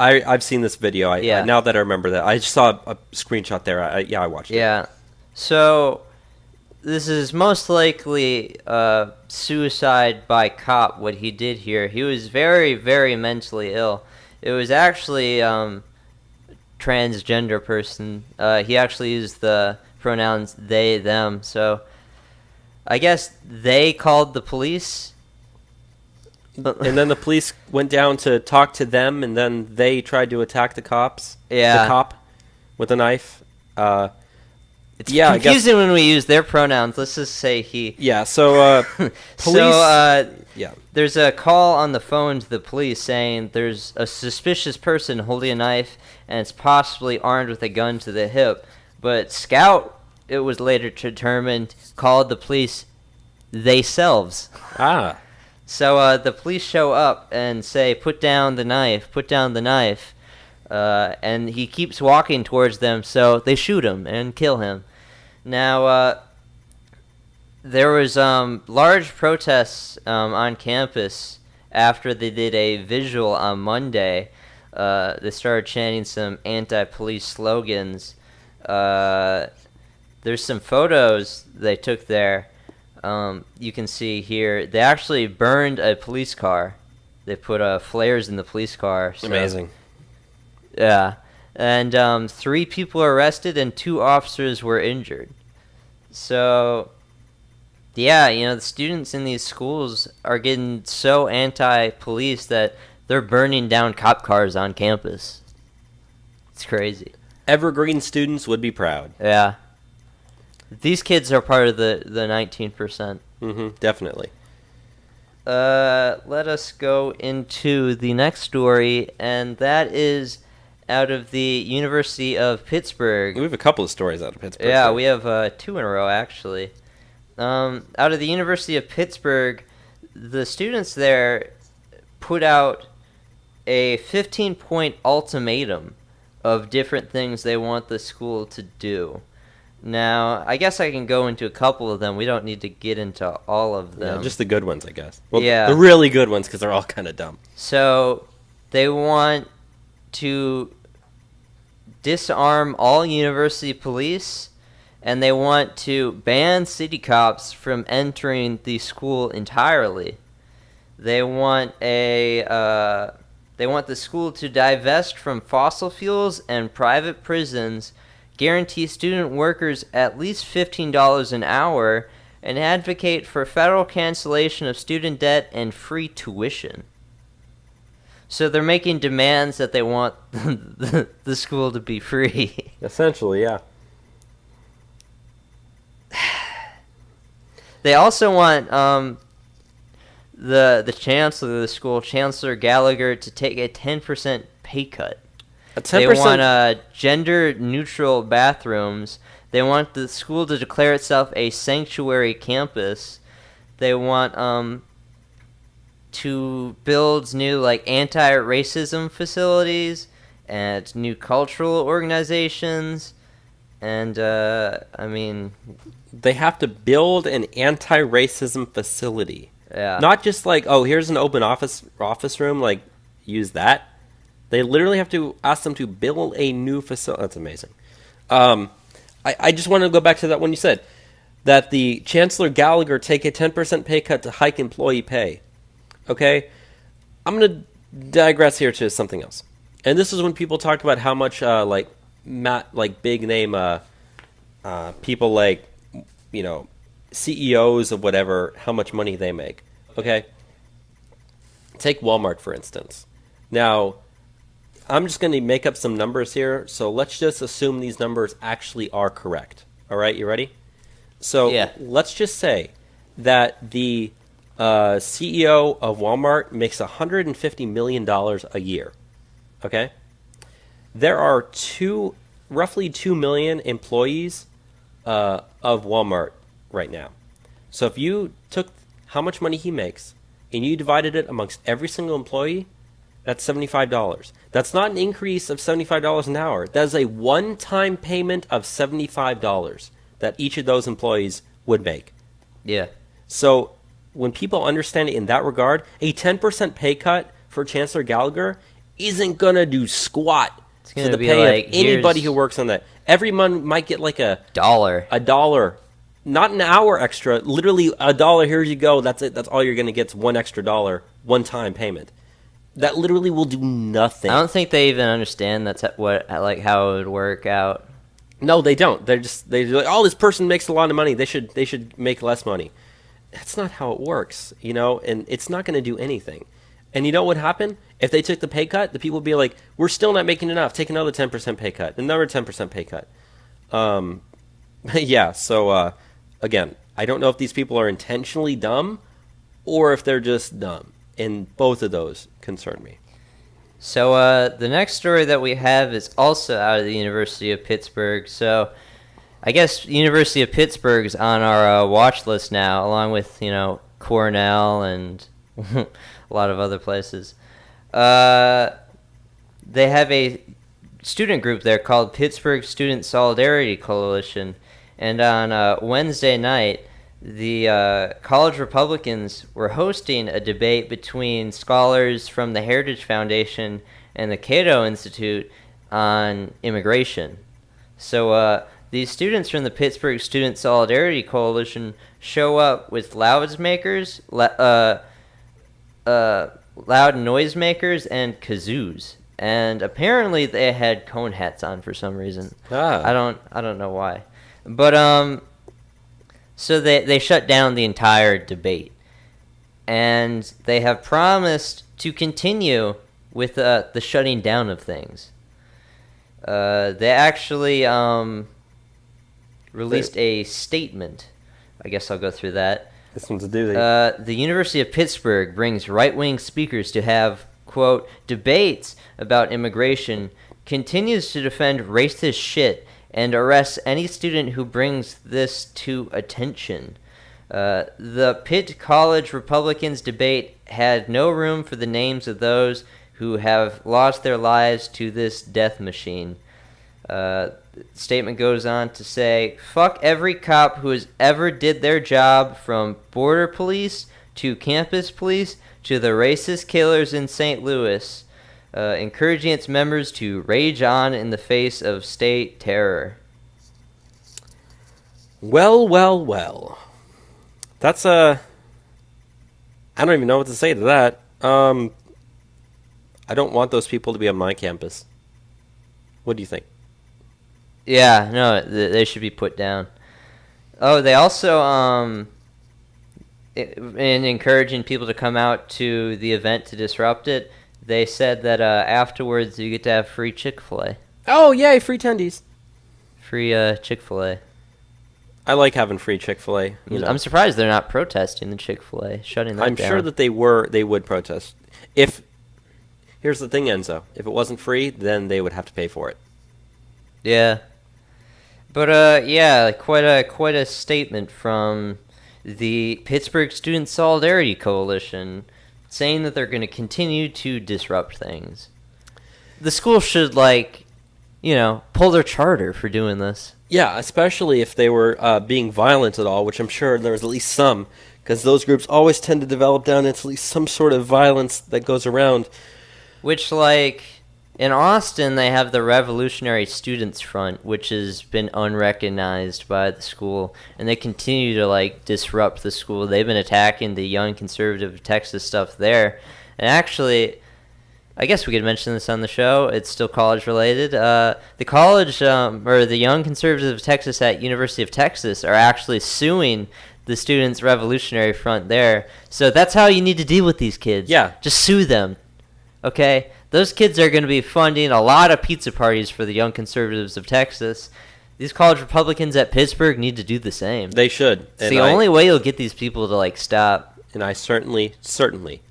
I've seen this video. Now that I remember that, I just saw a screenshot there. I watched it. Yeah. So this is most likely suicide by cop. What he did here, he was very, very mentally ill. It was actually transgender person. He actually used the pronouns they, them. So I guess they called the police. And then the police went down to talk to them, and then they tried to attack the cops. Yeah. The cop with a knife. It's confusing when we use their pronouns. Let's just say he. Yeah, so police... yeah. There's a call on the phone to the police saying there's a suspicious person holding a knife, and it's possibly armed with a gun to the hip. But Scout, it was later determined, called the police theyselves. Ah. So the police show up and say, put down the knife, put down the knife. And he keeps walking towards them, so they shoot him and kill him. Now, there was large protests on campus after they did a visual on Monday. They started chanting some anti-police slogans. There's some photos they took there. You can see here, they actually burned a police car. They put flares in the police car. So, amazing. Yeah. And 3 people were arrested and 2 officers were injured. So, yeah, the students in these schools are getting so anti-police that they're burning down cop cars on campus. It's crazy. Evergreen students would be proud. Yeah. These kids are part of the 19%. Mm-hmm, definitely. Let us go into the next story, and that is out of the University of Pittsburgh. We have a couple of stories out of Pittsburgh. Yeah, we have 2 in a row, actually. Out of the University of Pittsburgh, the students there put out a 15-point ultimatum of different things they want the school to do. Now, I guess I can go into a couple of them. We don't need to get into all of them. Yeah, just the good ones, I guess. Well, yeah. The really good ones, because they're all kind of dumb. So, they want to disarm all university police, and they want to ban city cops from entering the school entirely. They want the school to divest from fossil fuels and private prisons, guarantee student workers at least $15 an hour, and advocate for federal cancellation of student debt and free tuition. So they're making demands that they want the school to be free. Essentially, yeah. They also want the chancellor of the school, Chancellor Gallagher, to take a 10% pay cut. A 10%? They want gender-neutral bathrooms. They want the school to declare itself a sanctuary campus. They want to build new anti-racism facilities and new cultural organizations. And they have to build an anti-racism facility. Yeah. Not just here's an open office room, use that. They literally have to ask them to build a new facility. That's amazing. I just want to go back to that one you said. that the Chancellor Gallagher take a 10% pay cut to hike employee pay. Okay? I'm going to digress here to something else. And this is when people talked about how much, big name people like, CEOs of whatever, how much money they make. Okay? Take Walmart, for instance. Now, I'm just going to make up some numbers here, so let's just assume these numbers actually are correct. All right, you ready? So let's just say that the CEO of Walmart makes $150 million a year. Okay? There are roughly 2 million employees of Walmart right now. So if you took how much money he makes and you divided it amongst every single employee, that's $75. That's not an increase of $75 an hour. That is a one-time payment of $75 that each of those employees would make. Yeah. So when people understand it in that regard, a 10% pay cut for Chancellor Gallagher isn't going to do squat to the pay of anybody who works on that. Everyone might get like a dollar. Not an hour extra, literally $1. Here you go. That's it. That's all you're going to get is $1 extra, one-time payment. That literally will do nothing. I don't think they even understand how it would work out. No, they don't. They're like, oh, this person makes a lot of money. They should make less money. That's not how it works, and it's not going to do anything. And you know what would happen? If they took the pay cut, the people would be like, we're still not making enough. Take another 10% pay cut. Another 10% pay cut. So again, I don't know if these people are intentionally dumb or if they're just dumb. And both of those concern me. So the next story that we have is also out of the University of Pittsburgh. So I guess University of Pittsburgh's on our watch list now, along with, Cornell and a lot of other places. They have a student group there called Pittsburgh Student Solidarity Coalition. And on Wednesday night, the college Republicans were hosting a debate between scholars from the Heritage Foundation and the Cato Institute on immigration. So these students from the Pittsburgh Student Solidarity Coalition show up with loud noisemakers, and kazoos. And apparently they had cone hats on for some reason. I don't know why. But so they shut down the entire debate, and they have promised to continue with the shutting down of things. They actually released a statement. I guess I'll go through that. This one's a doozy. The University of Pittsburgh brings right-wing speakers to have, quote, debates about immigration, continues to defend racist shit, and arrests any student who brings this to attention. The Pitt College Republicans debate had no room for the names of those who have lost their lives to this death machine. The statement goes on to say, fuck every cop who has ever did their job, from border police to campus police to the racist killers in St. Louis. Encouraging its members to rage on in the face of state terror. Well. That's I don't even know what to say to that. I don't want those people to be on my campus. What do you think? Yeah, no, they should be put down. Oh, they also, in encouraging people to come out to the event to disrupt it, they said that afterwards you get to have free Chick-fil-A. Oh, yay, free tendies. Free Chick-fil-A. I like having free Chick-fil-A. I'm surprised they're not protesting the Chick-fil-A, shutting that down. I'm sure that they would protest. Here's the thing, Enzo. If it wasn't free, then they would have to pay for it. Yeah. But, quite a statement from the Pittsburgh Student Solidarity Coalition, saying that they're going to continue to disrupt things. The school should, pull their charter for doing this. Yeah, especially if they were being violent at all, which I'm sure there was at least some, because those groups always tend to develop down into at least some sort of violence that goes around. Which, In Austin, they have the Revolutionary Students Front, which has been unrecognized by the school, and they continue to like disrupt the school. They've been attacking the Young Conservative Texas stuff there, and actually, I guess we could mention this on the show. It's still college related. The college or the Young Conservative of Texas at University of Texas are actually suing the Students Revolutionary Front there. So that's how you need to deal with these kids. Yeah. Just sue them. Okay? Those kids are going to be funding a lot of pizza parties for the Young Conservatives of Texas. These college Republicans at Pittsburgh need to do the same. They should. It's the only way you'll get these people to like stop. And I certainly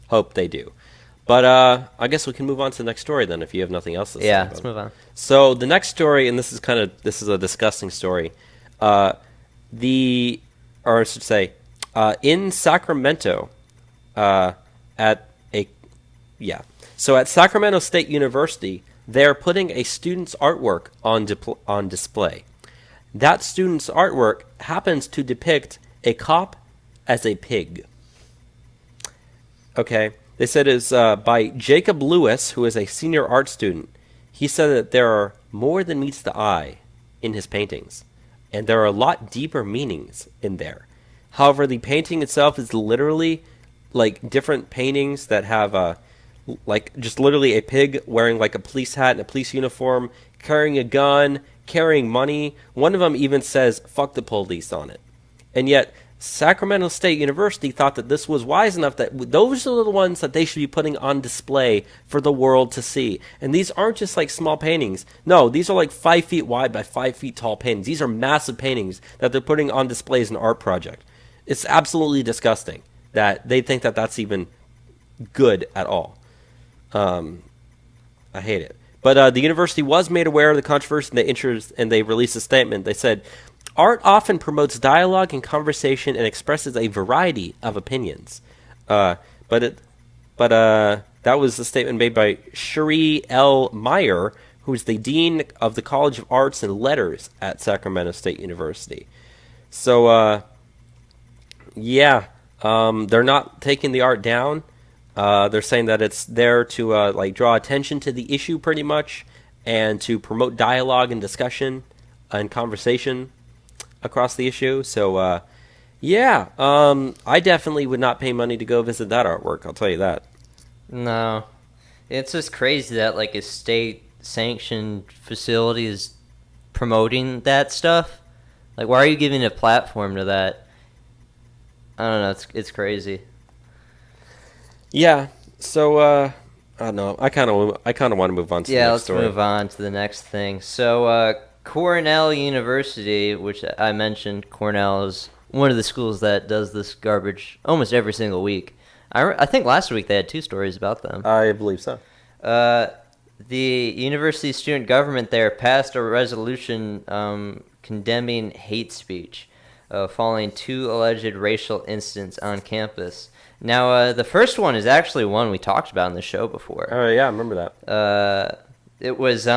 hope they do. But I guess we can move on to the next story then if you have nothing else to say. Yeah, let's move on. So the next story, and this is a disgusting story. In Sacramento, So at Sacramento State University, they're putting a student's artwork on display. That student's artwork happens to depict a cop as a pig. Okay, they said it's by Jacob Lewis, who is a senior art student. He said that there are more than meets the eye in his paintings, and there are a lot deeper meanings in there. However, the painting itself is literally like different paintings that have like just literally a pig wearing like a police hat and a police uniform, carrying a gun, carrying money. One of them even says "fuck the police" on it. And yet Sacramento State University thought that this was wise enough that those are the ones that they should be putting on display for the world to see. And these aren't just like small paintings. No, these are like 5 feet wide by 5 feet tall paintings. These are massive paintings that they're putting on display as an art project. It's absolutely disgusting that they think that that's even good at all. I hate it. But the university was made aware of the controversy and they released a statement. They said, "Art often promotes dialogue and conversation and expresses a variety of opinions." But that was a statement made by Cherie L. Meyer, who is the dean of the College of Arts and Letters at Sacramento State University. So, they're not taking the art down. They're saying that it's there to like draw attention to the issue pretty much and to promote dialogue and discussion and conversation across the issue. So, I definitely would not pay money to go visit that artwork. I'll tell you that. No. It's just crazy that like a state-sanctioned facility is promoting that stuff. Like, why are you giving a platform to that? I don't know. It's crazy. Yeah. So, I don't know. I kind of want to move on to the next story. Yeah, let's move on to the next thing. So, Cornell University, which I mentioned, Cornell is one of the schools that does this garbage almost every single week. I think last week they had 2 stories about them. I believe so. The university student government there passed a resolution condemning hate speech following 2 alleged racial incidents on campus. Now, the first one is actually one we talked about in the show before. Oh, yeah, I remember that. It was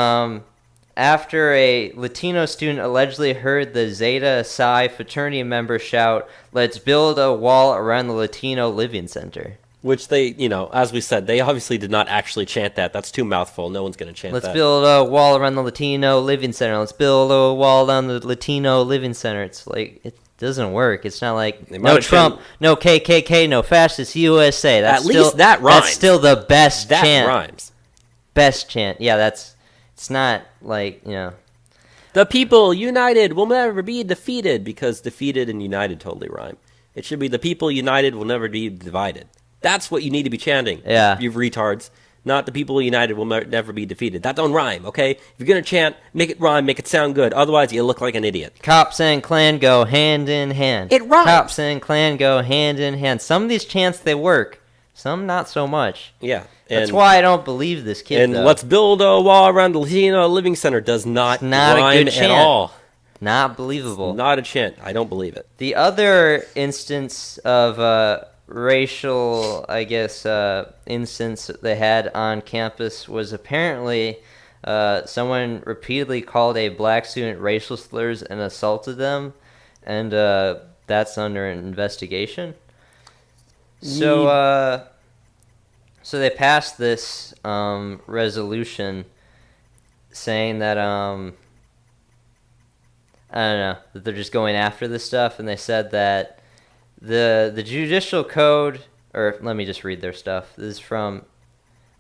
after a Latino student allegedly heard the Zeta Psi fraternity member shout, "Let's build a wall around the Latino Living Center." Which they, as we said, they obviously did not actually chant that. That's too mouthful. No one's going to chant that. Let's build a wall around the Latino Living Center. Let's build a wall around the Latino Living Center. It's like, it doesn't work. It's not like, no Trump, no KKK, no fascist USA. That's At least that rhymes. That's still the best chant. That rhymes. Best chant. Yeah, it's not like, The people united will never be defeated, because defeated and united totally rhyme. It should be the people united will never be divided. That's what you need to be chanting, you retards. Not the people united will never be defeated. That don't rhyme, okay? If you're going to chant, make it rhyme, make it sound good. Otherwise, you look like an idiot. Cops and Klan go hand in hand. It rhymes. Cops and Klan go hand in hand. Some of these chants, they work. Some not so much. Yeah. That's why I don't believe this kid, And though. let's build a wall around the Latino Living Center does not rhyme at all. Not believable. It's not a chant. I don't believe it. The other instance of racial, I guess, instance that they had on campus was apparently someone repeatedly called a black student racial slurs and assaulted them, and that's under an investigation. So, so they passed this resolution saying that I don't know, that they're just going after this stuff, and they said that the judicial code, or let me just read their stuff. This is from,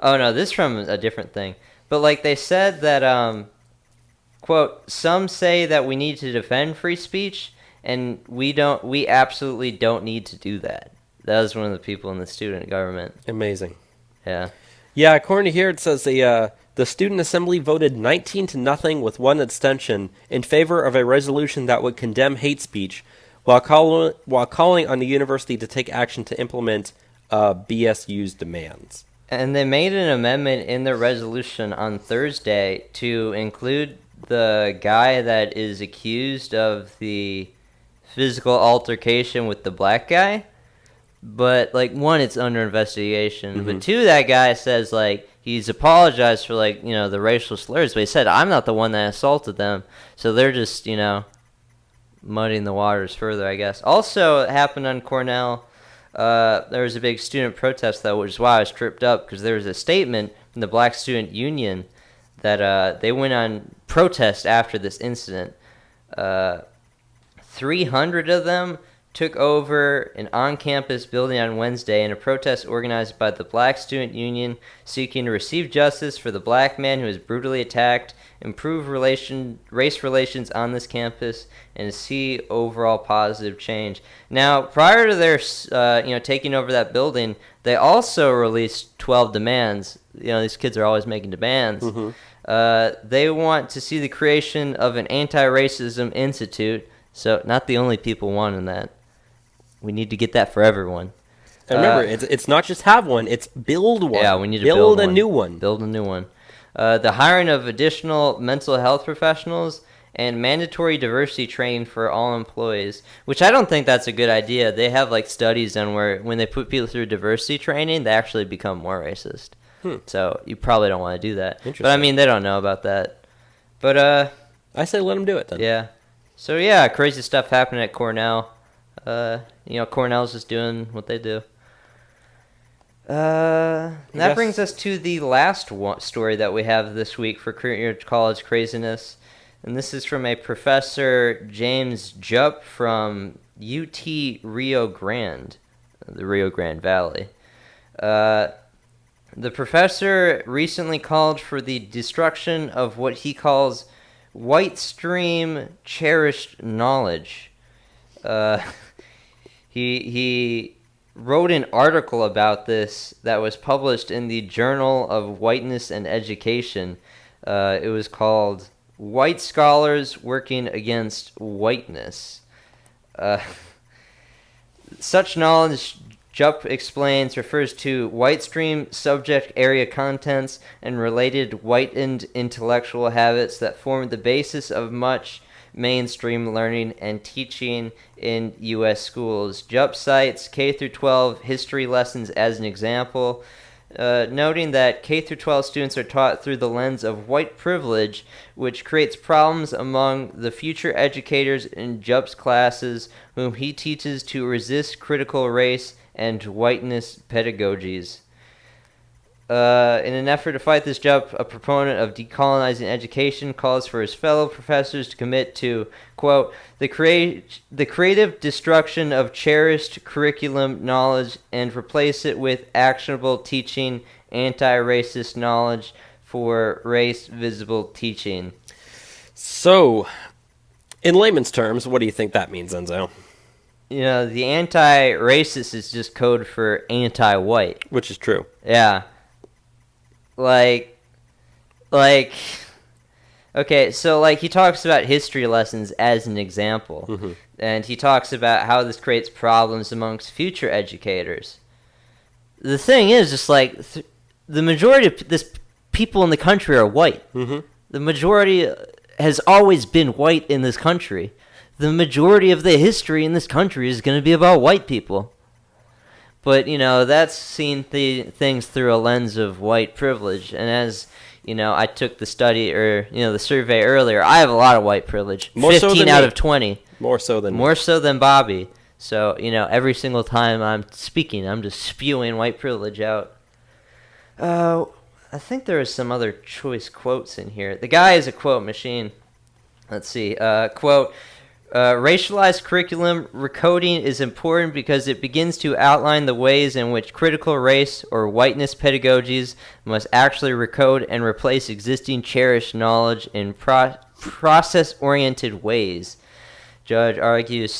oh no, this is from a different thing. But like they said that quote, some say that we need to defend free speech, and we absolutely don't need to do that. That was one of the people in the student government. Amazing. Yeah. Yeah, according to here, it says the student assembly voted 19-0 with one abstention in favor of a resolution that would condemn hate speech, while calling on the university to take action to implement BSU's demands. And they made an amendment in the resolution on Thursday to include the guy that is accused of the physical altercation with the black guy. But, like, one, it's under investigation. But two, that guy says, like, he's apologized for, like, you know, the racial slurs. But he said, I'm not the one that assaulted them. So they're just, you know, muddying the waters further, I guess. Also, it happened on Cornell. There was a big student protest, though, which is why I was tripped up. Because there was a statement from the Black Student Union that they went on protest after this incident. 300 of them took over an on-campus building on Wednesday in a protest organized by the Black Student Union seeking to receive justice for the black man who was brutally attacked, improve race relations on this campus, and to see overall positive change. Now, prior to their taking over that building, they also released 12 demands. You know, these kids are always making demands. They want to see the creation of an anti-racism institute. So, not the only people wanting that. We need to get that for everyone. And remember, it's not just have one, it's build one. Yeah, we need to build a new one. Build a new one. The hiring of additional mental health professionals and mandatory diversity training for all employees, which I don't think that's a good idea. They have, like, studies on where when they put people through diversity training, they actually become more racist. So, you probably don't want to do that. But, I mean, they don't know about that. But, I say let them do it, then. Yeah. So, yeah, crazy stuff happening at Cornell. Cornell's just doing what they do. That brings us to the last story that we have this week for Current Year College Craziness. And this is from a Professor James Jupp from UT Rio Grande, the Rio Grande Valley. The professor recently called for the destruction of what he calls white stream cherished knowledge. He wrote an article about this that was published in the Journal of Whiteness and Education. It was called White Scholars Working Against Whiteness. Such knowledge, Jupp explains, refers to white stream subject area contents and related whitened intellectual habits that form the basis of much mainstream learning and teaching in U.S. schools. Jupp cites K-12 history lessons as an example, noting that K-12 students are taught through the lens of white privilege, which creates problems among the future educators in Jupp's classes, whom he teaches to resist critical race and whiteness pedagogies. In an effort to fight this, Jupp, a proponent of decolonizing education, calls for his fellow professors to commit to, quote, the creative destruction of cherished curriculum knowledge and replace it with actionable teaching, anti-racist knowledge for race-visible teaching. So, in layman's terms, what do you think that means, Enzo? You know, the anti-racist is just code for anti-white. Which is true. Yeah. Like, okay, so, like, he talks about history lessons as an example, and he talks about how this creates problems amongst future educators. The thing is, just like, the majority of this people in the country are white. The majority has always been white in this country. The majority of the history in this country is going to be about white people. But, you know, that's seen things through a lens of white privilege. And as, you know, I took the study or, you know, the survey earlier, I have a lot of white privilege. More 15 so than out me. of 20. More so than Bobby. So, you know, every single time I'm speaking, I'm just spewing white privilege out. I think there was some other choice quotes in here. The guy is a quote machine. Let's see. Quote, racialized curriculum recoding is important because it begins to outline the ways in which critical race or whiteness pedagogies must actually recode and replace existing cherished knowledge in process-oriented ways. Judge argues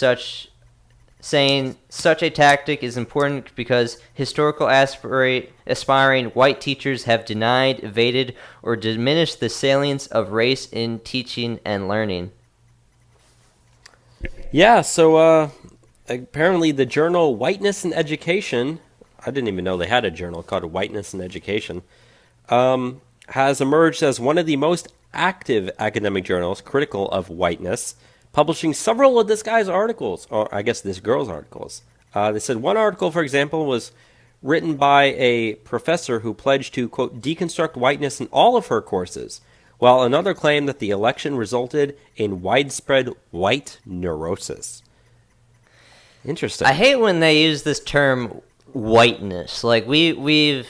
saying such a tactic is important because historical aspiring white teachers have denied, evaded, or diminished the salience of race in teaching and learning. Yeah, so apparently the journal Whiteness in Education, I didn't even know they had a journal called Whiteness in Education, has emerged as one of the most active academic journals critical of whiteness, publishing several of this guy's articles, or I guess this girl's articles. They said one article, for example, was written by a professor who pledged to, quote, deconstruct whiteness in all of her courses, while another claimed that the election resulted in widespread white neurosis. Interesting. I hate when they use this term whiteness. Like, we've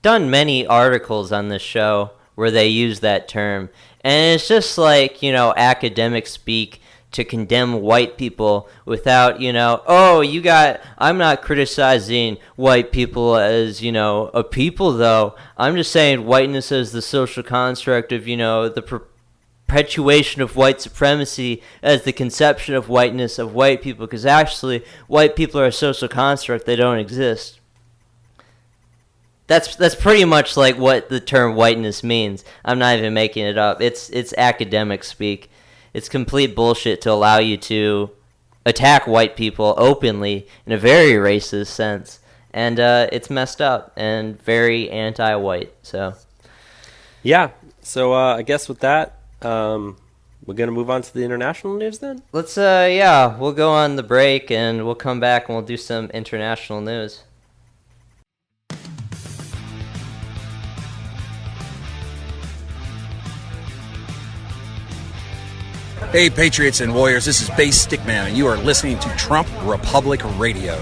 done many articles on this show where they use that term, and it's just like, academic speak to condemn white people without, I'm not criticizing white people as, a people, though. I'm just saying whiteness as the social construct of, the perpetuation of white supremacy as the conception of whiteness of white people, because actually white people are a social construct. They don't exist. That's pretty much like what the term whiteness means. I'm not even making it up. It's academic speak. It's complete bullshit to allow you to attack white people openly in a very racist sense. And it's messed up and very anti-white. So, yeah. So I guess with that, we're going to move on to the international news then? Let's, we'll go on the break and we'll come back and we'll do some international news. Hey, Patriots and Warriors, this is Bass Stickman, and you are listening to Trump Republic Radio.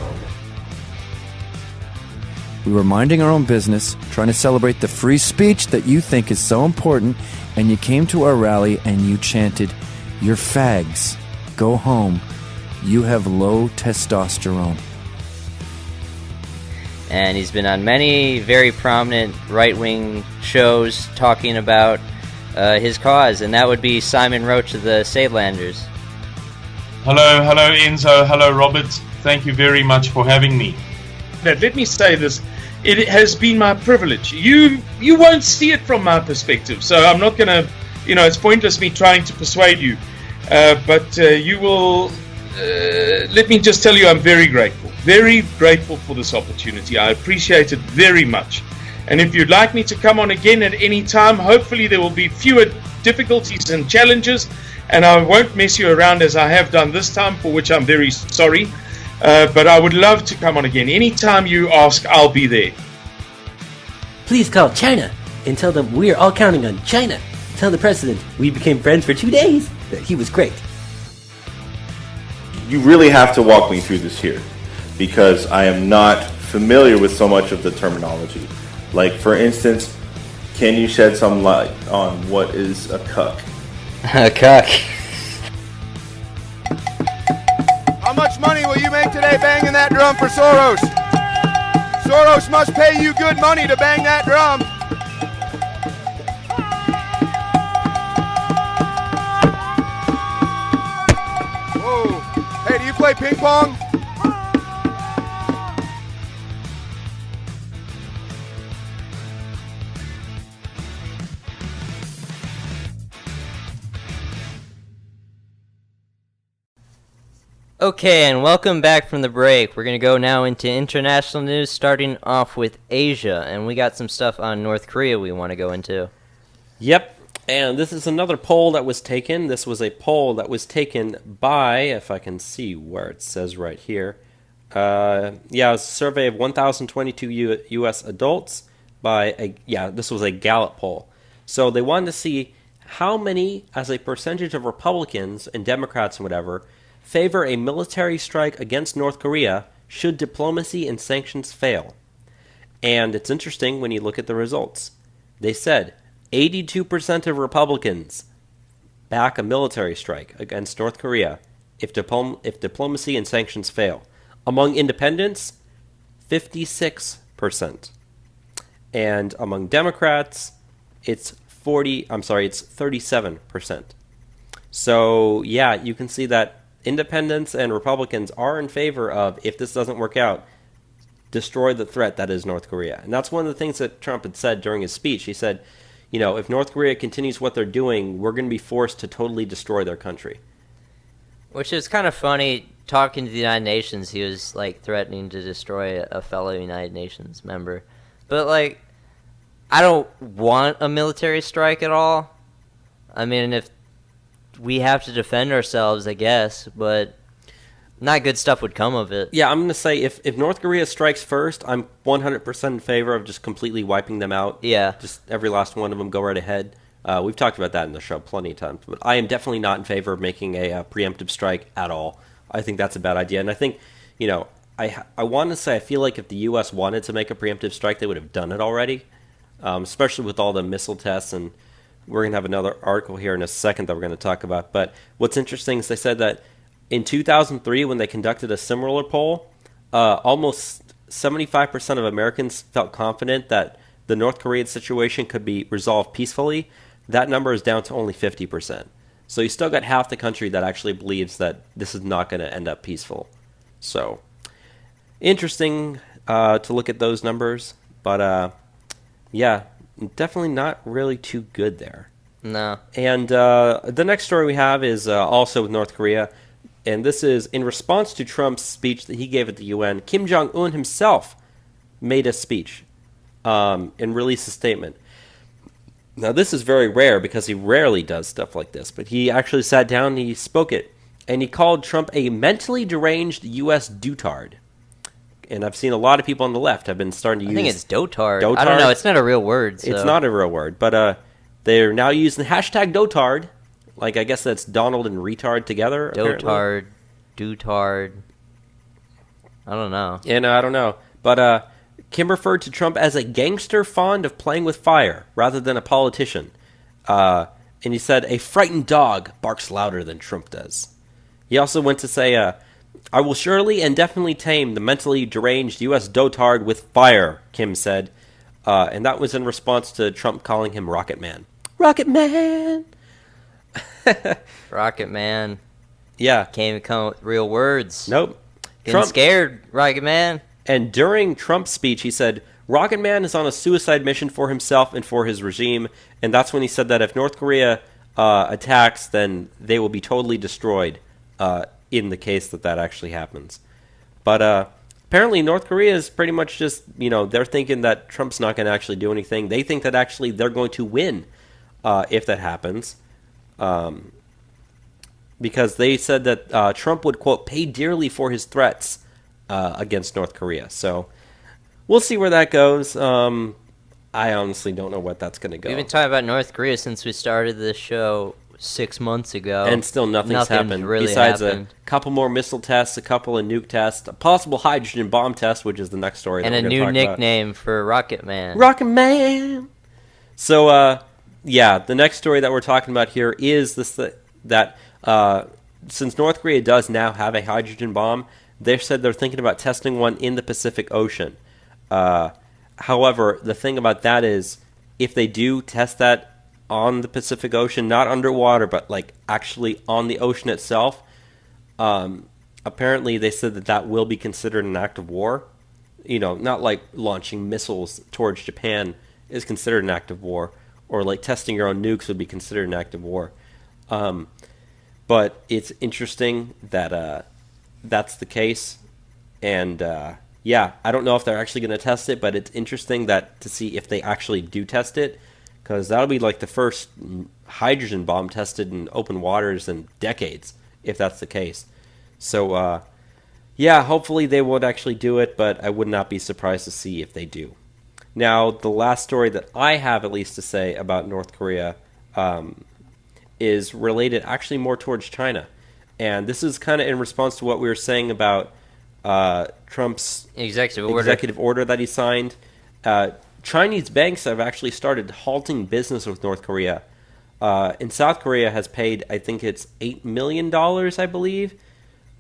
We were minding our own business, trying to celebrate the free speech that you think is so important, and you came to our rally and you chanted, "You're fags. Go home. You have low testosterone." And he's been on many very prominent right-wing shows talking about his cause, and that would be Simon Roach of the Sadelanders. Hello Enzo, hello Robert, thank you very much for having me. Let me say this, it has been my privilege. You won't see it from my perspective, so I'm not going to, it's pointless me trying to persuade you, but you will, let me just tell you I'm very grateful for this opportunity. I appreciate it very much. And if you'd like me to come on again at any time, hopefully there will be fewer difficulties and challenges, and I won't mess you around as I have done this time, for which I'm very sorry. But I would love to come on again. Anytime you ask, I'll be there. Please call China and tell them we are all counting on China. Tell the president we became friends for 2 days, that he was great. You really have to walk me through this here, because I am not familiar with so much of the terminology. Like, for instance, can you shed some light on what is a cuck? A cuck. How much money will you make today banging that drum for Soros? Soros must pay you good money to bang that drum. Whoa. Hey, do you play ping pong? Okay, and welcome back from the break. We're going to go now into international news, starting off with Asia, and we got some stuff on North Korea we want to go into. Yep, and this is another poll that was taken. This was a poll that was taken by, if I can see where it says right here, it was a survey of 1,022 U.S. adults this was a Gallup poll. So they wanted to see how many, as a percentage of Republicans and Democrats and whatever, favor a military strike against North Korea should diplomacy and sanctions fail. And it's interesting when you look at the results. They said 82% of Republicans back a military strike against North Korea if diplomacy and sanctions fail. Among independents, 56%. And among Democrats, it's 37%. So, yeah, you can see that independents and Republicans are in favor of, if this doesn't work out, destroy the threat that is North Korea. And that's one of the things that Trump had said during his speech. He said, you know, if North Korea continues what they're doing, we're going to be forced to totally destroy their country. Which is kind of funny. Talking to the United Nations, he was like threatening to destroy a fellow United Nations member. But like, I don't want a military strike at all. I mean, if we have to defend ourselves, I guess, but not good stuff would come of it. Yeah, I'm going to say if North Korea strikes first, I'm 100% in favor of just completely wiping them out. Yeah. Just every last one of them, go right ahead. We've talked about that in the show plenty of times. But I am definitely not in favor of making a preemptive strike at all. I think that's a bad idea. And I think, you know, I want to say I feel like if the U.S. wanted to make a preemptive strike, they would have done it already, especially with all the missile tests. And we're going to have another article here in a second that we're going to talk about. But what's interesting is they said that in 2003, when they conducted a similar poll, almost 75% of Americans felt confident that the North Korean situation could be resolved peacefully. That number is down to only 50%. So you still got half the country that actually believes that this is not going to end up peaceful. So interesting to look at those numbers. But yeah, definitely not really too good there. No. And the next story we have is also with North Korea. And this is in response to Trump's speech that he gave at the UN. Kim Jong-un himself made a speech and released a statement. Now, this is very rare because he rarely does stuff like this. But he actually sat down and he spoke it. And he called Trump a mentally deranged U.S. dotard. And I've seen a lot of people on the left have been starting to use... I think it's dotard. I don't know. It's not a real word. So. It's not a real word. But they're now using the hashtag dotard. Like, I guess that's Donald and retard together. Dotard, dotard. I don't know. Yeah, no, I don't know. But Kim referred to Trump as a gangster fond of playing with fire rather than a politician. And he said, a frightened dog barks louder than Trump does. He also went to say, I will surely and definitely tame the mentally deranged U.S. dotard with fire, Kim said. And that was in response to Trump calling him Rocket Man. Rocket Man! Rocket Man. Yeah. Can't even come up with real words. Nope. Getting scared, Rocket Man. And during Trump's speech, he said, Rocket Man is on a suicide mission for himself and for his regime. And that's when he said that if North Korea attacks, then they will be totally destroyed in the case that actually happens. But apparently North Korea is pretty much just, you know, they're thinking that Trump's not going to actually do anything. They think that actually they're going to win if that happens. Because they said that Trump would, quote, pay dearly for his threats against North Korea. So we'll see where that goes. I honestly don't know what that's going to go. We've been talking about North Korea since we started this show 6 months ago. And still nothing's happened. Really besides happened. A couple more missile tests, a couple of nuke tests, a possible hydrogen bomb test, which is the next story. And that a we're new talk nickname about. for Rocket Man. Rocket Man! So, yeah, the next story that we're talking about here is this that since North Korea does now have a hydrogen bomb, they said they're thinking about testing one in the Pacific Ocean. However, the thing about that is, if they do test that on the Pacific Ocean, not underwater, but like actually on the ocean itself, apparently they said that will be considered an act of war. You know, not like launching missiles towards Japan is considered an act of war, or like testing your own nukes would be considered an act of war. But it's interesting that that's the case, and yeah, I don't know if they're actually going to test it, but it's interesting that to see if they actually do test it, because that'll be like the first hydrogen bomb tested in open waters in decades, if that's the case. So, yeah, hopefully they would actually do it, but I would not be surprised to see if they do. Now, the last story that I have at least to say about North Korea is related actually more towards China. And this is kind of in response to what we were saying about Trump's executive order that he signed. Chinese banks have actually started halting business with North Korea. And South Korea has paid, I think it's $8 million, I believe,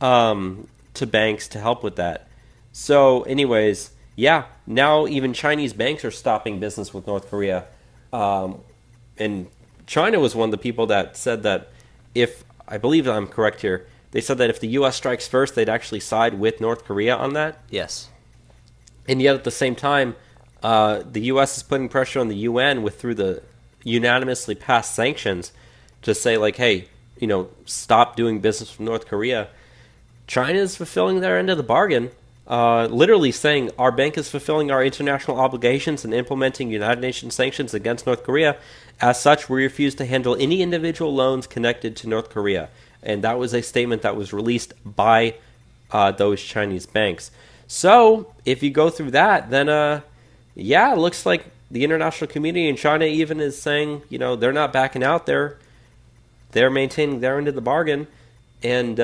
to banks to help with that. So anyways, yeah, now even Chinese banks are stopping business with North Korea. And China was one of the people that said that if, I believe I'm correct here, they said that if the U.S. strikes first, they'd actually side with North Korea on that. Yes. And yet at the same time, the U.S. is putting pressure on the UN through the unanimously passed sanctions to say, like, hey, stop doing business with North Korea. China is fulfilling their end of the bargain, literally saying our bank is fulfilling our international obligations and implementing United Nations sanctions against North Korea. As such, we refuse to handle any individual loans connected to North Korea. And that was a statement that was released by those Chinese banks. So if you go through that, then it looks like the international community in China even is saying, they're not backing out. They're maintaining their end of the bargain. And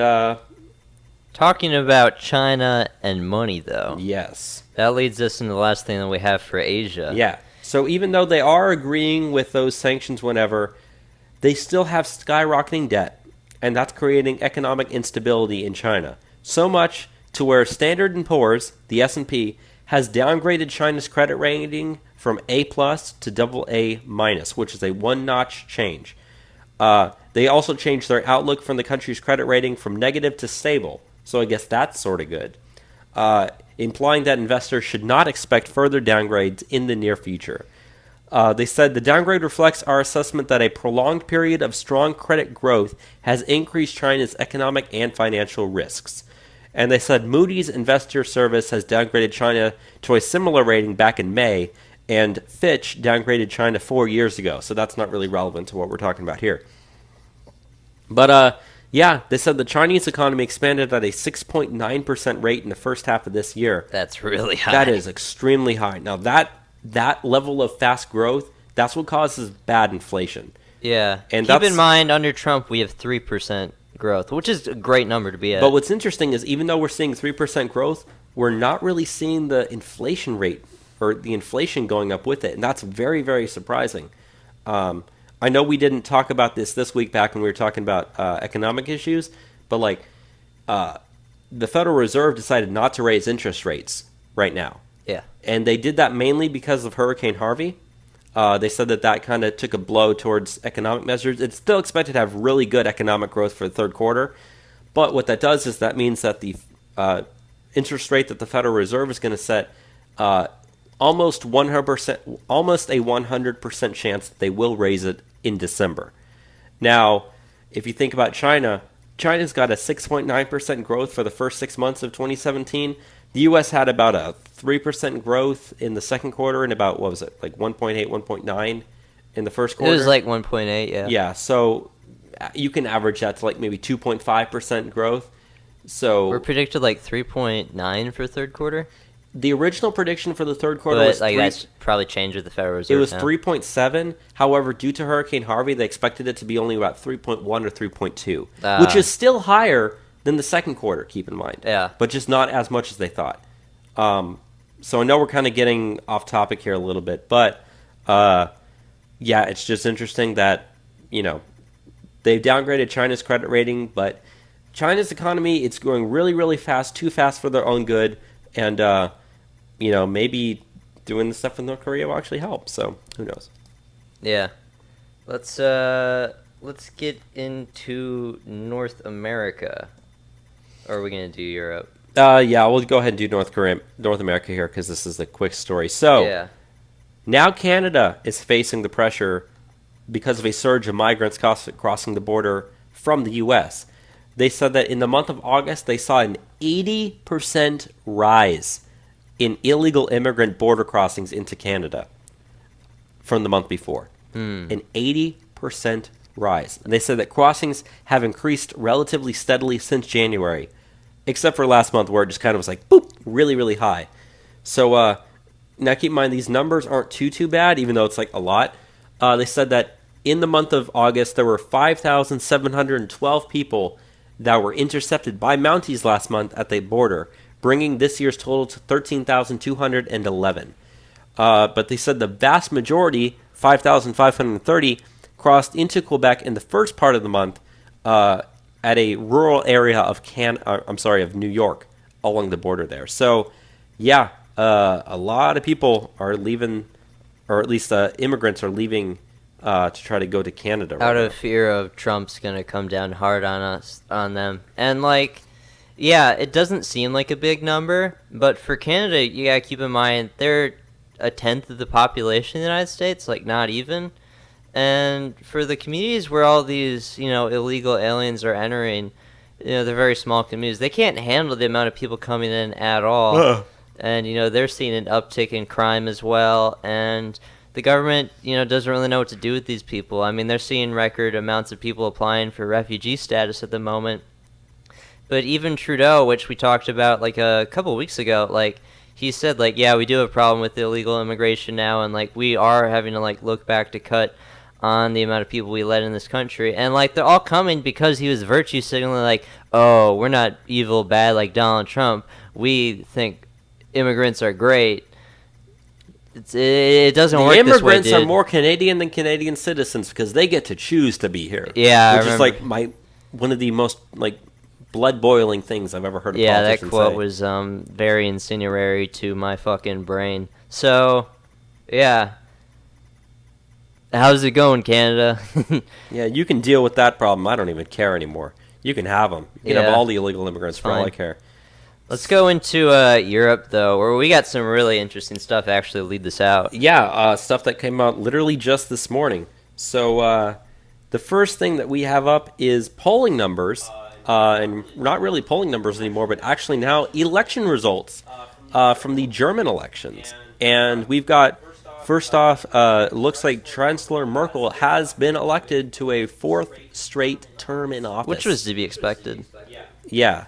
talking about China and money, though. Yes. That leads us into the last thing that we have for Asia. Yeah. So even though they are agreeing with those sanctions whenever, they still have skyrocketing debt. And that's creating economic instability in China. So much to where Standard & Poor's, the S&P, has downgraded China's credit rating from A+ to AA-, which is a one-notch change. They also changed their outlook from the country's credit rating from negative to stable. So I guess that's sort of good. Implying that investors should not expect further downgrades in the near future. They said the downgrade reflects our assessment that a prolonged period of strong credit growth has increased China's economic and financial risks. And they said Moody's Investor Service has downgraded China to a similar rating back in May, and Fitch downgraded China 4 years ago. So that's not really relevant to what we're talking about here. But they said the Chinese economy expanded at a 6.9% rate in the first half of this year. That's really high. That is extremely high. Now that level of fast growth, that's what causes bad inflation. Yeah. And keep in mind, under Trump, we have 3% growth, which is a great number to be at. But what's interesting is even though we're seeing 3% growth, we're not really seeing the inflation rate or the inflation going up with it. And that's very, very surprising. I know we didn't talk about this week back when we were talking about economic issues, but the Federal Reserve decided not to raise interest rates right now. Yeah. And they did that mainly because of Hurricane Harvey. They said that kind of took a blow towards economic measures. It's still expected to have really good economic growth for the third quarter. But what that does is that means that the interest rate that the Federal Reserve is going to set, almost a 100% chance that they will raise it in December. Now, if you think about China, China's got a 6.9% growth for the first 6 months of 2017. The U.S. had about a 3% growth in the second quarter and about, 1.8, 1.9 in the first quarter? It was like 1.8, yeah. Yeah, so you can average that to maybe 2.5% growth. So we're predicted 3.9 for third quarter? The original prediction for the third quarter was that's probably changed with the Federal Reserve. It was 3.7. However, due to Hurricane Harvey, they expected it to be only about 3.1 or 3.2, which is still higher than the second quarter, keep in mind. Yeah. But just not as much as they thought. So I know we're kind of getting off topic here a little bit, but it's just interesting that, they've downgraded China's credit rating, but China's economy, it's growing really, really fast, too fast for their own good, and, maybe doing the stuff in North Korea will actually help, so who knows. Yeah. Let's get into North America. Or are we going to do Europe? We'll go ahead and do North America here because this is the quick story. So, now Canada is facing the pressure because of a surge of migrants crossing the border from the U.S. They said that in the month of August, they saw an 80% rise in illegal immigrant border crossings into Canada from the month before. An 80% rise. And they said that crossings have increased relatively steadily since January, except for last month where it just kind of was boop, really, really high. So now keep in mind, these numbers aren't too bad, even though it's a lot. They said that in the month of August, there were 5,712 people that were intercepted by Mounties last month at the border, bringing this year's total to 13,211. but they said the vast majority, 5,530, crossed into Quebec in the first part of the month at a rural area of of New York along the border there. So, yeah, a lot of people are leaving, or at least immigrants are leaving to try to go to Canada. Out of fear of Trump's going to come down hard on them. And, like, yeah, it doesn't seem like a big number, but for Canada, you got to keep in mind, they're a tenth of the population of the United States, like, not even. And for the communities where all these, illegal aliens are entering, they're very small communities. They can't handle the amount of people coming in at all. And, they're seeing an uptick in crime as well. And the government, doesn't really know what to do with these people. I mean, they're seeing record amounts of people applying for refugee status at the moment. But even Trudeau, which we talked about like a couple of weeks ago, like he said, like, yeah, we do have a problem with illegal immigration now, and like we are having to like look back to cut on the amount of people we let in this country, and like they're all coming because he was virtue signaling, like, oh, we're not evil, bad like Donald Trump. We think immigrants are great. It doesn't work this way, dude. Immigrants are more Canadian than Canadian citizens because they get to choose to be here. Yeah, which is like one of the most like blood-boiling things I've ever heard of politicians say. Yeah, that quote was very incendiary to my fucking brain. So, yeah. How's it going, Canada? Yeah, you can deal with that problem. I don't even care anymore. You can have them. You can have all the illegal immigrants for all I care. Let's go into Europe, though, where we got some really interesting stuff to actually lead this out. Yeah, stuff that came out literally just this morning. So, the first thing that we have up is polling numbers. And not really polling numbers anymore, but actually now election results from the German elections. And we've got, first off, looks like Chancellor Merkel has been elected to a fourth straight term in office. Which was to be expected. Yeah,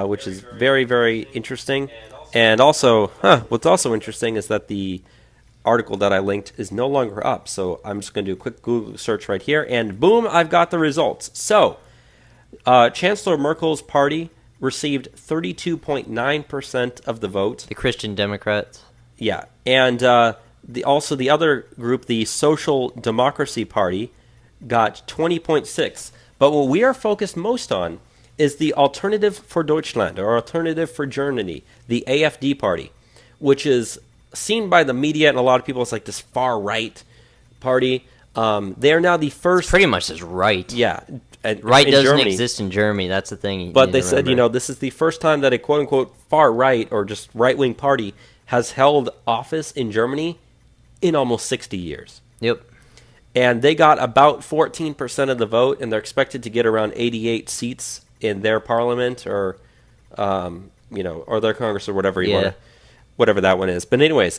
which is very, very interesting. And also, what's also interesting is that the article that I linked is no longer up. So I'm just going to do a quick Google search right here, and boom, I've got the results. So, Chancellor Merkel's party received 32.9% of the vote. The Christian Democrats. Yeah, and the other group, the Social Democracy Party, got 20.6%. But what we are focused most on is the Alternative for Deutschland, or Alternative for Germany, the AfD party, which is seen by the media and a lot of people as like this far-right party. They are now the first... It's pretty much as right. Yeah. Right doesn't exist in Germany. That's the thing. But they said, this is the first time that a quote-unquote far-right or just right-wing party has held office in Germany in almost 60 years. Yep. And they got about 14% of the vote, and they're expected to get around 88 seats in their parliament or, or their Congress or whatever whatever that one is. But anyways,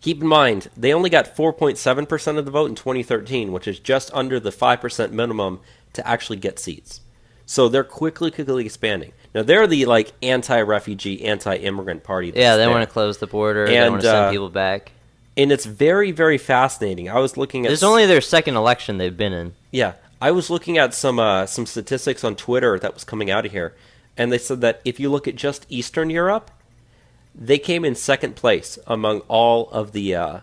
keep in mind, they only got 4.7% of the vote in 2013, which is just under the 5% minimum to actually get seats. So they're quickly expanding. Now, they're the, like, anti-refugee, anti-immigrant party. Yeah, they want to close the border. They want to send people back. And it's very, very fascinating. I was looking at... This is only their second election they've been in. Yeah. I was looking at some statistics on Twitter that was coming out of here, and they said that if you look at just Eastern Europe, they came in second place among all the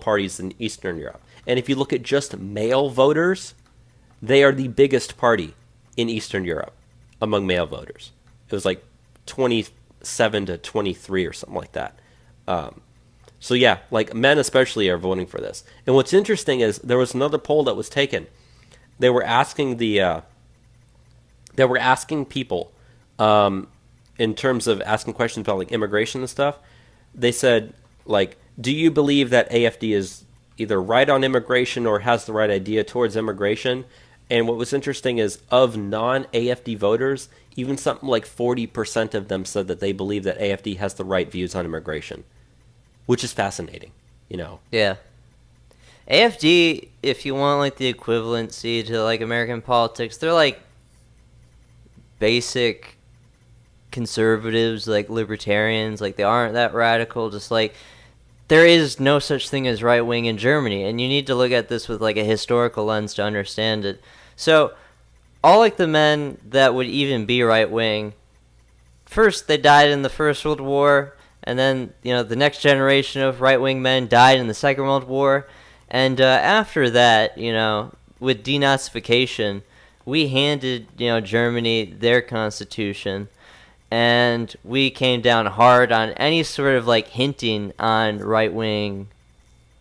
parties in Eastern Europe. And if you look at just male voters, they are the biggest party in Eastern Europe among male voters. It was like 27 to 23 or something like that. So yeah, like men especially are voting for this. And what's interesting is there was another poll that was taken. They were asking people in terms of asking questions about like immigration and stuff. They said, like, do you believe that AfD is either right on immigration or has the right idea towards immigration? And what was interesting is of non-AfD voters, even something like 40% of them said that they believe that AfD has the right views on immigration, which is fascinating, Yeah. AfD, if you want like the equivalency to like American politics, they're like basic conservatives, like libertarians, like they aren't that radical, just like there is no such thing as right wing in Germany, and you need to look at this with like a historical lens to understand it. So all like the men that would even be right wing, first they died in the First World War, And then, the next generation of right-wing men died in the Second World War. And after that, with denazification, we handed, Germany their constitution. And we came down hard on any sort of, hinting on right-wing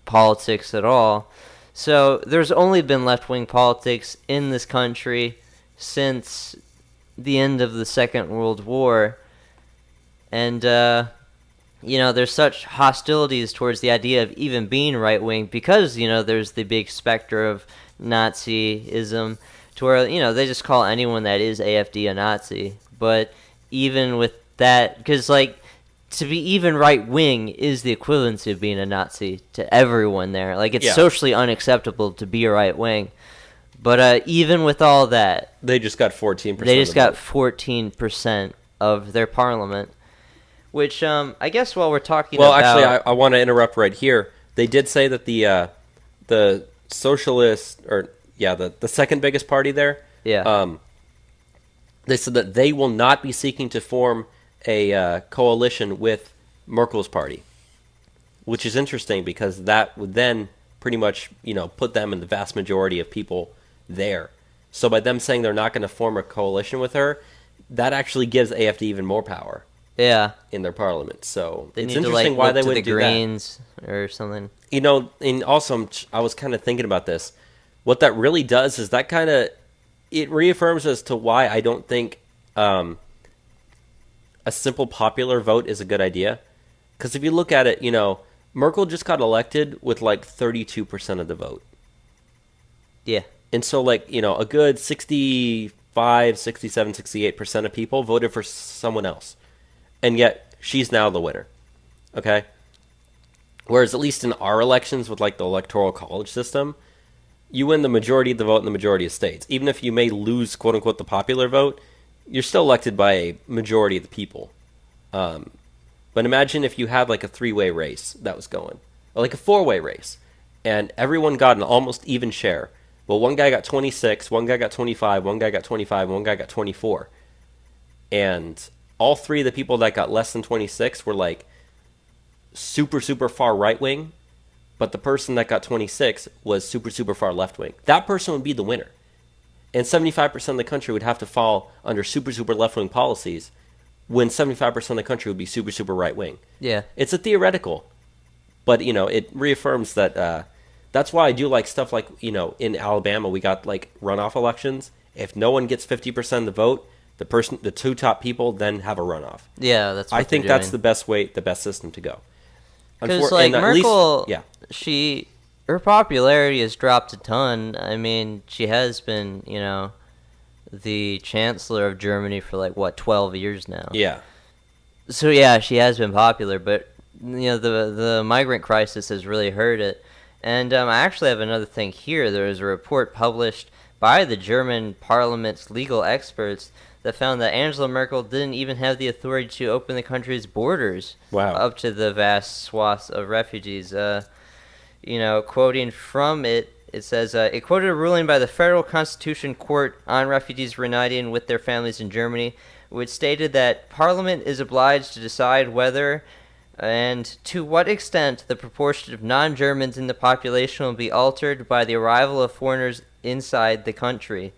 politics at all. So there's only been left-wing politics in this country since the end of the Second World War. And, there's such hostilities towards the idea of even being right-wing because, there's the big specter of Nazism to where, they just call anyone that is AFD a Nazi. But even with that, because, to be even right-wing is the equivalency of being a Nazi to everyone there. It's socially unacceptable to be a right-wing. But even with all that... They just got 14%. They just got 14% of their parliament. Which, I guess while we're talking about... Well, actually, I want to interrupt right here. They did say that the socialist... the second biggest party there... Yeah. They said that they will not be seeking to form a coalition with Merkel's party, which is interesting because that would then pretty much, put them in the vast majority of people there. So by them saying they're not going to form a coalition with her, that actually gives AFD even more power. Yeah. In their parliament. So they it's need interesting to, why they wouldn't the do Greens or something. And also I was kind of thinking about this. What that really does is that kind of it reaffirms as to why I don't think a simple popular vote is a good idea. Because if you look at it, Merkel just got elected with 32% of the vote. Yeah. And so a good 65, 67, 68% of people voted for someone else. And yet she's now the winner. Okay? Whereas at least in our elections with the electoral college system, you win the majority of the vote in the majority of states. Even if you may lose, quote unquote, the popular vote, you're still elected by a majority of the people. But imagine if you had a three-way race that was going, or a four-way race, and everyone got an almost even share. Well, one guy got 26, one guy got 25, one guy got 25, and one guy got 24. And all three of the people that got less than 26 were super, super far right-wing, but the person that got 26 was super, super far left-wing. That person would be the winner. And 75% of the country would have to fall under super, super left-wing policies when 75% of the country would be super, super right-wing. Yeah. It's a theoretical, but, it reaffirms that that's why I do like stuff in Alabama, we got runoff elections. If no one gets 50% of the vote, the two top people then have a runoff. Yeah, that's what I think that's the best way, the best system to go. Because Merkel, her popularity has dropped a ton. I mean, she has been, the chancellor of Germany for 12 years now. Yeah. So yeah, she has been popular, but the migrant crisis has really hurt it. And I actually have another thing here. There was a report published by the German parliament's legal experts that found that Angela Merkel didn't even have the authority to open the country's borders up to the vast swaths of refugees. Quoting from it, it says, it quoted a ruling by the Federal Constitution Court on refugees reuniting with their families in Germany, which stated that Parliament is obliged to decide whether and to what extent the proportion of non-Germans in the population will be altered by the arrival of foreigners inside the country.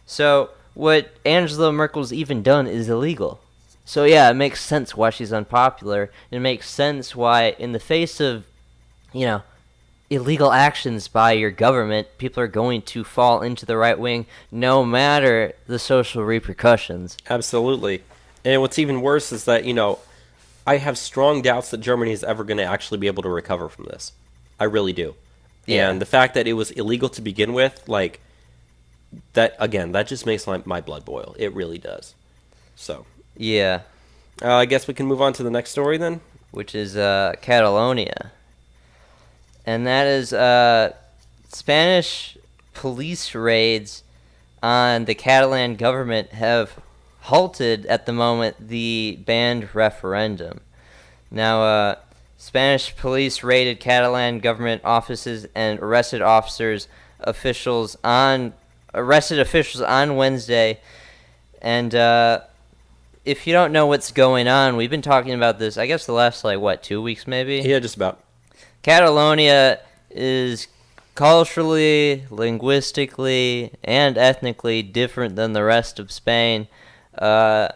So what Angela Merkel's even done is illegal. So yeah, it makes sense why she's unpopular. It makes sense why, in the face of, illegal actions by your government, people are going to fall into the right wing, no matter the social repercussions. Absolutely. And what's even worse is that, I have strong doubts that Germany is ever going to actually be able to recover from this. I really do. Yeah. And the fact that it was illegal to begin with, that, again, that just makes my blood boil. It really does. So. Yeah. I guess we can move on to the next story then. Which is Catalonia. And that is Spanish police raids on the Catalan government have halted at the moment the banned referendum. Now, Spanish police raided Catalan government offices and arrested officials on Wednesday, and if you don't know what's going on, we've been talking about this, I guess the last, 2 weeks maybe? Yeah, just about. Catalonia is culturally, linguistically, and ethnically different than the rest of Spain. And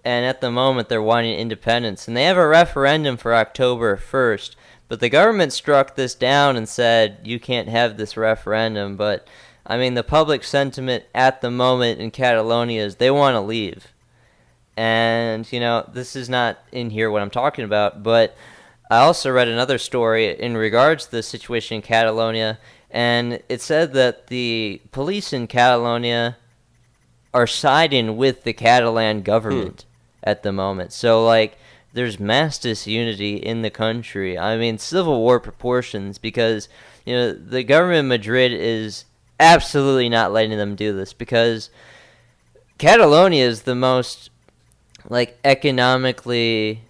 at the moment, they're wanting independence. And they have a referendum for October 1st. But the government struck this down and said, you can't have this referendum. But, I mean, the public sentiment at the moment in Catalonia is they want to leave. And, this is not in here what I'm talking about, but I also read another story in regards to the situation in Catalonia, and it said that the police in Catalonia are siding with the Catalan government at the moment. So, there's mass disunity in the country. I mean, civil war proportions, because, the government in Madrid is absolutely not letting them do this, because Catalonia is the most economically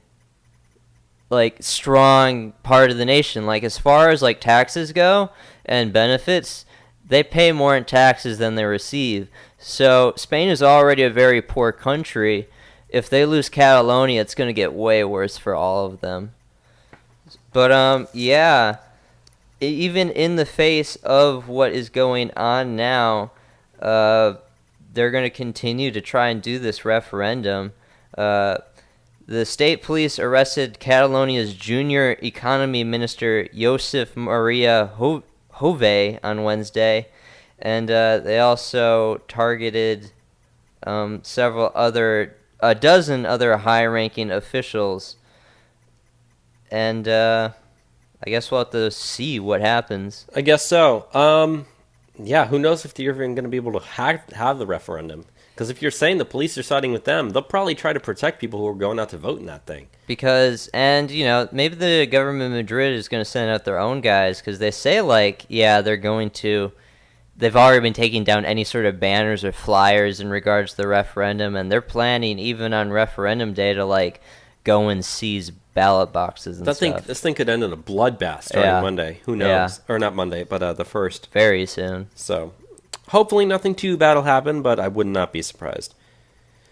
strong part of the nation. As far as taxes go and benefits, they pay more in taxes than they receive. So Spain is already a very poor country. If they lose Catalonia, it's going to get way worse for all of them. But even in the face of what is going on now, they're going to continue to try and do this referendum. The state police arrested Catalonia's junior economy minister, Josep Maria Jove, on Wednesday, and they also targeted a dozen other high-ranking officials. And I guess we'll have to see what happens. I guess so. Yeah, who knows if they're even going to be able to have the referendum. Because if you're saying the police are siding with them, they'll probably try to protect people who are going out to vote in that thing. Because, maybe the government of Madrid is going to send out their own guys, because they say, they're going to... They've already been taking down any sort of banners or flyers in regards to the referendum, and they're planning, even on referendum day, to, go and seize ballot boxes and stuff. This thing could end in a bloodbath starting Monday. Who knows? Yeah. Or not Monday, but the 1st. Very soon. So... hopefully nothing too bad will happen, but I would not be surprised.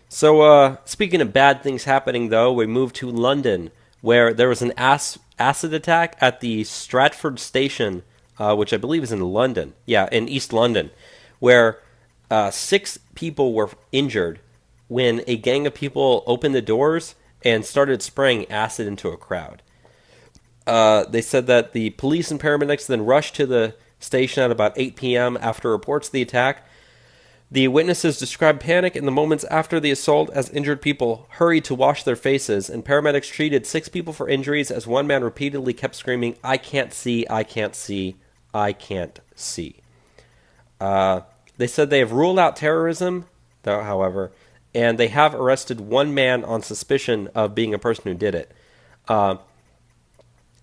So, speaking of bad things happening, though, we move to London, where there was an acid attack at the Stratford station, which I believe is in London. Yeah, in East London, where 6 people were injured when a gang of people opened the doors and started spraying acid into a crowd. They said that the police and paramedics then rushed to the station at about 8 p.m. after reports of the attack. The witnesses described panic in the moments after the assault as injured people hurried to wash their faces, and paramedics treated 6 people for injuries as one man repeatedly kept screaming, "I can't see, I can't see, I can't see." They said they have ruled out terrorism, though, however, and they have arrested one man on suspicion of being a person who did it.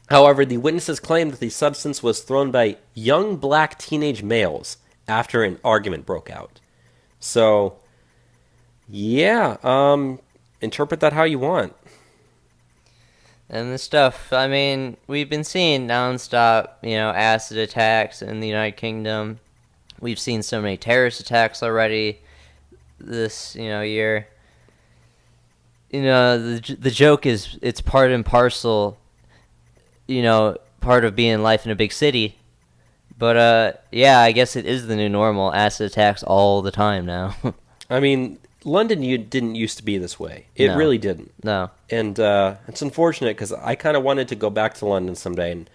However, the witnesses claimed that the substance was thrown by young black teenage males after an argument broke out. So, yeah, interpret that how you want. And the stuff, I mean, we've been seeing nonstop, acid attacks in the United Kingdom. We've seen so many terrorist attacks already this, year. The joke is it's part and parcel, part of being life in a big city. But, I guess it is the new normal. Acid attacks all the time now. I mean, London didn't used to be this way. It really didn't. No. And it's unfortunate because I kind of wanted to go back to London someday, and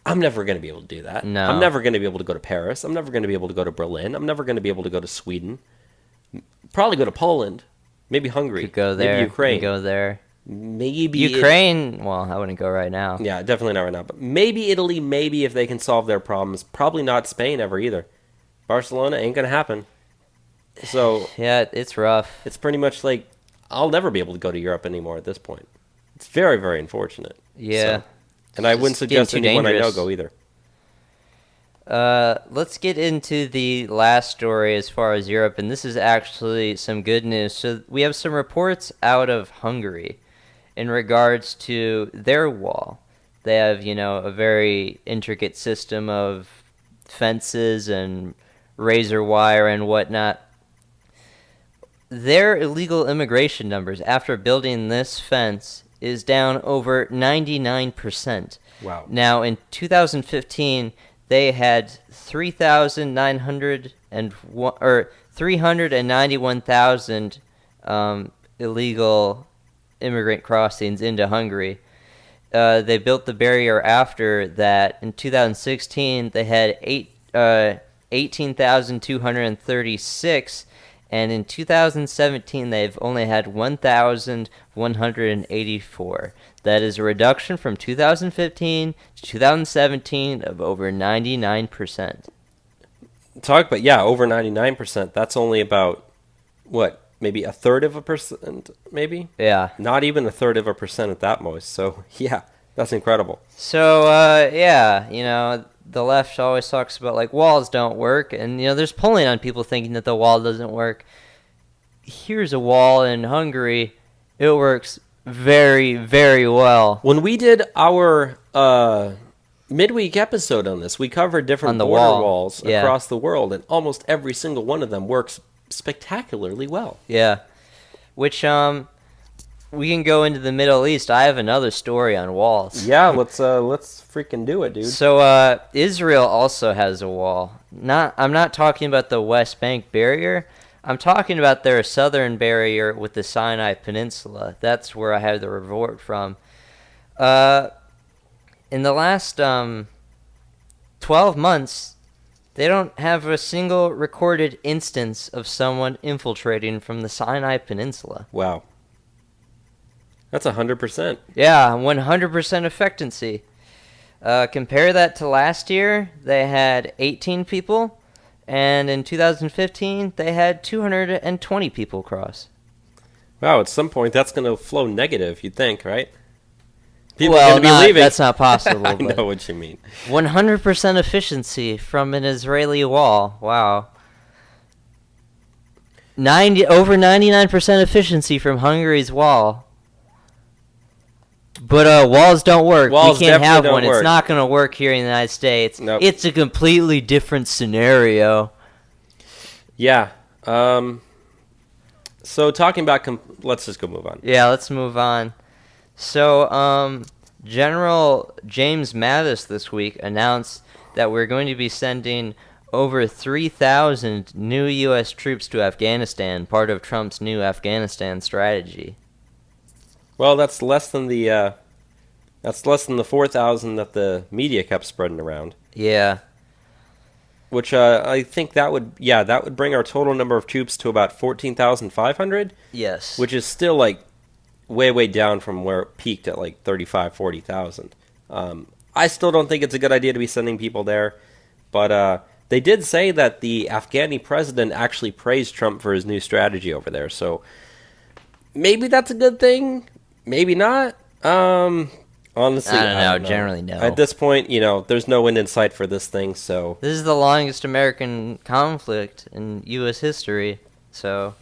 I'm never going to be able to do that. No. I'm never going to be able to go to Paris. I'm never going to be able to go to Berlin. I'm never going to be able to go to Sweden. Probably go to Poland. Maybe Hungary. Could go there. Maybe Ukraine. Could go there. Maybe Ukraine. Well, I wouldn't go right now. Yeah, definitely not right now. But maybe Italy. Maybe if they can solve their problems. Probably not Spain ever either. Barcelona ain't gonna happen. So yeah, it's rough. It's pretty much like I'll never be able to go to Europe anymore at this point. It's very, very unfortunate. Yeah. So, and I wouldn't suggest anyone I know go either. Let's get into the last story as far as Europe, and this is actually some good news. So we have some reports out of Hungary in regards to their wall. They have, a very intricate system of fences and razor wire and whatnot. their illegal immigration numbers after building this fence is down over 99%. Wow. Now, in 2015, they had 391,000 illegal immigrant crossings into Hungary. They built the barrier after that. In 2016, they had 18,236, and in 2017, they've only had 1,184. That is a reduction from 2015 to 2017 of over 99%. Talk about, over 99%. That's only about, maybe a third of a percent, maybe? Yeah. Not even a third of a percent at that most. So, yeah, that's incredible. So, the left always talks about, like, walls don't work. And, there's polling on people thinking that the wall doesn't work. Here's a wall in Hungary. It works very, very well. When we did our midweek episode on this, we covered different border walls across the world, and almost every single one of them works spectacularly well. Yeah. Which, we can go into the Middle East. I have another story on walls. Yeah, let's freaking do it, dude. So, Israel also has a wall. I'm not talking about the West Bank barrier. I'm talking about their southern barrier with the Sinai Peninsula. That's where I have the report from. In the last 12 months, they don't have a single recorded instance of someone infiltrating from the Sinai Peninsula. Wow. That's 100%. Yeah, 100% effectiveness. Compare that to last year, they had 18 people. And in 2015, they had 220 people cross. Wow, at some point that's going to flow negative, you'd think, right? People are going to be leaving. That's not possible. I know what you mean. 100% efficiency from an Israeli wall. Wow. Over 99% efficiency from Hungary's wall. But walls don't work. Walls we can't have one. Work. It's not going to work here in the United States. Nope. It's a completely different scenario. Yeah. So talking about... let's just go move on. Yeah, let's move on. So, General James Mattis this week announced that we're going to be sending over 3,000 new U.S. troops to Afghanistan, part of Trump's new Afghanistan strategy. Well, that's less than the 4,000 that the media kept spreading around. Yeah. Which I think that would bring our total number of troops to about 14,500. Yes. Which is still like way down from where it peaked at like 35,000, 40,000. I still don't think it's a good idea to be sending people there, but they did say that the Afghani president actually praised Trump for his new strategy over there. So maybe that's a good thing. Maybe not. Honestly, I don't know. Generally, no. At this point, there's no end in sight for this thing, so... This is the longest American conflict in U.S. history, so...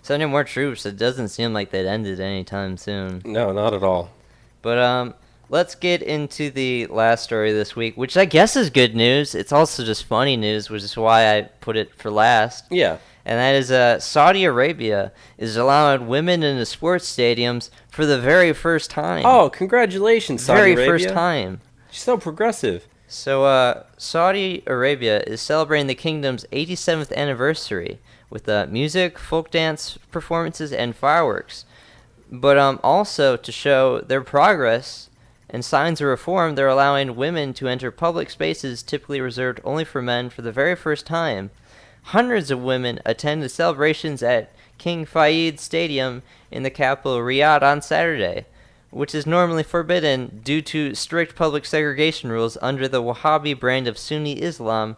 Sending more troops, it doesn't seem like they'd end it anytime soon. No, not at all. But, let's get into the last story this week, which I guess is good news. It's also just funny news, which is why I put it for last. Yeah. And that is Saudi Arabia is allowing women into sports stadiums for the very first time. Oh, congratulations, Saudi Arabia. Very first time. She's so progressive. So, Saudi Arabia is celebrating the kingdom's 87th anniversary with music, folk dance performances, and fireworks. But also to show their progress and signs of reform, they're allowing women to enter public spaces typically reserved only for men for the very first time. Hundreds of women attended celebrations at King Fahd Stadium in the capital Riyadh on Saturday, which is normally forbidden due to strict public segregation rules under the Wahhabi brand of Sunni Islam,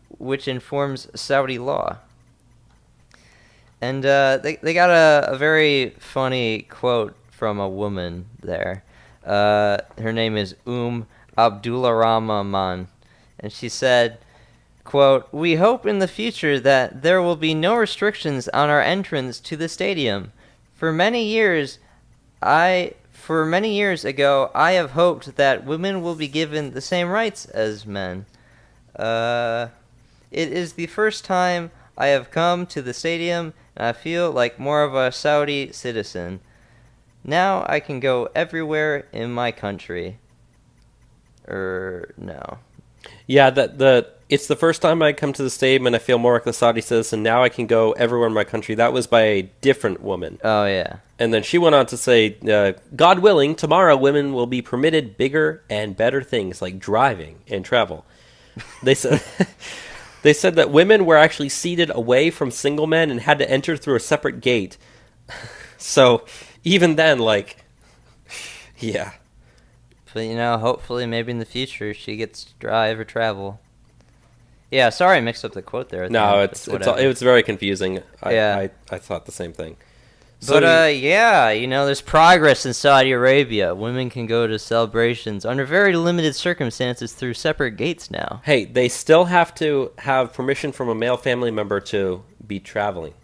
which informs Saudi law. And they got a very funny quote from a woman there. Her name is Abdullah Rahman, and she said, quote, "We hope in the future that there will be no restrictions on our entrance to the stadium. For many years ago, I have hoped that women will be given the same rights as men. It is the first time I have come to the stadium, and I feel like more of a Saudi citizen. Now I can go everywhere in my country. No. Yeah, it's the first time I come to the stadium and I feel more like the Saudi citizen. Now I can go everywhere in my country. That was by a different woman. Oh, yeah. And then she went on to say, God willing, tomorrow women will be permitted bigger and better things like driving and travel. They said they said that women were actually seated away from single men and had to enter through a separate gate. So even then, like, yeah. But, hopefully maybe in the future she gets to drive or travel. Yeah, sorry I mixed up the quote there. No, it was very confusing. Yeah. I thought the same thing. But, there's progress in Saudi Arabia. Women can go to celebrations under very limited circumstances through separate gates now. Hey, they still have to have permission from a male family member to be traveling.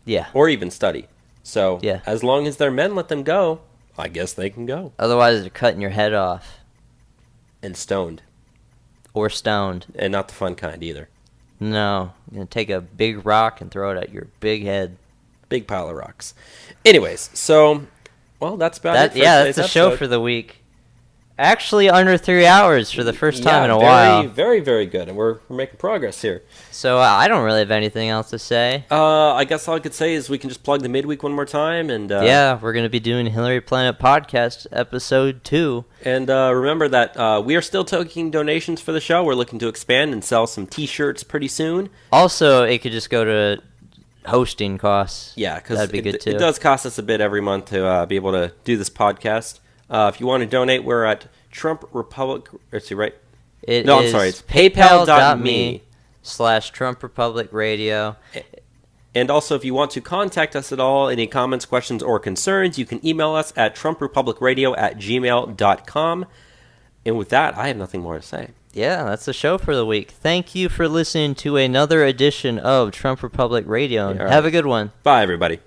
Yeah. Or even study. So, yeah. As long as their men let them go, I guess they can go. Otherwise, they're cutting your head off. And stoned. Or stoned. And not the fun kind either. No. You're going to take a big rock and throw it at your big head. Big pile of rocks. Anyways, so, well, that's about it for that's the show for the week. Actually, under 3 hours for the first time in a while. Very, very good. And we're making progress here. So, I don't really have anything else to say. I guess all I could say is we can just plug the midweek one more time. And yeah, we're going to be doing Hillary Planet Podcast episode 2. And remember that we are still taking donations for the show. We're looking to expand and sell some T-shirts pretty soon. Also, it could just go to hosting costs. Yeah, because that'd be good too. It does cost us a bit every month to be able to do this podcast. If you want to donate, we're at Trump Republic. Let's see, right? It's PayPal.me/Trump Republic Radio. And also, if you want to contact us at all, any comments, questions, or concerns, you can email us at TrumpRepublicRadio@gmail.com. And with that, I have nothing more to say. Yeah, that's the show for the week. Thank you for listening to another edition of Trump Republic Radio. Yeah, Have a good one. Bye, everybody.